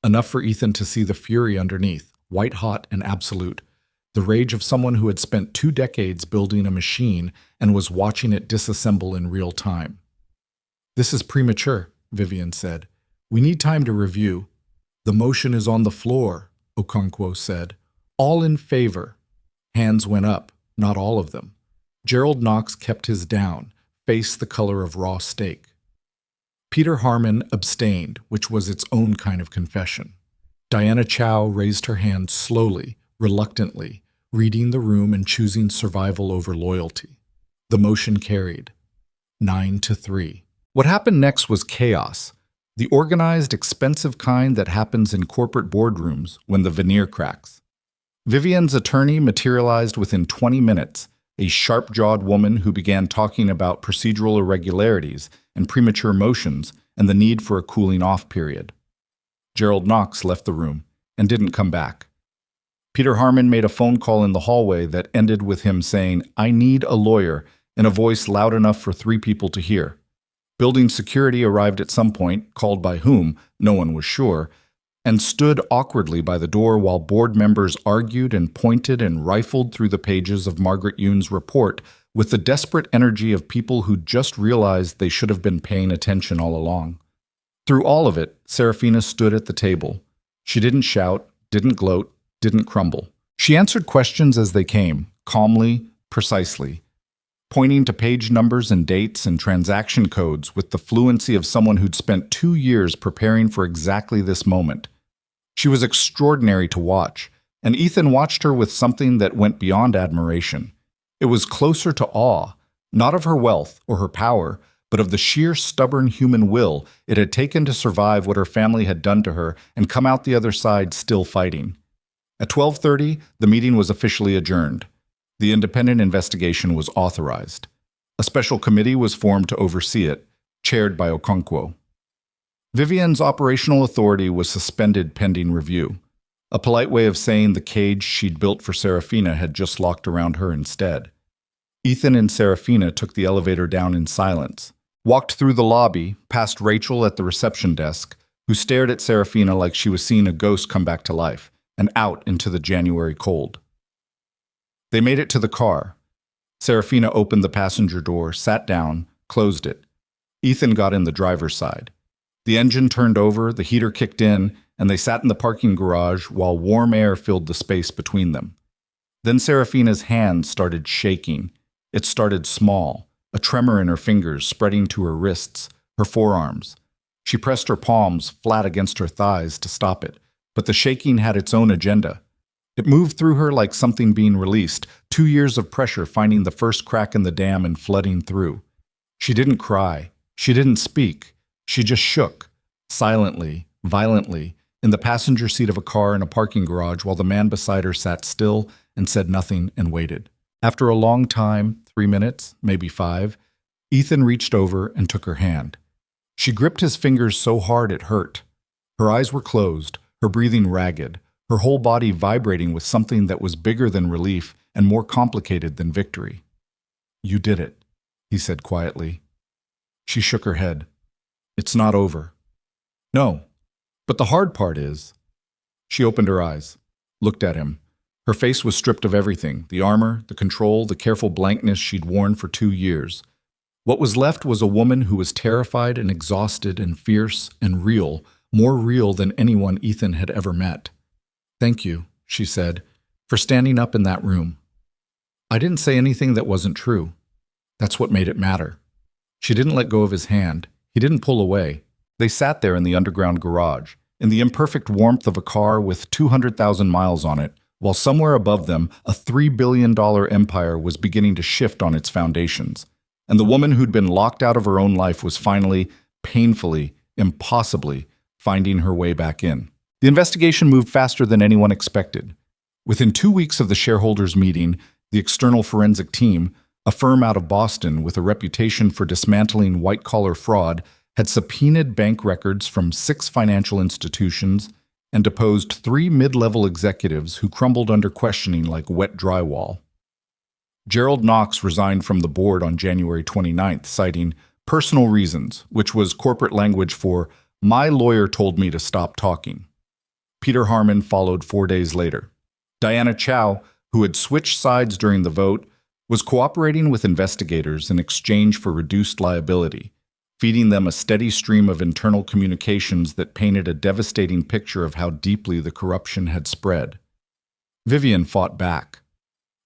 Enough for Ethan to see the fury underneath, white-hot and absolute. the rage of someone who had spent 2 decades building a machine and was watching it disassemble in real time. "This is premature," Vivian said. "We need time to review." "The motion is on the floor," Okonkwo said. "All in favor." Hands went up, not all of them. Gerald Knox kept his down, face the color of raw steak. Peter Harmon abstained, which was its own kind of confession. Diana Chow raised her hand slowly, reluctantly, reading the room and choosing survival over loyalty. The motion carried. 9-3. What happened next was chaos. The organized, expensive kind that happens in corporate boardrooms when the veneer cracks. Vivian's attorney materialized within 20 minutes, a sharp-jawed woman who began talking about procedural irregularities and premature motions and the need for a cooling-off period. Gerald Knox left the room and didn't come back. Peter Harmon made a phone call in the hallway that ended with him saying, "I need a lawyer," in a voice loud enough for 3 people to hear. Building security arrived at some point, called by whom, no one was sure, and stood awkwardly by the door while board members argued and pointed and rifled through the pages of Margaret Yoon's report with the desperate energy of people who just realized they should have been paying attention all along. Through all of it, Serafina stood at the table. She didn't shout, didn't gloat, didn't crumble. She answered questions as they came, calmly, precisely, pointing to page numbers and dates and transaction codes with the fluency of someone who'd spent 2 years preparing for exactly this moment. She was extraordinary to watch, and Ethan watched her with something that went beyond admiration. It was closer to awe, not of her wealth or her power, but of the sheer stubborn human will it had taken to survive what her family had done to her and come out the other side still fighting. At 12:30, the meeting was officially adjourned. The independent investigation was authorized. A special committee was formed to oversee it, chaired by Okonkwo. Vivian's operational authority was suspended pending review, a polite way of saying the cage she'd built for Serafina had just locked around her instead. Ethan and Serafina took the elevator down in silence, walked through the lobby, past Rachel at the reception desk, who stared at Serafina like she was seeing a ghost come back to life, and out into the January cold. They made it to the car. Serafina opened the passenger door, sat down, closed it. Ethan got in the driver's side. The engine turned over, the heater kicked in, and they sat in the parking garage while warm air filled the space between them. Then Serafina's hand started shaking. It started small, a tremor in her fingers spreading to her wrists, her forearms. She pressed her palms flat against her thighs to stop it, but the shaking had its own agenda. It moved through her like something being released, 2 years of pressure finding the first crack in the dam and flooding through. She didn't cry. She didn't speak. She just shook, silently, violently, in the passenger seat of a car in a parking garage while the man beside her sat still and said nothing and waited. After a long time, 3 minutes, maybe 5, Ethan reached over and took her hand. She gripped his fingers so hard it hurt. Her eyes were closed, her breathing ragged, her whole body vibrating with something that was bigger than relief and more complicated than victory. "You did it," he said quietly. She shook her head. "It's not over." "No, but the hard part is..." She opened her eyes, looked at him. Her face was stripped of everything, the armor, the control, the careful blankness she'd worn for 2 years. What was left was a woman who was terrified and exhausted and fierce and real, more real than anyone Ethan had ever met. "Thank you," she said, "for standing up in that room. I didn't say anything that wasn't true. That's what made it matter." She didn't let go of his hand. He didn't pull away. They sat there in the underground garage, in the imperfect warmth of a car with 200,000 miles on it, while somewhere above them a $3 billion empire was beginning to shift on its foundations. And the woman who'd been locked out of her own life was finally, painfully, impossibly, finding her way back in. The investigation moved faster than anyone expected. Within 2 weeks of the shareholders' meeting, the external forensic team, a firm out of Boston with a reputation for dismantling white-collar fraud, had subpoenaed bank records from 6 financial institutions and deposed 3 mid-level executives who crumbled under questioning like wet drywall. Gerald Knox resigned from the board on January 29th, citing personal reasons, which was corporate language for, "My lawyer told me to stop talking." Peter Harmon followed 4 days later. Diana Chow, who had switched sides during the vote, was cooperating with investigators in exchange for reduced liability, feeding them a steady stream of internal communications that painted a devastating picture of how deeply the corruption had spread. Vivian fought back.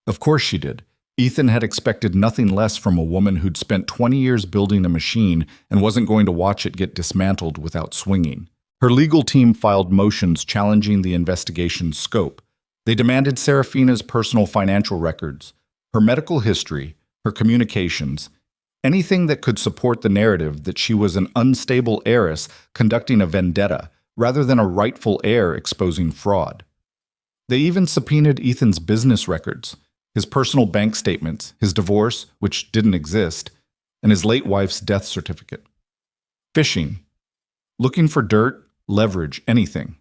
Of course she did. Ethan had expected nothing less from a woman who'd spent 20 years building a machine and wasn't going to watch it get dismantled without swinging. Her legal team filed motions challenging the investigation's scope. They demanded Serafina's personal financial records, her medical history, her communications, anything that could support the narrative that she was an unstable heiress conducting a vendetta rather than a rightful heir exposing fraud. They even subpoenaed Ethan's business records, his personal bank statements, his divorce, which didn't exist, and his late wife's death certificate. Fishing. Looking for dirt, leverage, anything.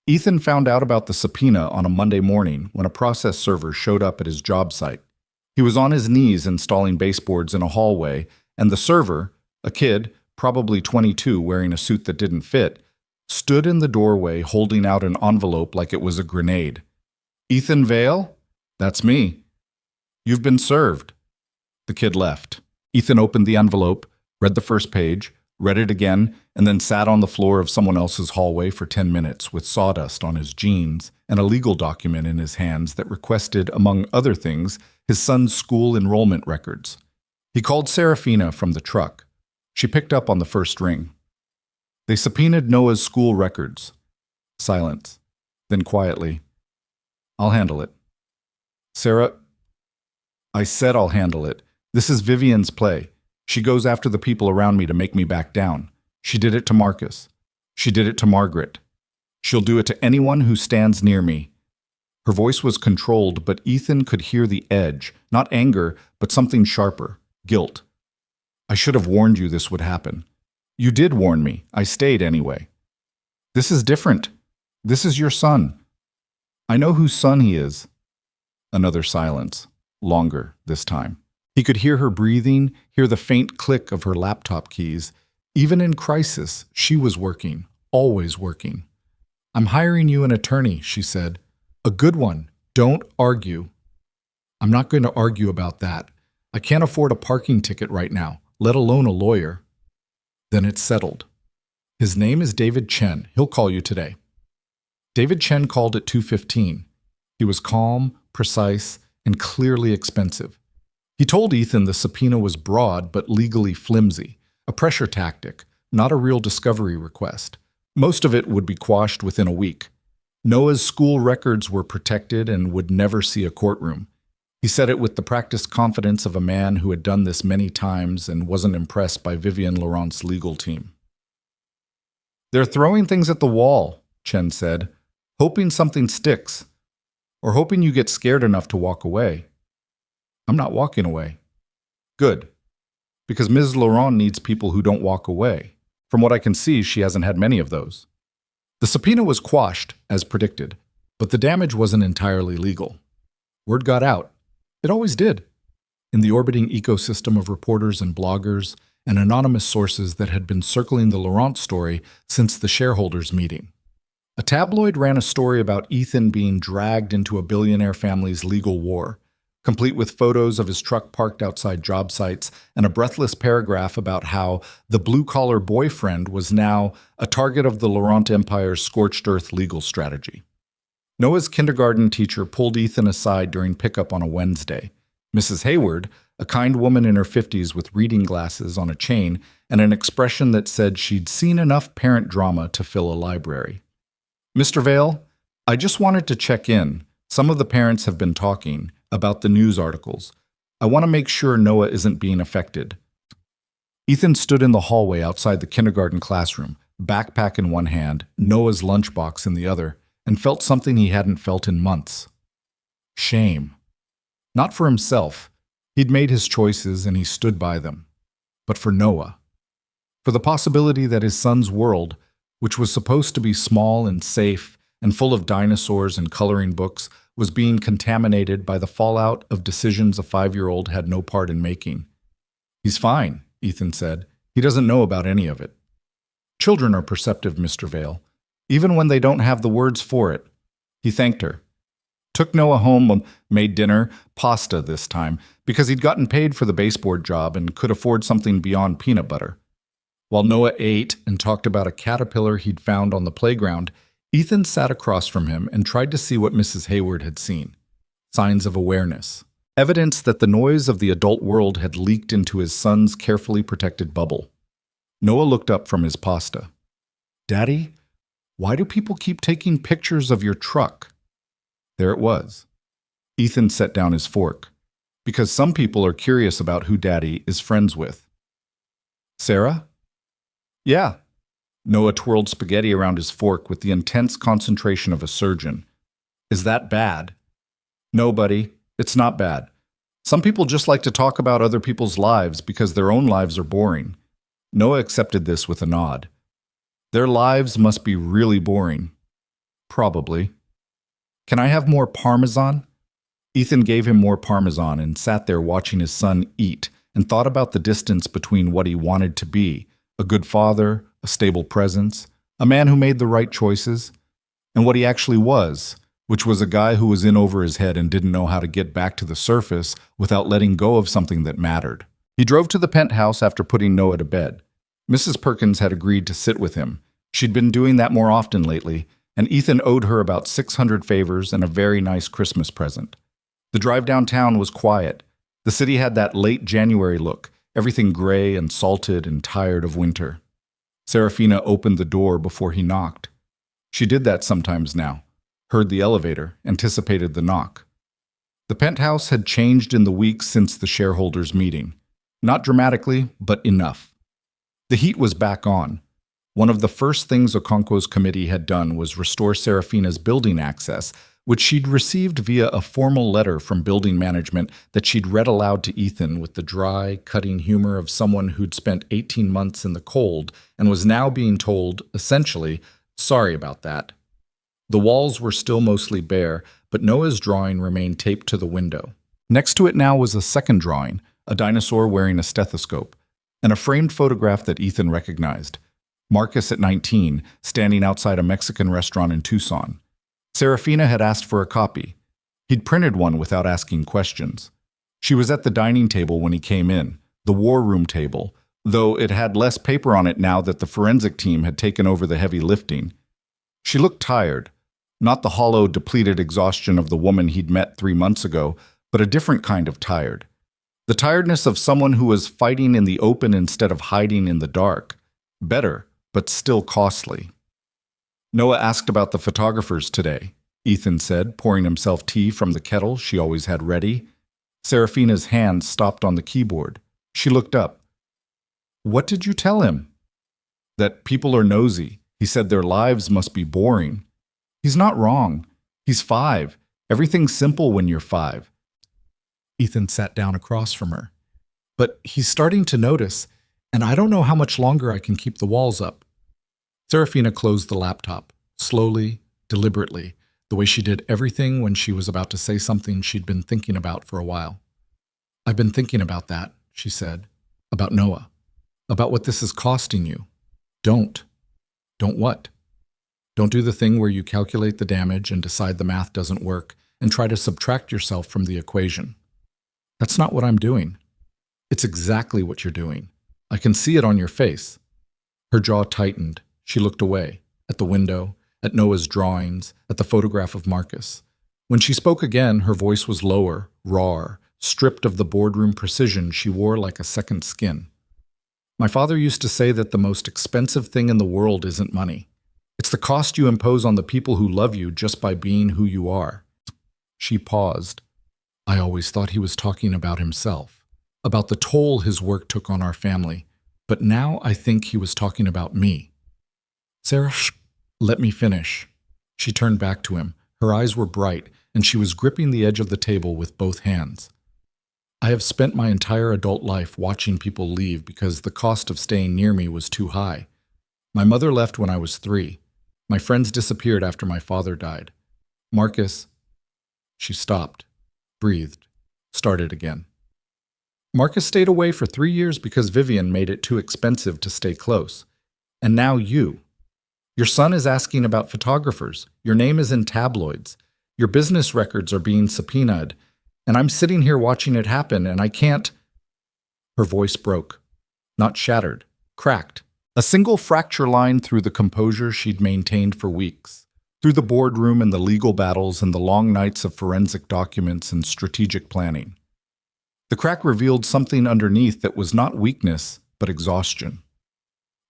Ethan found out about the subpoena on a Monday morning when a process server showed up at his job site. He was on his knees installing baseboards in a hallway, and the server, a kid, probably 22, wearing a suit that didn't fit, stood in the doorway holding out an envelope like it was a grenade. "Ethan Vale? That's me. You've been served." The kid left. Ethan opened the envelope, read the first page, read it again, and then sat on the floor of someone else's hallway for 10 minutes with sawdust on his jeans and a legal document in his hands that requested, among other things, his son's school enrollment records. He called Serafina from the truck. She picked up on the first ring. They subpoenaed Noah's school records. Silence. Then quietly, "I'll handle it." "Sarah, I said I'll handle it. This is Vivian's play. She goes after the people around me to make me back down. She did it to Marcus. She did it to Margaret. She'll do it to anyone who stands near me." Her voice was controlled, but Ethan could hear the edge, not anger, but something sharper, guilt. "I should have warned you this would happen. You did warn me. I stayed anyway. This is different. This is your son. I know whose son he is." Another silence, longer this time. He could hear her breathing, hear the faint click of her laptop keys. Even in crisis, she was working, always working. "I'm hiring you an attorney," she said. "A good one. Don't argue." "I'm not going to argue about that. I can't afford a parking ticket right now, let alone a lawyer." Then it's settled. "His name is David Chen. He'll call you today." David Chen called at 2:15. He was calm, precise, and clearly expensive. He told Ethan the subpoena was broad but legally flimsy, a pressure tactic, not a real discovery request. Most of it would be quashed within a week. Noah's school records were protected and would never see a courtroom. He said it with the practiced confidence of a man who had done this many times and wasn't impressed by Vivian Laurent's legal team. "They're throwing things at the wall," Chen said, "hoping something sticks, or hoping you get scared enough to walk away." "I'm not walking away." "Good. Because Ms. Laurent needs people who don't walk away. From what I can see, she hasn't had many of those." The subpoena was quashed, as predicted, but the damage wasn't entirely legal. Word got out. It always did. In the orbiting ecosystem of reporters and bloggers and anonymous sources that had been circling the Laurent story since the shareholders' meeting. A tabloid ran a story about Ethan being dragged into a billionaire family's legal war, complete with photos of his truck parked outside job sites and a breathless paragraph about how the blue-collar boyfriend was now a target of the Laurent Empire's scorched earth legal strategy. Noah's kindergarten teacher pulled Ethan aside during pickup on a Wednesday. Mrs. Hayward, a kind woman in her 50s with reading glasses on a chain and an expression that said she'd seen enough parent drama to fill a library. "Mr. Vale, I just wanted to check in. Some of the parents have been talking about the news articles. I want to make sure Noah isn't being affected." Ethan stood in the hallway outside the kindergarten classroom, backpack in one hand, Noah's lunchbox in the other, and felt something he hadn't felt in months. Shame. Not for himself. He'd made his choices and he stood by them. But for Noah. For the possibility that his son's world, which was supposed to be small and safe and full of dinosaurs and coloring books, was being contaminated by the fallout of decisions a 5-year-old had no part in making. "He's fine," Ethan said. "He doesn't know about any of it." Children are perceptive, Mr. Vale, even when they don't have the words for it. He thanked her. Took Noah home, made dinner, pasta this time, because he'd gotten paid for the baseboard job and could afford something beyond peanut butter. While Noah ate and talked about a caterpillar he'd found on the playground, Ethan sat across from him and tried to see what Mrs. Hayward had seen. Signs of awareness. Evidence that the noise of the adult world had leaked into his son's carefully protected bubble. Noah looked up from his pasta. "Daddy, why do people keep taking pictures of your truck?" There it was. Ethan set down his fork. Because some people are curious about who Daddy is friends with. "Sarah?" "Yeah." Noah twirled spaghetti around his fork with the intense concentration of a surgeon. "Is that bad?" "No, buddy, it's not bad. Some people just like to talk about other people's lives because their own lives are boring." Noah accepted this with a nod. "Their lives must be really boring." "Probably." "Can I have more Parmesan?" Ethan gave him more Parmesan and sat there watching his son eat and thought about the distance between what he wanted to be, a good father, a stable presence, a man who made the right choices, and what he actually was, which was a guy who was in over his head and didn't know how to get back to the surface without letting go of something that mattered. He drove to the penthouse after putting Noah to bed. Mrs. Perkins had agreed to sit with him. She'd been doing that more often lately, and Ethan owed her about 600 favors and a very nice Christmas present. The drive downtown was quiet. The city had that late January look, everything gray and salted and tired of winter. Serafina opened the door before he knocked. She did that sometimes now, heard the elevator, anticipated the knock. The penthouse had changed in the weeks since the shareholders' meeting. Not dramatically, but enough. The heat was back on. One of the first things Okonkwo's committee had done was restore Serafina's building access, which she'd received via a formal letter from building management that she'd read aloud to Ethan with the dry, cutting humor of someone who'd spent 18 months in the cold and was now being told, essentially, sorry about that. The walls were still mostly bare, but Noah's drawing remained taped to the window. Next to it now was a second drawing, a dinosaur wearing a stethoscope, and a framed photograph that Ethan recognized. Marcus at 19, standing outside a Mexican restaurant in Tucson. Serafina had asked for a copy. He'd printed one without asking questions. She was at the dining table when he came in, the war room table, though it had less paper on it now that the forensic team had taken over the heavy lifting. She looked tired, not the hollow, depleted exhaustion of the woman he'd met 3 months ago, but a different kind of tired. The tiredness of someone who was fighting in the open instead of hiding in the dark. Better, but still costly. "Noah asked about the photographers today," Ethan said, pouring himself tea from the kettle she always had ready. Serafina's hand stopped on the keyboard. She looked up. "What did you tell him?" "That people are nosy. He said their lives must be boring." "He's not wrong. He's 5. Everything's simple when you're 5. Ethan sat down across from her. "But he's starting to notice, and I don't know how much longer I can keep the walls up." Serafina closed the laptop, slowly, deliberately, the way she did everything when she was about to say something she'd been thinking about for a while. "I've been thinking about that," she said, "about Noah, about what this is costing you. Don't what? Don't do the thing where you calculate the damage and decide the math doesn't work and try to subtract yourself from the equation. That's not what I'm doing. It's exactly what you're doing. I can see it on your face." Her jaw tightened. She looked away, at the window, at Noah's drawings, at the photograph of Marcus. When she spoke again, her voice was lower, rawer, stripped of the boardroom precision she wore like a second skin. "My father used to say that the most expensive thing in the world isn't money. It's the cost you impose on the people who love you just by being who you are." She paused. "I always thought he was talking about himself, about the toll his work took on our family, but now I think he was talking about me." "Sarah, let me finish." She turned back to him. Her eyes were bright, and she was gripping the edge of the table with both hands. "I have spent my entire adult life watching people leave because the cost of staying near me was too high. My mother left when I was 3. My friends disappeared after my father died. Marcus..." She stopped, breathed, started again. "Marcus stayed away for 3 years because Vivian made it too expensive to stay close. And now you. Your son is asking about photographers. Your name is in tabloids. Your business records are being subpoenaed, and I'm sitting here watching it happen, and I can't." Her voice broke. Not shattered, cracked. A single fracture line through the composure she'd maintained for weeks, through the boardroom and the legal battles and the long nights of forensic documents and strategic planning. The crack revealed something underneath that was not weakness, but exhaustion.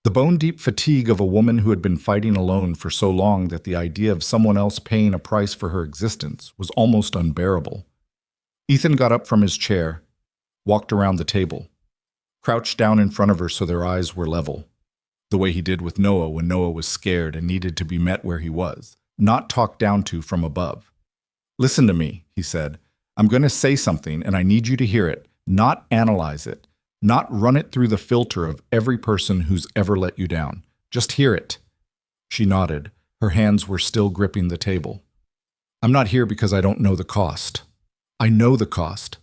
The bone-deep fatigue of a woman who had been fighting alone for so long that the idea of someone else paying a price for her existence was almost unbearable. Ethan got up from his chair, walked around the table, crouched down in front of her so their eyes were level, the way he did with Noah when Noah was scared and needed to be met where he was, not talked down to from above. "Listen to me," he said. "I'm going to say something, and I need you to hear it, not analyze it, not run it through the filter of every person who's ever let you down. Just hear it." She nodded. Her hands were still gripping the table. "I'm not here because I don't know the cost. I know the cost.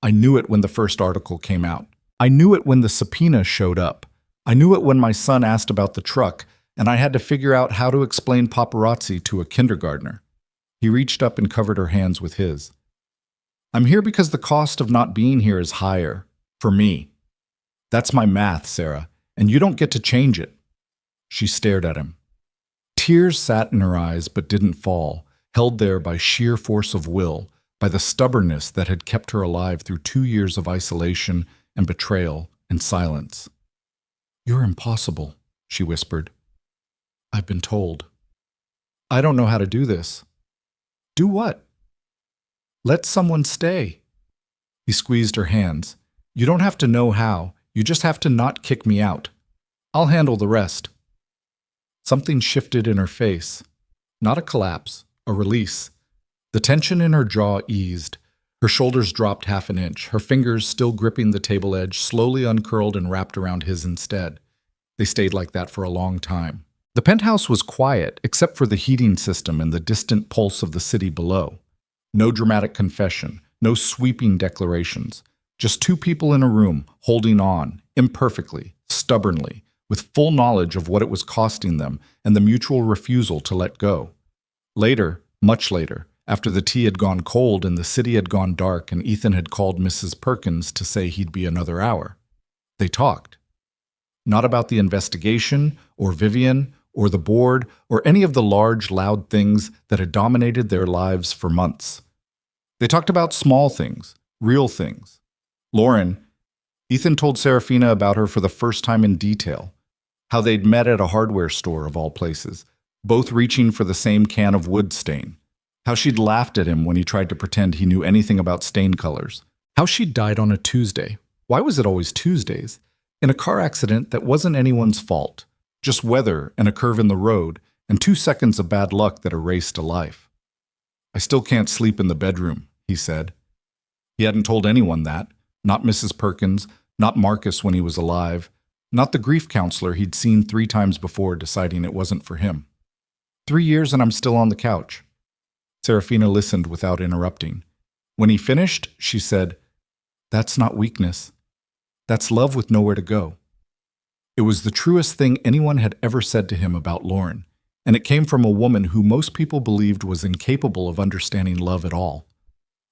I knew it when the first article came out. I knew it when the subpoena showed up. I knew it when my son asked about the truck, and I had to figure out how to explain paparazzi to a kindergartner." He reached up and covered her hands with his. "I'm here because the cost of not being here is higher. For me. That's my math, Sarah, and you don't get to change it." She stared at him. Tears sat in her eyes but didn't fall, held there by sheer force of will, by the stubbornness that had kept her alive through 2 years of isolation and betrayal and silence. "You're impossible," she whispered. "I've been told. I don't know how to do this." "Do what?" "Let someone stay." He squeezed her hands. "You don't have to know how. You just have to not kick me out. I'll handle the rest." Something shifted in her face. Not a collapse, a release. The tension in her jaw eased. Her shoulders dropped half an inch. Her fingers, still gripping the table edge, slowly uncurled and wrapped around his instead. They stayed like that for a long time. The penthouse was quiet, except for the heating system and the distant pulse of the city below. No dramatic confession, no sweeping declarations. Just two people in a room, holding on, imperfectly, stubbornly, with full knowledge of what it was costing them and the mutual refusal to let go. Later, much later, after the tea had gone cold and the city had gone dark and Ethan had called Mrs. Perkins to say he'd be another hour, they talked. Not about the investigation, or Vivian, or the board, or any of the large, loud things that had dominated their lives for months. They talked about small things, real things. Lauren, Ethan told Serafina about her for the first time in detail, how they'd met at a hardware store of all places, both reaching for the same can of wood stain, how she'd laughed at him when he tried to pretend he knew anything about stain colors, how she'd died on a Tuesday. Why was it always Tuesdays? In a car accident that wasn't anyone's fault, just weather and a curve in the road and 2 seconds of bad luck that erased a life. "I still can't sleep in the bedroom," he said. He hadn't told anyone that, not Mrs. Perkins, not Marcus when he was alive, not the grief counselor he'd seen 3 times before deciding it wasn't for him. 3 years and I'm still on the couch. Serafina listened without interrupting. When he finished, she said, "That's not weakness. That's love with nowhere to go." It was the truest thing anyone had ever said to him about Lauren, and it came from a woman who most people believed was incapable of understanding love at all.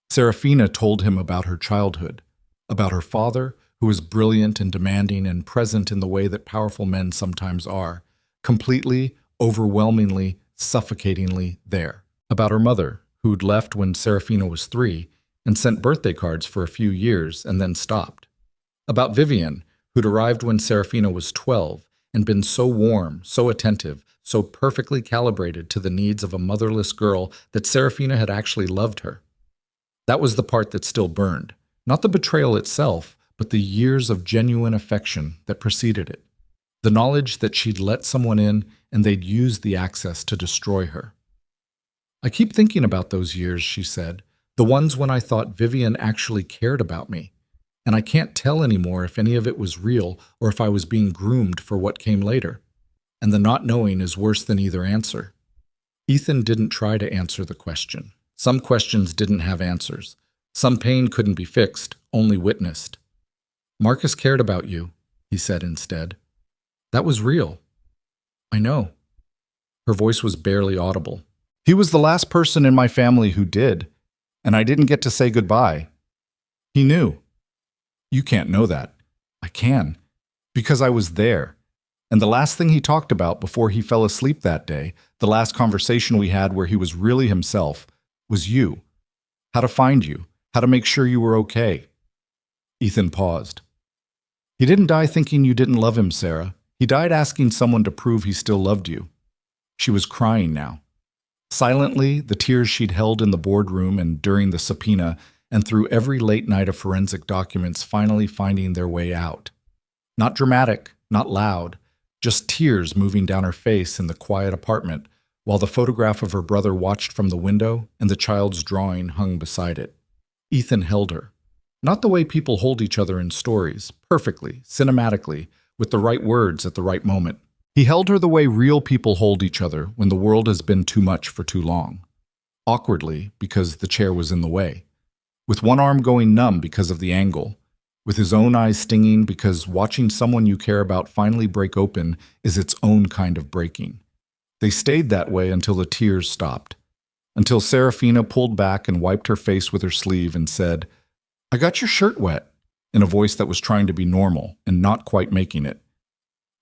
Serafina told him about her childhood, about her father, who was brilliant and demanding and present in the way that powerful men sometimes are, completely, overwhelmingly, suffocatingly there. About her mother, who'd left when Serafina was 3 and sent birthday cards for a few years and then stopped. About Vivian, who'd arrived when Serafina was 12 and been so warm, so attentive, so perfectly calibrated to the needs of a motherless girl that Serafina had actually loved her. That was the part that still burned. Not the betrayal itself, but the years of genuine affection that preceded it. The knowledge that she'd let someone in and they'd used the access to destroy her. "I keep thinking about those years," she said, "the ones when I thought Vivian actually cared about me. And I can't tell anymore if any of it was real or if I was being groomed for what came later. And the not knowing is worse than either answer." Ethan didn't try to answer the question. Some questions didn't have answers. Some pain couldn't be fixed, only witnessed. "Marcus cared about you," he said instead. "That was real." "I know." Her voice was barely audible. He was the last person in my family who did, and I didn't get to say goodbye. He knew. You can't know that. I can, because I was there. And the last thing he talked about before he fell asleep that day, the last conversation we had where he was really himself, was you. How to find you, how to make sure you were okay. Ethan paused. He didn't die thinking you didn't love him, Sarah. He died asking someone to prove he still loved you. She was crying now. Silently, the tears she'd held in the boardroom and during the subpoena and through every late night of forensic documents finally finding their way out. Not dramatic, not loud, just tears moving down her face in the quiet apartment while the photograph of her brother watched from the window and the child's drawing hung beside it. Ethan held her. Not the way people hold each other in stories, perfectly, cinematically, with the right words at the right moment. He held her the way real people hold each other when the world has been too much for too long. Awkwardly, because the chair was in the way. With one arm going numb because of the angle. With his own eyes stinging because watching someone you care about finally break open is its own kind of breaking. They stayed that way until the tears stopped. Until Serafina pulled back and wiped her face with her sleeve and said, "I got your shirt wet," in a voice that was trying to be normal and not quite making it.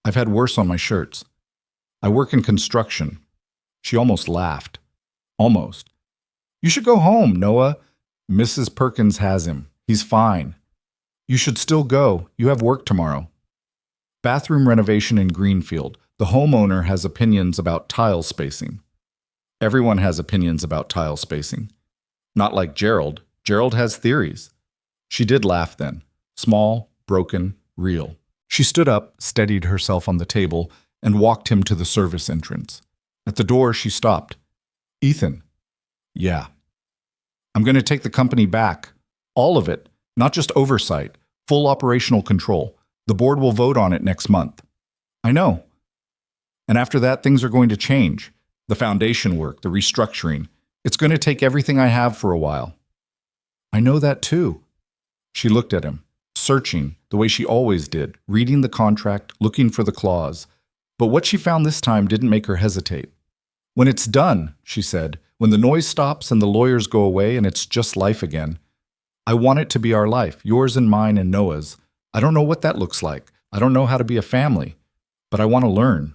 "I've had worse on my shirts. I work in construction." She almost laughed. Almost. "You should go home, Noah. Mrs. Perkins has him. He's fine. You should still go. You have work tomorrow." Bathroom renovation in Greenfield. The homeowner has opinions about tile spacing. Everyone has opinions about tile spacing. Not like Gerald. Gerald has theories. She did laugh then. Small, broken, real. She stood up, steadied herself on the table, and walked him to the service entrance. At the door, she stopped. "Ethan." "Yeah." "I'm going to take the company back. All of it. Not just oversight. Full operational control. The board will vote on it next month." "I know." "And after that, things are going to change. The foundation work, the restructuring. It's going to take everything I have for a while." "I know that too." She looked at him, searching, the way she always did, reading the contract, looking for the clause. But what she found this time didn't make her hesitate. "When it's done," she said, "when the noise stops and the lawyers go away and it's just life again, I want it to be our life, yours and mine and Noah's. I don't know what that looks like. I don't know how to be a family. But I want to learn.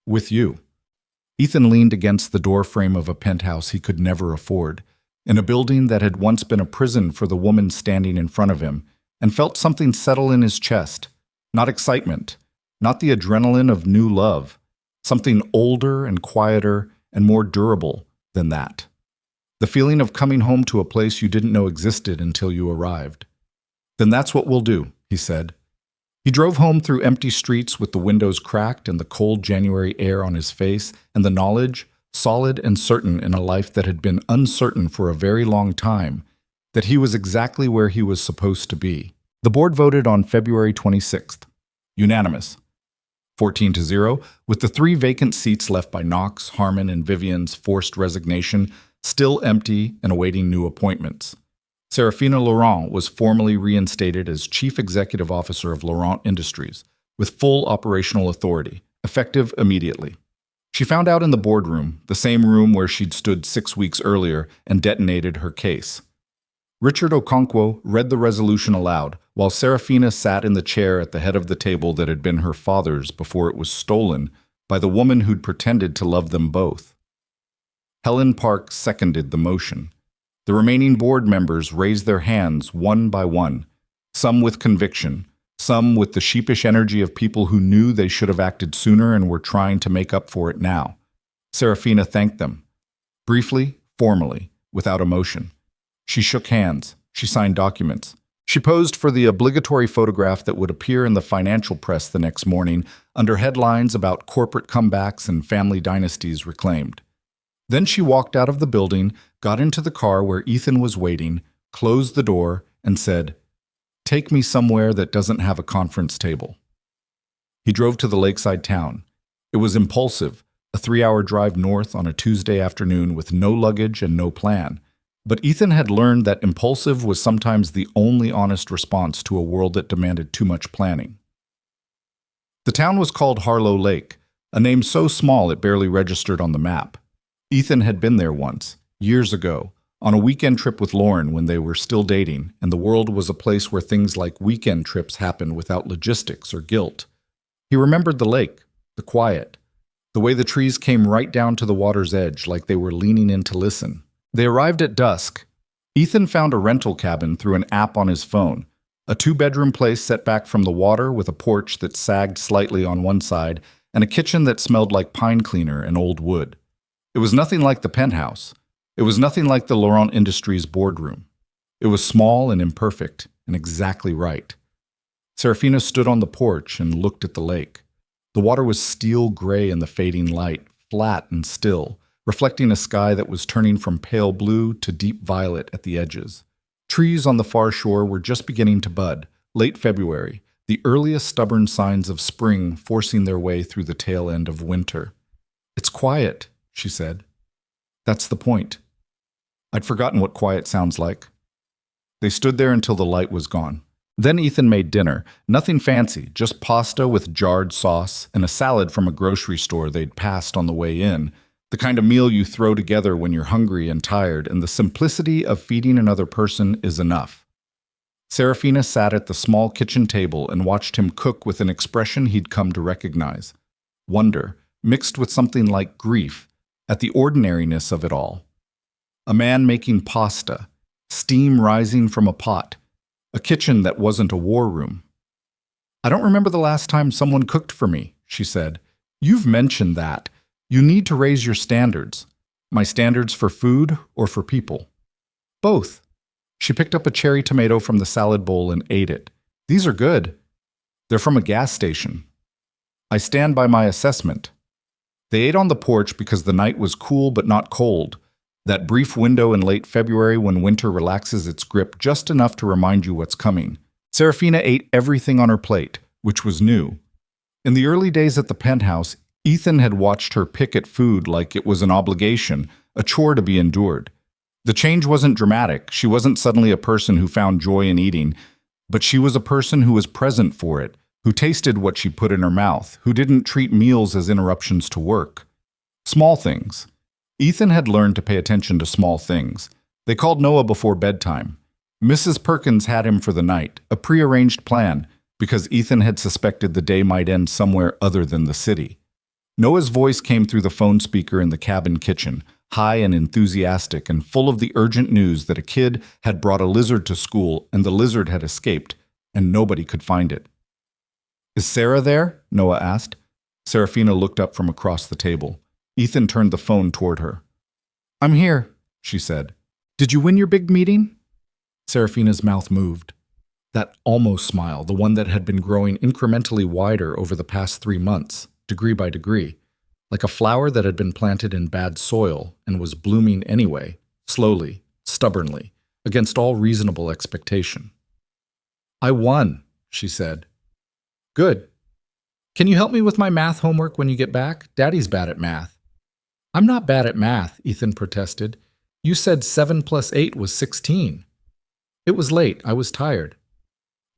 With you." Ethan leaned against the doorframe of a penthouse he could never afford, in a building that had once been a prison for the woman standing in front of him, and felt something settle in his chest. Not excitement, not the adrenaline of new love, something older and quieter and more durable than that. The feeling of coming home to a place you didn't know existed until you arrived. "Then that's what we'll do," he said. He drove home through empty streets with the windows cracked and the cold January air on his face and the knowledge, solid and certain in a life that had been uncertain for a very long time, that he was exactly where he was supposed to be. The board voted on February 26th. Unanimous. 14-0, with the 3 vacant seats left by Knox, Harmon, and Vivian's forced resignation still empty and awaiting new appointments. Serafina Laurent was formally reinstated as Chief Executive Officer of Laurent Industries, with full operational authority, effective immediately. She found out in the boardroom, the same room where she'd stood 6 weeks earlier and detonated her case. Richard Okonkwo read the resolution aloud, while Serafina sat in the chair at the head of the table that had been her father's before it was stolen by the woman who'd pretended to love them both. Helen Park seconded the motion. The remaining board members raised their hands one by one, some with conviction, some with the sheepish energy of people who knew they should have acted sooner and were trying to make up for it now. Serafina thanked them. Briefly, formally, without emotion. She shook hands. She signed documents. She posed for the obligatory photograph that would appear in the financial press the next morning under headlines about corporate comebacks and family dynasties reclaimed. Then she walked out of the building, got into the car where Ethan was waiting, closed the door, and said, "Take me somewhere that doesn't have a conference table." He drove to the lakeside town. It was impulsive, a 3-hour drive north on a Tuesday afternoon with no luggage and no plan. But Ethan had learned that impulsive was sometimes the only honest response to a world that demanded too much planning. The town was called Harlow Lake, a name so small it barely registered on the map. Ethan had been there once, years ago, on a weekend trip with Lauren when they were still dating, and the world was a place where things like weekend trips happened without logistics or guilt. He remembered the lake, the quiet, the way the trees came right down to the water's edge like they were leaning in to listen. They arrived at dusk. Ethan found a rental cabin through an app on his phone, a two-bedroom place set back from the water with a porch that sagged slightly on one side and a kitchen that smelled like pine cleaner and old wood. It was nothing like the penthouse. It was nothing like the Laurent Industries boardroom. It was small and imperfect and exactly right. Serafina stood on the porch and looked at the lake. The water was steel gray in the fading light, flat and still, reflecting a sky that was turning from pale blue to deep violet at the edges. Trees on the far shore were just beginning to bud, late February, the earliest stubborn signs of spring forcing their way through the tail end of winter. "It's quiet," she said. "That's the point." I'd forgotten what quiet sounds like. They stood there until the light was gone. Then Ethan made dinner. Nothing fancy, just pasta with jarred sauce and a salad from a grocery store they'd passed on the way in, the kind of meal you throw together when you're hungry and tired, and the simplicity of feeding another person is enough. Serafina sat at the small kitchen table and watched him cook with an expression he'd come to recognize. Wonder, mixed with something like grief, at the ordinariness of it all. A man making pasta, steam rising from a pot, a kitchen that wasn't a war room. "I don't remember the last time someone cooked for me," she said. "You've mentioned that. You need to raise your standards. My standards for food or for people?" "Both." She picked up a cherry tomato from the salad bowl and ate it. "These are good. They're from a gas station." "I stand by my assessment." They ate on the porch because the night was cool but not cold, that brief window in late February when winter relaxes its grip just enough to remind you what's coming. Serafina ate everything on her plate, which was new. In the early days at the penthouse, Ethan had watched her pick at food like it was an obligation, a chore to be endured. The change wasn't dramatic. She wasn't suddenly a person who found joy in eating, but she was a person who was present for it, who tasted what she put in her mouth, who didn't treat meals as interruptions to work. Small things. Ethan had learned to pay attention to small things. They called Noah before bedtime. Mrs. Perkins had him for the night, a prearranged plan, because Ethan had suspected the day might end somewhere other than the city. Noah's voice came through the phone speaker in the cabin kitchen, high and enthusiastic and full of the urgent news that a kid had brought a lizard to school and the lizard had escaped, and nobody could find it. "Is Sarah there?" Noah asked. Serafina looked up from across the table. Ethan turned the phone toward her. "I'm here," she said. "Did you win your big meeting?" Serafina's mouth moved. That almost smile, the one that had been growing incrementally wider over the past 3 months, degree by degree, like a flower that had been planted in bad soil and was blooming anyway, slowly, stubbornly, against all reasonable expectation. "I won," she said. "Good. Can you help me with my math homework when you get back? Daddy's bad at math." "I'm not bad at math," Ethan protested. "You said 7 plus 8 was 16. "It was late. I was tired."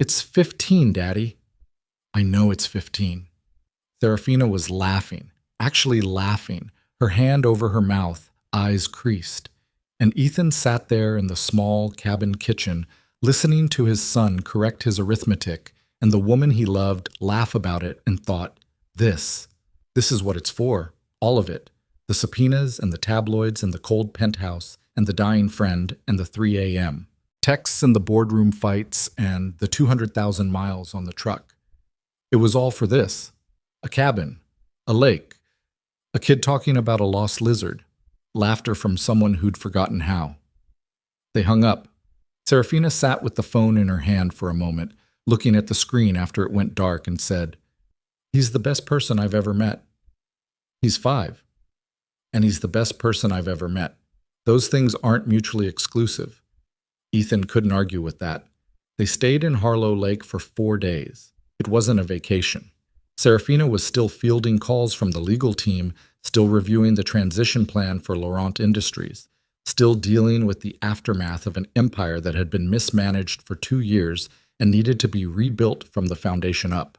"It's 15, Daddy." "I know it's 15. Serafina was laughing, actually laughing, her hand over her mouth, eyes creased. And Ethan sat there in the small cabin kitchen, listening to his son correct his arithmetic and the woman he loved laugh about it, and thought, This is what it's for, all of it. The subpoenas and the tabloids and the cold penthouse and the dying friend and the 3 a.m. Texts and the boardroom fights and the 200,000 miles on the truck. It was all for this. A cabin, a lake, a kid talking about a lost lizard, laughter from someone who'd forgotten how. They hung up. Serafina sat with the phone in her hand for a moment, looking at the screen after it went dark, and said, "He's the best person I've ever met." "He's 5. And he's the best person I've ever met. Those things aren't mutually exclusive." Ethan couldn't argue with that. They stayed in Harlow Lake for 4 days. It wasn't a vacation. Serafina was still fielding calls from the legal team, still reviewing the transition plan for Laurent Industries, still dealing with the aftermath of an empire that had been mismanaged for 2 years and needed to be rebuilt from the foundation up.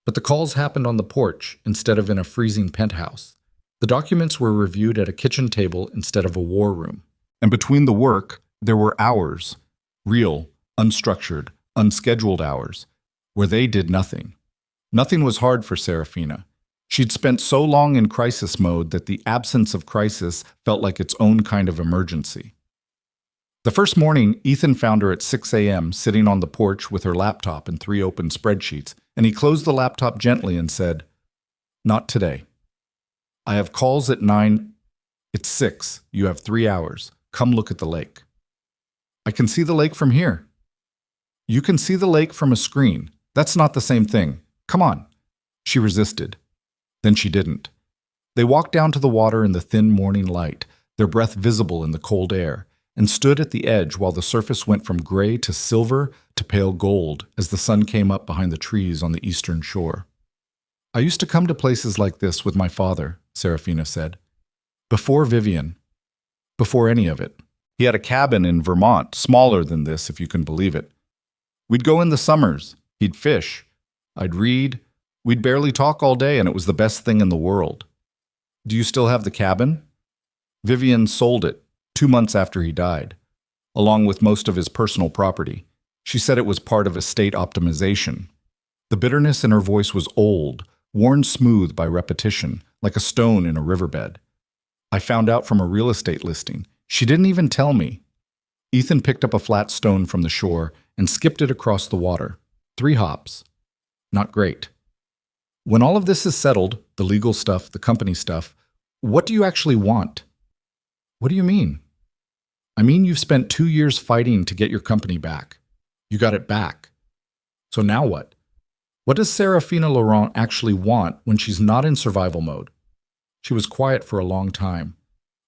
But the calls happened on the porch instead of in a freezing penthouse. The documents were reviewed at a kitchen table instead of a war room. And between the work, there were hours, real, unstructured, unscheduled hours, where they did nothing. Nothing was hard for Serafina. She'd spent so long in crisis mode that the absence of crisis felt like its own kind of emergency. The first morning, Ethan found her at 6 a.m. sitting on the porch with her laptop and 3 open spreadsheets, and he closed the laptop gently and said, "Not today. I have calls at 9. It's 6. You have 3 hours. Come look at the lake." "I can see the lake from here." "You can see the lake from a screen. That's not the same thing. Come on." She resisted. Then she didn't. They walked down to the water in the thin morning light, their breath visible in the cold air, and stood at the edge while the surface went from gray to silver to pale gold as the sun came up behind the trees on the eastern shore. "I used to come to places like this with my father," Serafina said. "Before Vivian. Before any of it. He had a cabin in Vermont, smaller than this, if you can believe it. We'd go in the summers. He'd fish. I'd read. We'd barely talk all day, and it was the best thing in the world." "Do you still have the cabin?" "Vivian sold it 2 months after he died, along with most of his personal property. She said it was part of estate optimization." The bitterness in her voice was old, worn smooth by repetition, like a stone in a riverbed. "I found out from a real estate listing. She didn't even tell me." Ethan picked up a flat stone from the shore and skipped it across the water. 3 hops. Not great. "When all of this is settled, the legal stuff, the company stuff, what do you actually want?" "What do you mean?" "I mean you've spent 2 years fighting to get your company back. You got it back. So now what? What does Serafina Laurent actually want when she's not in survival mode?" She was quiet for a long time.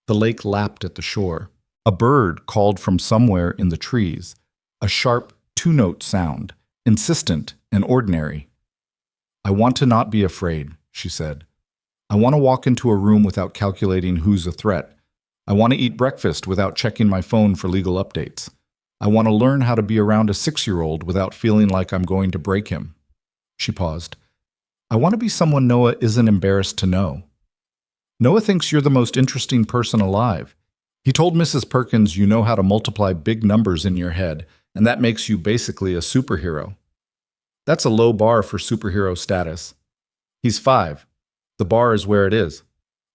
The lake lapped at the shore. A bird called from somewhere in the trees, a sharp 2-note sound, insistent and ordinary. "I want to not be afraid," she said. "I want to walk into a room without calculating who's a threat. I want to eat breakfast without checking my phone for legal updates. I want to learn how to be around a 6-year-old without feeling like I'm going to break him." She paused. "I want to be someone Noah isn't embarrassed to know. Noah thinks you're the most interesting person alive. He told Mrs. Perkins you know how to multiply big numbers in your head, and that makes you basically a superhero. That's a low bar for superhero status. He's 5. The bar is where it is."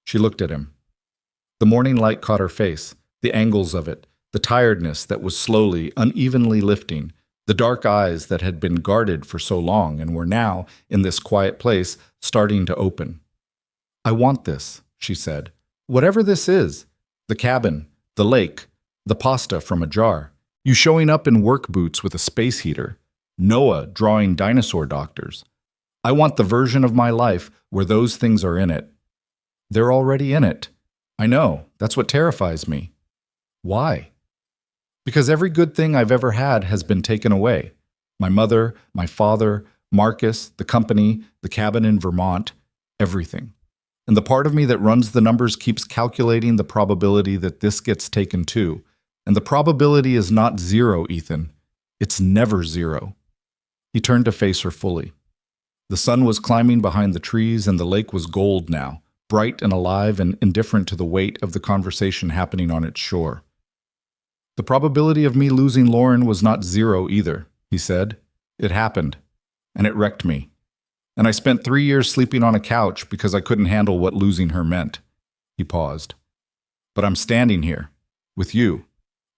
She looked at him. The morning light caught her face, the angles of it, the tiredness that was slowly, unevenly lifting, the dark eyes that had been guarded for so long and were now, in this quiet place, starting to open. "I want this," she said. "Whatever this is. The cabin, the lake, the pasta from a jar, you showing up in work boots with a space heater, Noah drawing dinosaur doctors. I want the version of my life where those things are in it." "They're already in it." "I know. That's what terrifies me." "Why?" "Because every good thing I've ever had has been taken away. My mother, my father, Marcus, the company, the cabin in Vermont, everything. And the part of me that runs the numbers keeps calculating the probability that this gets taken too. And the probability is not 0, Ethan. It's never 0. He turned to face her fully. The sun was climbing behind the trees and the lake was gold now, bright and alive and indifferent to the weight of the conversation happening on its shore. "The probability of me losing Lauren was not 0 either," he said. "It happened, and it wrecked me. And I spent 3 years sleeping on a couch because I couldn't handle what losing her meant." He paused. "But I'm standing here, with you,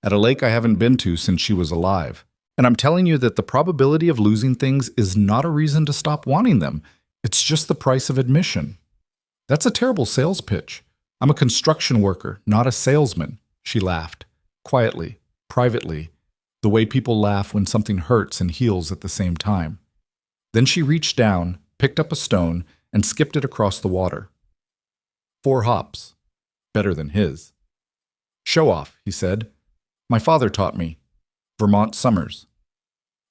at a lake I haven't been to since she was alive. And I'm telling you that the probability of losing things is not a reason to stop wanting them. It's just the price of admission." "That's a terrible sales pitch. I'm a construction worker, not a salesman," she laughed, quietly, privately, the way people laugh when something hurts and heals at the same time. Then she reached down, picked up a stone, and skipped it across the water. 4 hops. Better than his. "Show off," he said. "My father taught me. Vermont summers."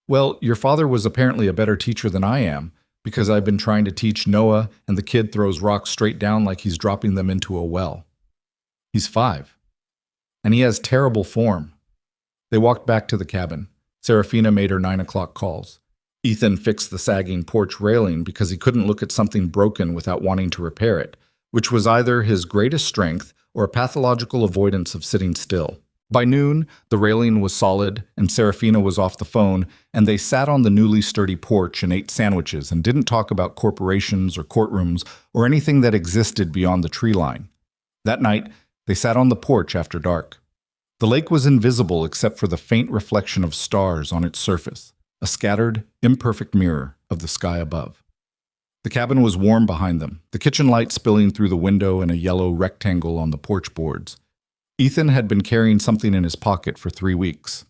"Well, your father was apparently a better teacher than I am, because I've been trying to teach Noah and the kid throws rocks straight down like he's dropping them into a well." "He's 5. And he has terrible form." They walked back to the cabin. Serafina made her 9 o'clock calls. Ethan fixed the sagging porch railing because he couldn't look at something broken without wanting to repair it, which was either his greatest strength or a pathological avoidance of sitting still. By noon, the railing was solid, and Serafina was off the phone, and they sat on the newly sturdy porch and ate sandwiches and didn't talk about corporations or courtrooms or anything that existed beyond the tree line. That night, they sat on the porch after dark. The lake was invisible except for the faint reflection of stars on its surface, a scattered, imperfect mirror of the sky above. The cabin was warm behind them, the kitchen light spilling through the window in a yellow rectangle on the porch boards. Ethan had been carrying something in his pocket for 3 weeks.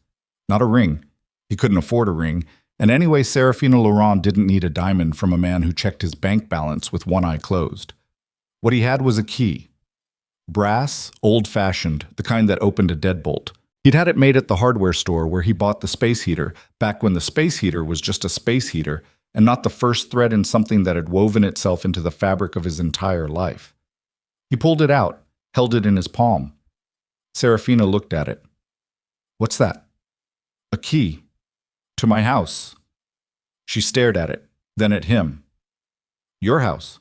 Not a ring. He couldn't afford a ring, and anyway, Serafina Laurent didn't need a diamond from a man who checked his bank balance with one eye closed. What he had was a key. Brass, old-fashioned, the kind that opened a deadbolt. He'd had it made at the hardware store where he bought the space heater, back when the space heater was just a space heater, and not the first thread in something that had woven itself into the fabric of his entire life. He pulled it out, held it in his palm. Serafina looked at it. "What's that?" "A key. To my house." She stared at it, then at him. "Your house?"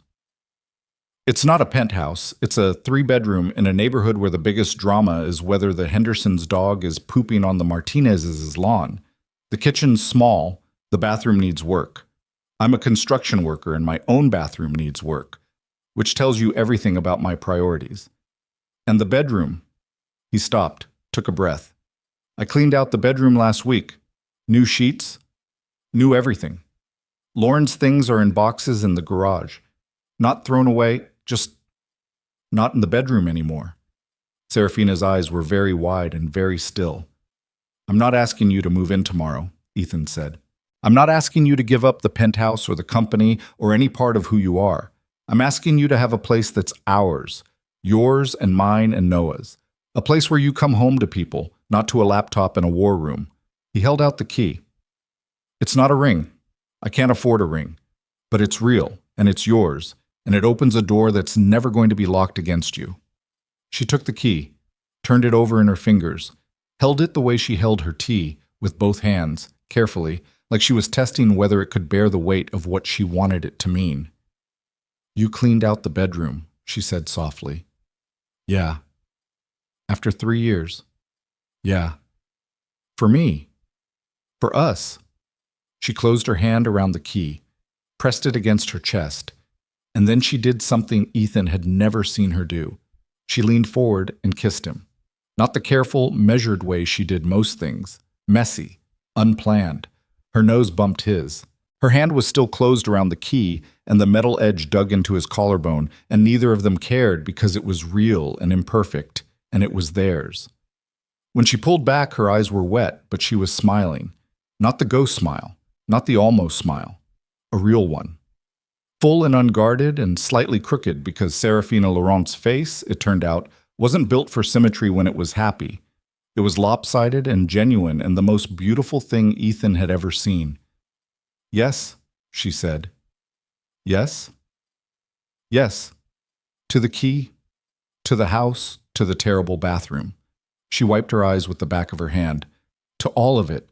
"It's not a penthouse. It's a 3-bedroom in a neighborhood where the biggest drama is whether the Henderson's dog is pooping on the Martinez's lawn. The kitchen's small. The bathroom needs work. I'm a construction worker and my own bathroom needs work, which tells you everything about my priorities. And the bedroom." He stopped, took a breath. "I cleaned out the bedroom last week. New sheets. New everything. Lauren's things are in boxes in the garage. Not thrown away, just not in the bedroom anymore." Serafina's eyes were very wide and very still. "I'm not asking you to move in tomorrow," Ethan said. "I'm not asking you to give up the penthouse or the company or any part of who you are. I'm asking you to have a place that's ours, yours and mine and Noah's. A place where you come home to people, not to a laptop in a war room." He held out the key. "It's not a ring. I can't afford a ring. But it's real, and it's yours, and it opens a door that's never going to be locked against you." She took the key, turned it over in her fingers, held it the way she held her tea, with both hands, carefully, like she was testing whether it could bear the weight of what she wanted it to mean. "You cleaned out the bedroom," she said softly. "Yeah." "After 3 years." "Yeah." "For me. For us." She closed her hand around the key, pressed it against her chest, and then she did something Ethan had never seen her do. She leaned forward and kissed him. Not the careful, measured way she did most things. Messy, unplanned. Her nose bumped his. Her hand was still closed around the key, and the metal edge dug into his collarbone, and neither of them cared because it was real and imperfect, and it was theirs. When she pulled back, her eyes were wet, but she was smiling. Not the ghost smile, not the almost smile. A real one. Full and unguarded and slightly crooked because Serafina Laurent's face, it turned out, wasn't built for symmetry when it was happy. It was lopsided and genuine and the most beautiful thing Ethan had ever seen. "Yes," she said. "Yes?" "Yes. To the key, to the house, to the terrible bathroom." She wiped her eyes with the back of her hand. "To all of it."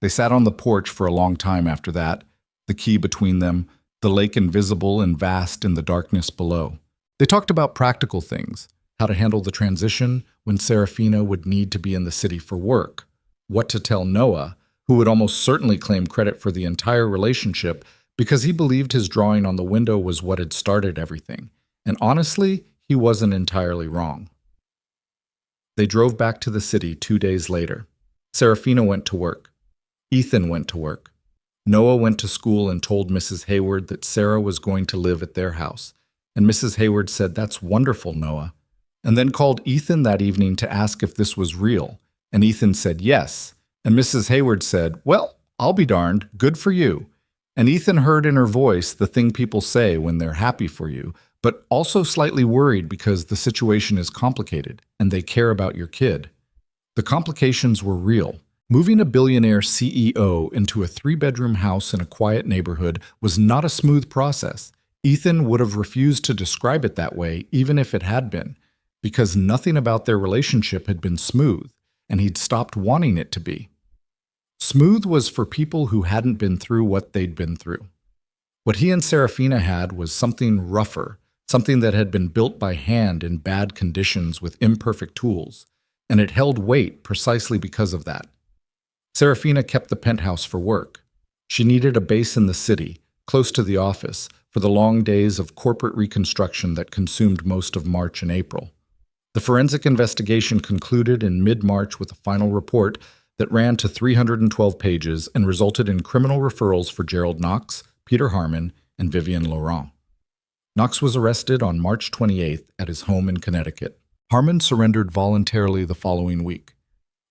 They sat on the porch for a long time after that, the key between them, the lake invisible and vast in the darkness below. They talked about practical things, how to handle the transition when Serafina would need to be in the city for work, what to tell Noah, who would almost certainly claim credit for the entire relationship because he believed his drawing on the window was what had started everything. And honestly, he wasn't entirely wrong. They drove back to the city 2 days later. Serafina went to work. Ethan went to work. Noah went to school and told Mrs. Hayward that Sarah was going to live at their house. And Mrs. Hayward said, "That's wonderful, Noah." And then called Ethan that evening to ask if this was real. And Ethan said yes. And Mrs. Hayward said, "Well, I'll be darned, good for you." And Ethan heard in her voice the thing people say when they're happy for you, but also slightly worried because the situation is complicated and they care about your kid. The complications were real. Moving a billionaire CEO into a 3-bedroom house in a quiet neighborhood was not a smooth process. Ethan would have refused to describe it that way even if it had been, because nothing about their relationship had been smooth, and he'd stopped wanting it to be. Smooth was for people who hadn't been through what they'd been through. What he and Serafina had was something rougher, something that had been built by hand in bad conditions with imperfect tools, and it held weight precisely because of that. Serafina kept the penthouse for work. She needed a base in the city, close to the office, for the long days of corporate reconstruction that consumed most of March and April. The forensic investigation concluded in mid-March with a final report that ran to 312 pages and resulted in criminal referrals for Gerald Knox, Peter Harmon, and Vivienne Laurent. Knox was arrested on March 28th at his home in Connecticut. Harmon surrendered voluntarily the following week.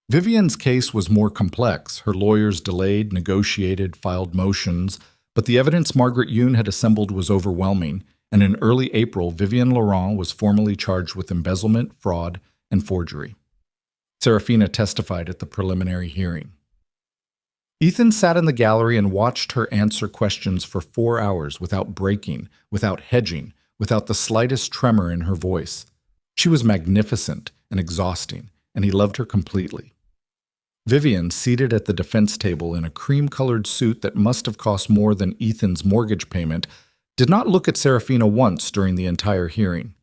Vivienne's case was more complex. Her lawyers delayed, negotiated, filed motions, but the evidence Margaret Yoon had assembled was overwhelming, and in early April, Vivienne Laurent was formally charged with embezzlement, fraud, and forgery. Serafina testified at the preliminary hearing. Ethan sat in the gallery and watched her answer questions for 4 hours without breaking, without hedging, without the slightest tremor in her voice. She was magnificent and exhausting, and he loved her completely. Vivienne, seated at the defense table in a cream-colored suit that must have cost more than Ethan's mortgage payment, did not look at Serafina once during the entire hearing.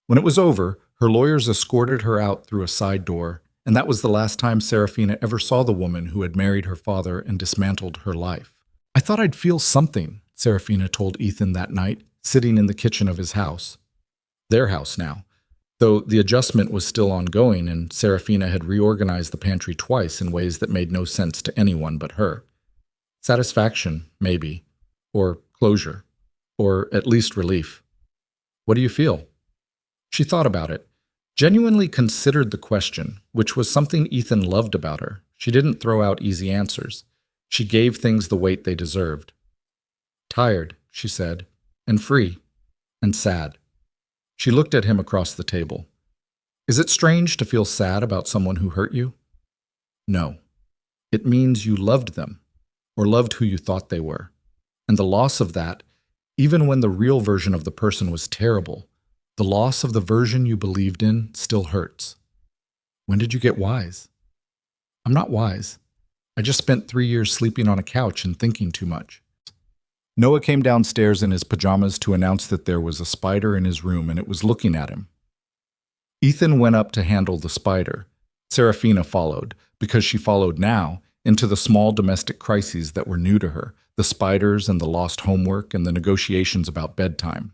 When it was over, her lawyers escorted her out through a side door, and that was the last time Serafina ever saw the woman who had married her father and dismantled her life. "I thought I'd feel something," Serafina told Ethan that night, sitting in the kitchen of his house. Their house now, though the adjustment was still ongoing and Serafina had reorganized the pantry twice in ways that made no sense to anyone but her. Satisfaction, maybe, or closure, or at least relief. "What do you feel?" She thought about it, genuinely considered the question, which was something Ethan loved about her. She didn't throw out easy answers. She gave things the weight they deserved. "Tired," she said, "and free, and sad." She looked at him across the table. "Is it strange to feel sad about someone who hurt you?" "No. It means you loved them, or loved who you thought they were. And the loss of that, even when the real version of the person was terrible, the loss of the version you believed in still hurts." "When did you get wise?" "I'm not wise. I just spent 3 years sleeping on a couch and thinking too much." Noah came downstairs in his pajamas to announce that there was a spider in his room and it was looking at him. Ethan went up to handle the spider. Serafina followed, because she followed now, into the small domestic crises that were new to her, the spiders and the lost homework and the negotiations about bedtime.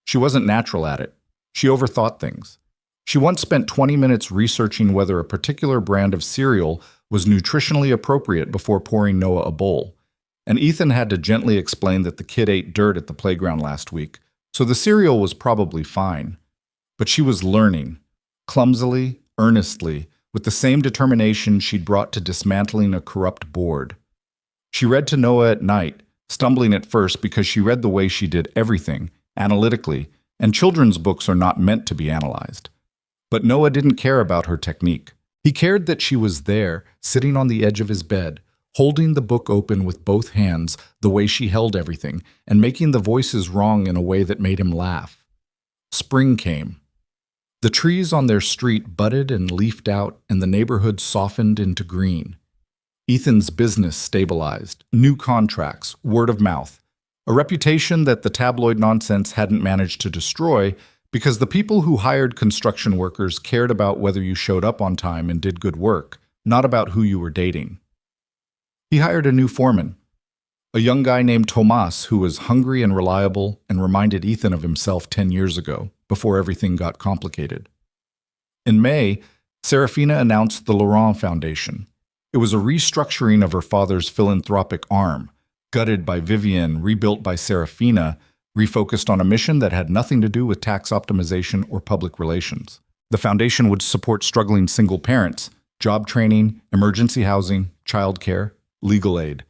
She wasn't natural at it. She overthought things. She once spent 20 minutes researching whether a particular brand of cereal was nutritionally appropriate before pouring Noah a bowl. And Ethan had to gently explain that the kid ate dirt at the playground last week, so the cereal was probably fine. But she was learning, clumsily, earnestly, with the same determination she'd brought to dismantling a corrupt board. She read to Noah at night, stumbling at first because she read the way she did everything, analytically, and children's books are not meant to be analyzed. But Noah didn't care about her technique. He cared that she was there, sitting on the edge of his bed, holding the book open with both hands the way she held everything, and making the voices wrong in a way that made him laugh. Spring came. The trees on their street budded and leafed out, and the neighborhood softened into green. Ethan's business stabilized, new contracts, word of mouth, a reputation that the tabloid nonsense hadn't managed to destroy because the people who hired construction workers cared about whether you showed up on time and did good work, not about who you were dating. He hired a new foreman, a young guy named Tomas who was hungry and reliable and reminded Ethan of himself 10 years ago, before everything got complicated. In May, Serafina announced the Laurent Foundation. It was a restructuring of her father's philanthropic arm, gutted by Vivienne, rebuilt by Serafina, refocused on a mission that had nothing to do with tax optimization or public relations. The foundation would support struggling single parents, job training, emergency housing, childcare, legal aid.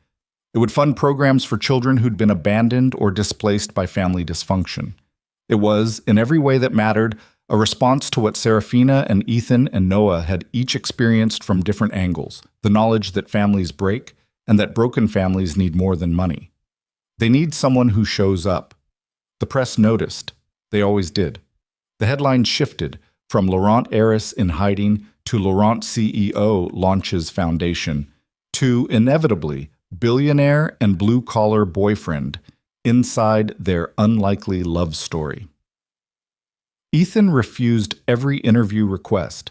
It would fund programs for children who'd been abandoned or displaced by family dysfunction. It was, in every way that mattered, a response to what Serafina and Ethan and Noah had each experienced from different angles, the knowledge that families break and that broken families need more than money. They need someone who shows up. The press noticed. They always did. The headlines shifted from Laurent heiress in hiding to Laurent CEO launches foundation to, inevitably, billionaire and blue-collar boyfriend inside their unlikely love story. Ethan refused every interview request.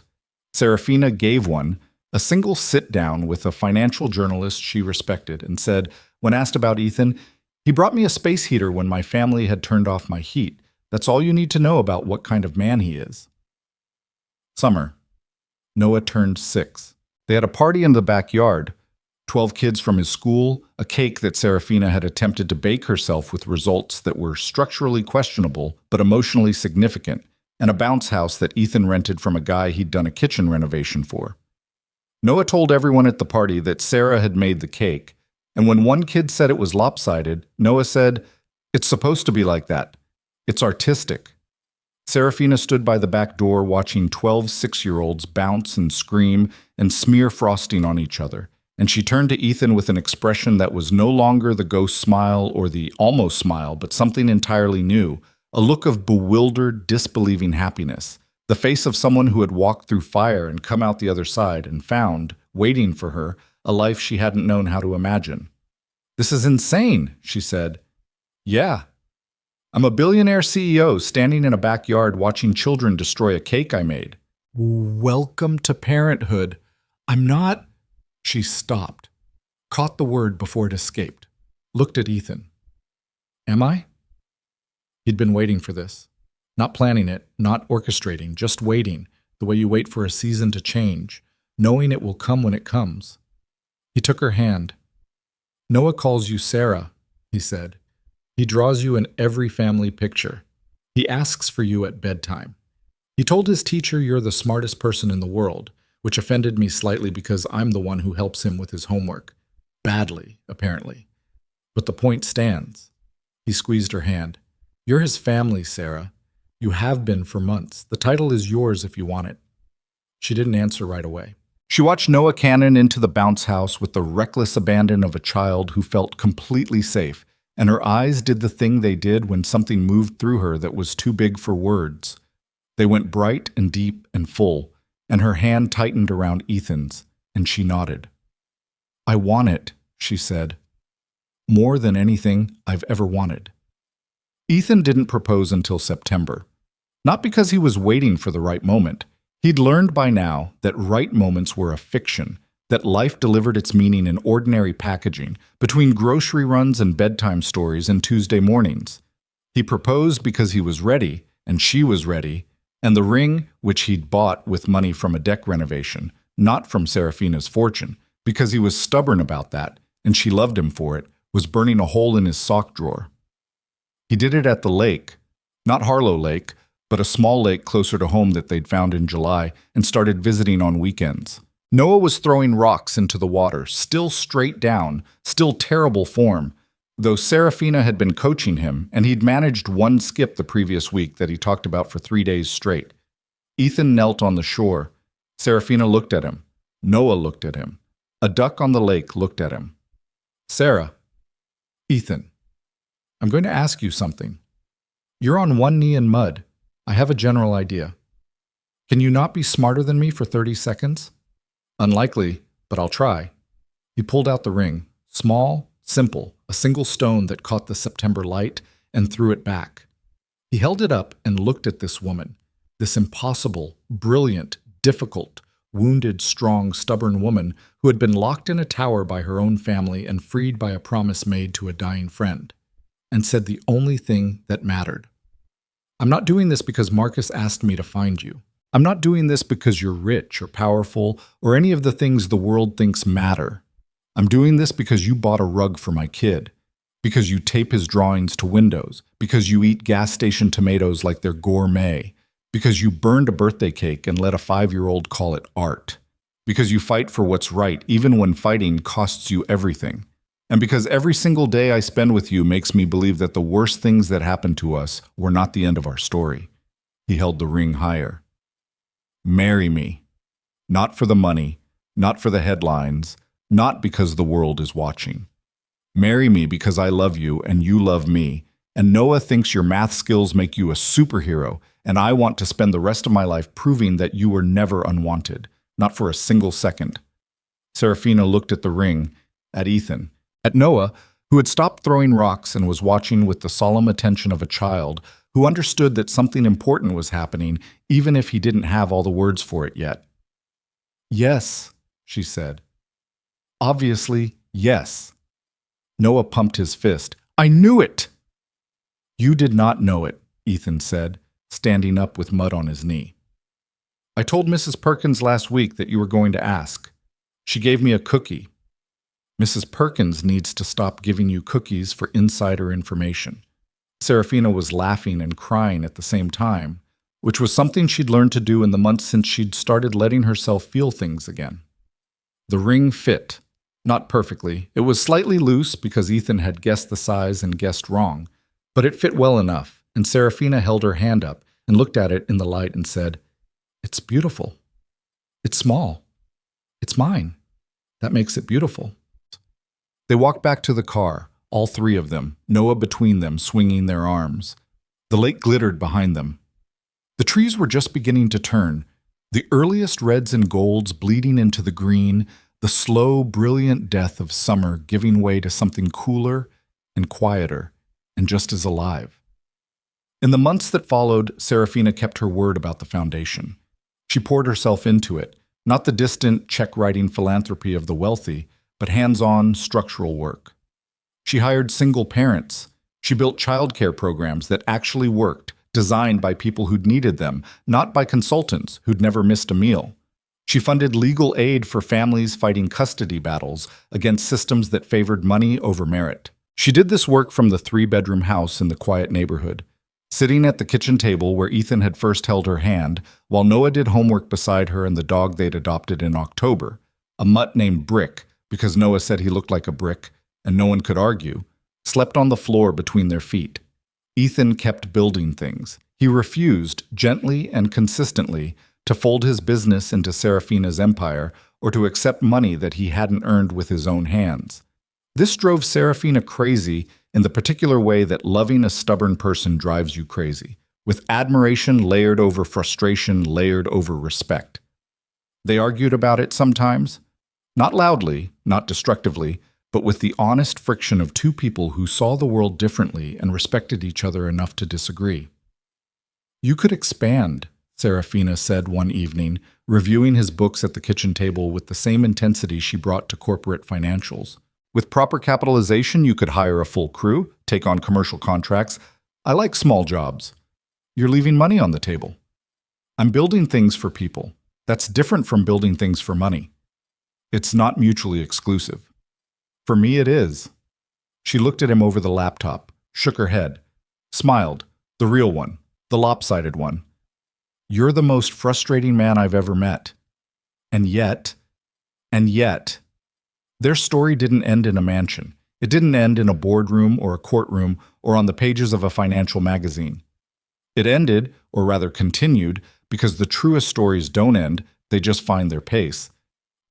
Serafina gave one, a single sit-down with a financial journalist she respected, and said, when asked about Ethan, "He brought me a space heater when my family had turned off my heat. That's all you need to know about what kind of man he is." Summer. Noah turned 6. They had a party in the backyard. 12 kids from his school, a cake that Serafina had attempted to bake herself with results that were structurally questionable but emotionally significant, and a bounce house that Ethan rented from a guy he'd done a kitchen renovation for. Noah told everyone at the party that Sarah had made the cake, and when one kid said it was lopsided, Noah said, "It's supposed to be like that. It's artistic." Serafina stood by the back door watching 12 6-year-olds bounce and scream and smear frosting on each other, and she turned to Ethan with an expression that was no longer the ghost smile or the almost smile, but something entirely new, a look of bewildered, disbelieving happiness, the face of someone who had walked through fire and come out the other side and found, waiting for her, a life she hadn't known how to imagine. "This is insane," she said. "Yeah. I'm a billionaire CEO standing in a backyard watching children destroy a cake I made." "Welcome to parenthood. I'm not—" She stopped, caught the word before it escaped, looked at Ethan. "Am I?" He'd been waiting for this. Not planning it, not orchestrating, just waiting, the way you wait for a season to change, knowing it will come when it comes. He took her hand. "Noah calls you Sarah," he said. "He draws you in every family picture. He asks for you at bedtime. He told his teacher you're the smartest person in the world, which offended me slightly because I'm the one who helps him with his homework. Badly, apparently. But the point stands." He squeezed her hand. "You're his family, Sarah. You have been for months. The title is yours if you want it." She didn't answer right away. She watched Noah cannon into the bounce house with the reckless abandon of a child who felt completely safe, and her eyes did the thing they did when something moved through her that was too big for words. They went bright and deep and full, and her hand tightened around Ethan's, and she nodded. "I want it," she said. "More than anything I've ever wanted." Ethan didn't propose until September. Not because he was waiting for the right moment. He'd learned by now that right moments were a fiction, that life delivered its meaning in ordinary packaging, between grocery runs and bedtime stories and Tuesday mornings. He proposed because he was ready, and she was ready, and the ring, which he'd bought with money from a deck renovation, not from Serafina's fortune, because he was stubborn about that, and she loved him for it, was burning a hole in his sock drawer. He did it at the lake, not Harlow Lake, but a small lake closer to home that they'd found in July, and started visiting on weekends. Noah was throwing rocks into the water, still straight down, still terrible form, though Serafina had been coaching him, and he'd managed one skip the previous week that he talked about for 3 days straight. Ethan knelt on the shore. Serafina looked at him. Noah looked at him. A duck on the lake looked at him. "Sarah." "Ethan, I'm going to ask you something. You're on one knee in mud. I have a general idea. Can you not be smarter than me for 30 seconds? "Unlikely, but I'll try." He pulled out the ring. Small, simple, a single stone that caught the September light and threw it back. He held it up and looked at this woman, this impossible, brilliant, difficult, wounded, strong, stubborn woman who had been locked in a tower by her own family and freed by a promise made to a dying friend, and said the only thing that mattered. "I'm not doing this because Marcus asked me to find you. I'm not doing this because you're rich or powerful or any of the things the world thinks matter. I'm doing this because you bought a rug for my kid, because you tape his drawings to windows, because you eat gas station tomatoes like they're gourmet, because you burned a birthday cake and let a 5-year-old call it art, because you fight for what's right even when fighting costs you everything, and because every single day I spend with you makes me believe that the worst things that happened to us were not the end of our story." He held the ring higher. "Marry me. Not for the money, not for the headlines, not because the world is watching. Marry me because I love you and you love me, and Noah thinks your math skills make you a superhero, and I want to spend the rest of my life proving that you were never unwanted, not for a single second." Serafina looked at the ring, at Ethan, at Noah, who had stopped throwing rocks and was watching with the solemn attention of a child who understood that something important was happening even if he didn't have all the words for it yet. "Yes," she said. "Obviously, yes." Noah pumped his fist. "I knew it!" "You did not know it," Ethan said, standing up with mud on his knee. "I told Mrs. Perkins last week that you were going to ask. She gave me a cookie. Mrs. Perkins needs to stop giving you cookies for insider information." Serafina was laughing and crying at the same time, which was something she'd learned to do in the months since she'd started letting herself feel things again. The ring fit. Not perfectly. It was slightly loose because Ethan had guessed the size and guessed wrong, but it fit well enough, and Serafina held her hand up and looked at it in the light and said, "It's beautiful. It's small. It's mine. That makes it beautiful." They walked back to the car, all three of them, Noah between them, swinging their arms. The lake glittered behind them. The trees were just beginning to turn, the earliest reds and golds bleeding into the green, the slow, brilliant death of summer giving way to something cooler and quieter and just as alive. In the months that followed, Serafina kept her word about the foundation. She poured herself into it, not the distant, check-writing philanthropy of the wealthy, but hands-on, structural work. She hired single parents. She built childcare programs that actually worked, designed by people who'd needed them, not by consultants who'd never missed a meal. She funded legal aid for families fighting custody battles against systems that favored money over merit. She did this work from the 3-bedroom house in the quiet neighborhood, sitting at the kitchen table where Ethan had first held her hand, while Noah did homework beside her and the dog they'd adopted in October, a mutt named Brick, because Noah said he looked like a brick, and no one could argue, slept on the floor between their feet. Ethan kept building things. He refused, gently and consistently, to fold his business into Serafina's empire or to accept money that he hadn't earned with his own hands. This drove Serafina crazy in the particular way that loving a stubborn person drives you crazy, with admiration layered over frustration layered over respect. They argued about it sometimes, not loudly, not destructively, but with the honest friction of two people who saw the world differently and respected each other enough to disagree. "You could expand," Serafina said one evening, reviewing his books at the kitchen table with the same intensity she brought to corporate financials. "With proper capitalization, you could hire a full crew, take on commercial contracts. I like small jobs. You're leaving money on the table. I'm building things for people. That's different from building things for money. It's not mutually exclusive. For me, it is." She looked at him over the laptop, shook her head, smiled, the real one, the lopsided one. "You're the most frustrating man I've ever met. And yet, their story didn't end in a mansion. It didn't end in a boardroom or a courtroom or on the pages of a financial magazine. It ended, or rather continued, because the truest stories don't end, they just find their pace.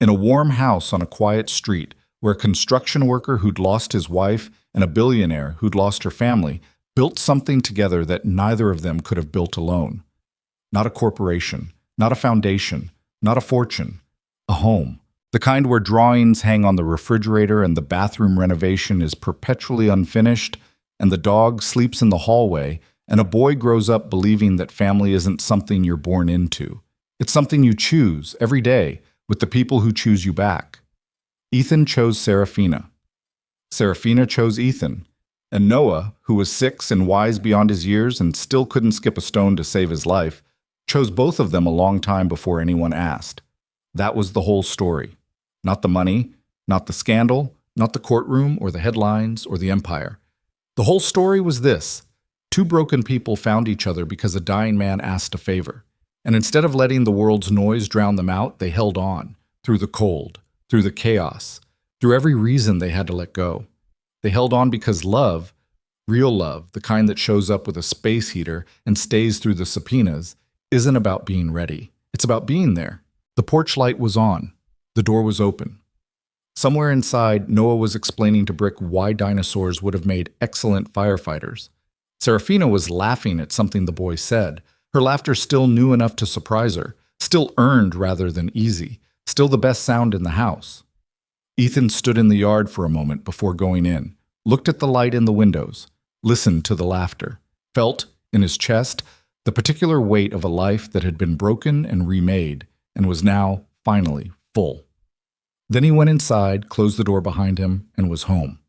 In a warm house on a quiet street, where a construction worker who'd lost his wife and a billionaire who'd lost her family built something together that neither of them could have built alone. Not a corporation, not a foundation, not a fortune, a home. The kind where drawings hang on the refrigerator and the bathroom renovation is perpetually unfinished, and the dog sleeps in the hallway, and a boy grows up believing that family isn't something you're born into. It's something you choose every day with the people who choose you back. Ethan chose Serafina. Serafina chose Ethan. And Noah, who was 6 and wise beyond his years and still couldn't skip a stone to save his life, chose both of them a long time before anyone asked. That was the whole story. Not the money, not the scandal, not the courtroom or the headlines or the empire. The whole story was this. 2 broken people found each other because a dying man asked a favor. And instead of letting the world's noise drown them out, they held on, through the cold, through the chaos, through every reason they had to let go. They held on because love, real love, the kind that shows up with a space heater and stays through the subpoenas, isn't about being ready. It's about being there. The porch light was on. The door was open. Somewhere inside, Noah was explaining to Brick why dinosaurs would have made excellent firefighters. Serafina was laughing at something the boy said. Her laughter still new enough to surprise her, still earned rather than easy, still the best sound in the house. Ethan stood in the yard for a moment before going in, looked at the light in the windows, listened to the laughter, felt, in his chest, the particular weight of a life that had been broken and remade and was now, finally, full. Then he went inside, closed the door behind him, and was home.